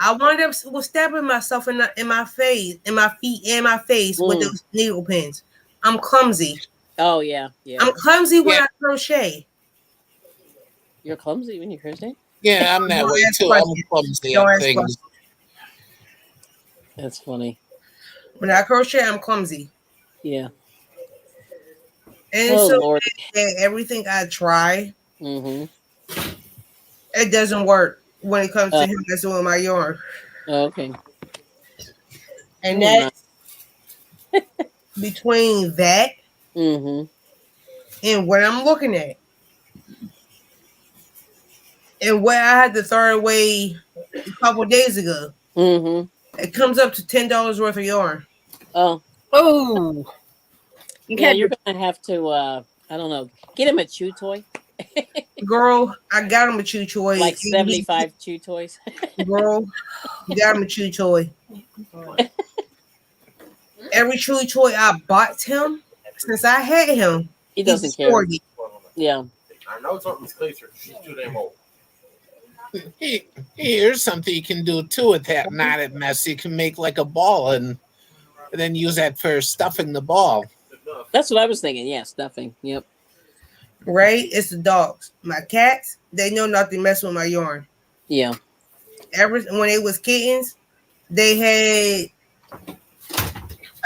I wound up stabbing myself in my face, in my feet, and my face with those needle pins. I'm clumsy. Oh yeah, yeah. I'm clumsy when I crochet. You're clumsy when you crochet. Yeah, I'm that Don't way ask too. I'm questions. clumsy Don't at ask things. questions. That's funny. When I crochet, I'm clumsy. Yeah. And it's Oh so Lord. that everything I try, Mm-hmm. it doesn't work when it comes to Uh, him messing with my yarn. okay. And Oh my. that's between that Mm-hmm. and what I'm looking at. And what I had to throw away a couple days ago. Mm-hmm. It comes up to $10 worth of yarn. Oh Oh, you yeah. can't. You're gonna have to. I don't know. Get him a chew toy. Girl, I got him a chew toy. Like 75 chew toys. Girl, got him a chew toy. Every chew toy I bought him since I had him, He he doesn't care. destroyed it. Yeah. I know something's closer. She's too damn old. Here's something you can do too with that knotted mess. You can make like a ball and then use that for stuffing the ball. That's what I was thinking. Yeah, stuffing. Yep. Right? It's the dogs. My cats, they know not to mess with my yarn. Yeah. Ever when they was kittens, they had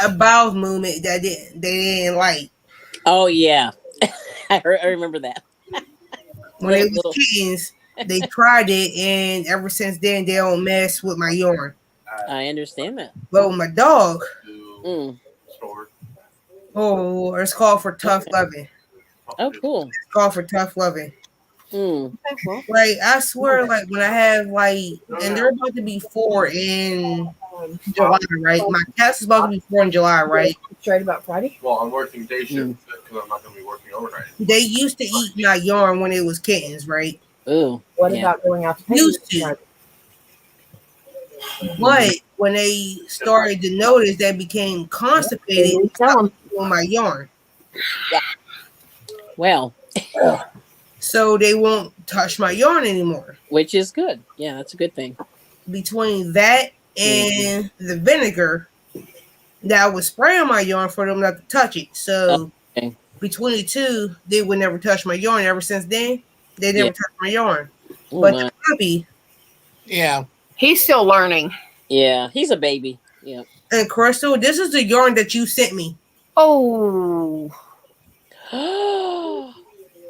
a bowel movement that they didn't like. Oh yeah. I remember that. When they Little was little. kittens, they tried it, and ever since then, they don't mess with my yarn. I understand that. But with my dog, Mm. oh, it's called for tough Okay. loving. Oh, cool. It's called for tough loving. Mm. Like I swear, like when I have like, and they're about to be 4 in July, right? My cat's about to be 4 in July, right? Straight about Friday. Well, I'm working day shift Mm. because I'm not going to be working overnight. They used to eat my yarn when it was kittens, right? Ooh. What Yeah. about going out to Used to. But when they started to notice that became constipated, they stopped doing my yarn. Well, So they won't touch my yarn anymore. which is good. Yeah, that's a good thing. Between that and the vinegar that I would spray on my yarn for them not to touch it. So Okay. between the two, they would never touch my yarn. Ever since then, they never Yeah. touched my yarn. Oh But my. the puppy Yeah. He's still learning. Yeah, he's a baby. Yeah. and Crystal, this is the yarn that you sent me. Oh, Oh.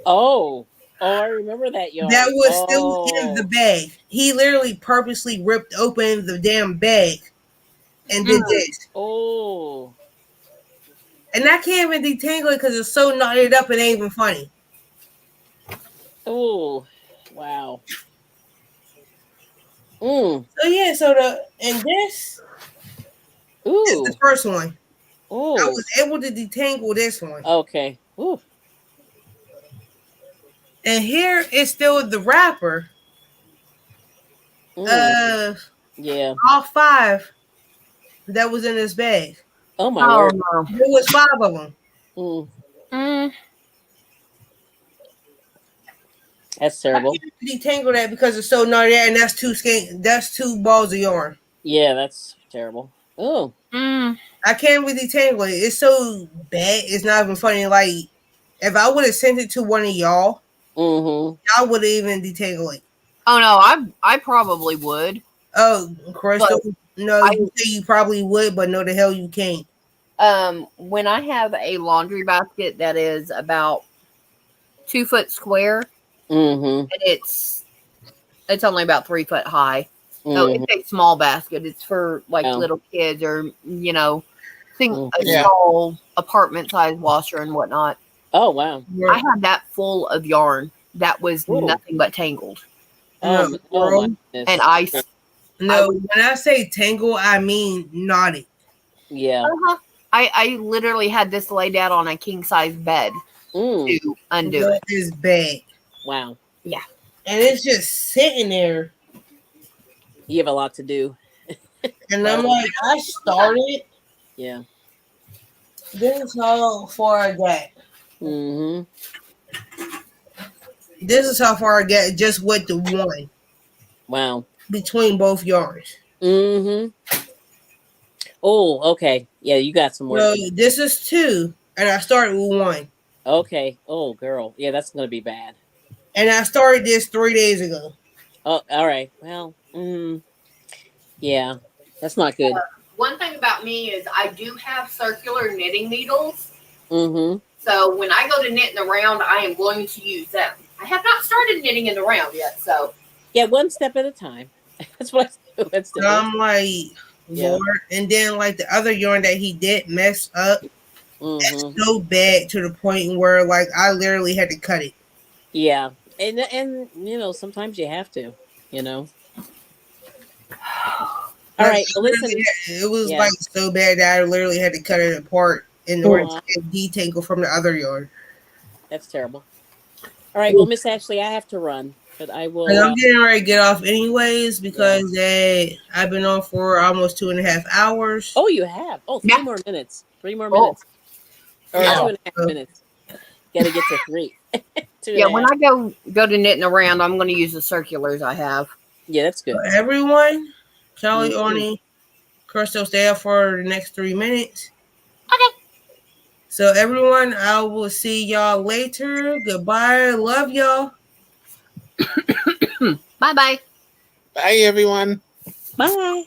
Oh, I remember that yarn. That was still in the Oh. bag. He literally purposely ripped open the damn bag and did this. Oh. And I can't even detangle it because it's so knotted up, it ain't even funny. Oh. Wow. Mm. So yeah, so this is the Ooh. first one. I Oh. was able to detangle this one. Okay. Ooh. And here is still the wrapper Mm. of Yeah. all 5 that was in this bag. Oh my oh word. no. There was 5 of them. Mm. Mm. That's I terrible. can't detangle that because it's so knotted, and that's 2 balls of yarn. Yeah, that's terrible. Oh. Mm. I can't really detangle it. It's so bad. It's not even funny. Like if I would have sent it to one of y'all, Mm-hmm. I would have even detangled it. Oh no, I probably would. Oh, Crystal, But no, I you say you probably would, but no, the hell you can't. when I have a laundry basket that is about 2 foot square Mm-hmm. and it's only about 3 foot high. So Mm-hmm. it's a small basket. It's for like Yeah. little kids or think a Yeah. small apartment size washer and whatnot. Oh wow. I had that full of yarn that was Ooh. nothing but tangled. No, Oh my girl. And goodness. No, when I say tangle, I mean knotted. Yeah. I literally had this laid out on a king size bed Mm. to undo That it. is bad. Wow. And it's just sitting there. You have a lot to do. And I'm like, I started. Yeah. This is how far I got. Mm-hmm. This is how far I got just with the one Wow. between both yarns. Mm-hmm. Oh, okay. Yeah, you got some work. So this is 2, and I started with 1. Okay. Oh, girl. Yeah, that's gonna be bad. And I started this 3 days ago. Oh, all right. Well, yeah, that's not good. one thing about me is I do have circular knitting needles. Mm-hmm. So when I go to knit in the round, I am going to use them. I have not started knitting in the round yet, so Yeah, one step at a time. That's what I do. One step at a time. I'm like, Yeah. Lord. And then like the other yarn that he did mess up Mm-hmm. so bad to the point where like I literally had to cut it. Yeah. And sometimes you have to, you know. All Like right. Well, listen. it was Yeah. like so bad that I literally had to cut it apart in order Oh, to get detangle from the other yarn. that's terrible. All right. Well, Miss Ashley, I have to run, but I And will. I'm getting ready to get off anyways Yeah. because I've been on for almost 2.5 hours. Oh, you have. Oh, yeah. 3 more minutes. 3 more Oh, minutes. Or Yeah. two oh. and a half So, minutes. Got to get to three. Two and Yeah, a when half. I go to knit in the round, I'm going to use the circulars I have. Yeah, that's good. everyone, Kelly Mm-hmm. Oni, Crystal, stay up for the next 3 minutes. Okay. So everyone, I will see y'all later. Goodbye. Love y'all. Bye bye. Bye, everyone. Bye.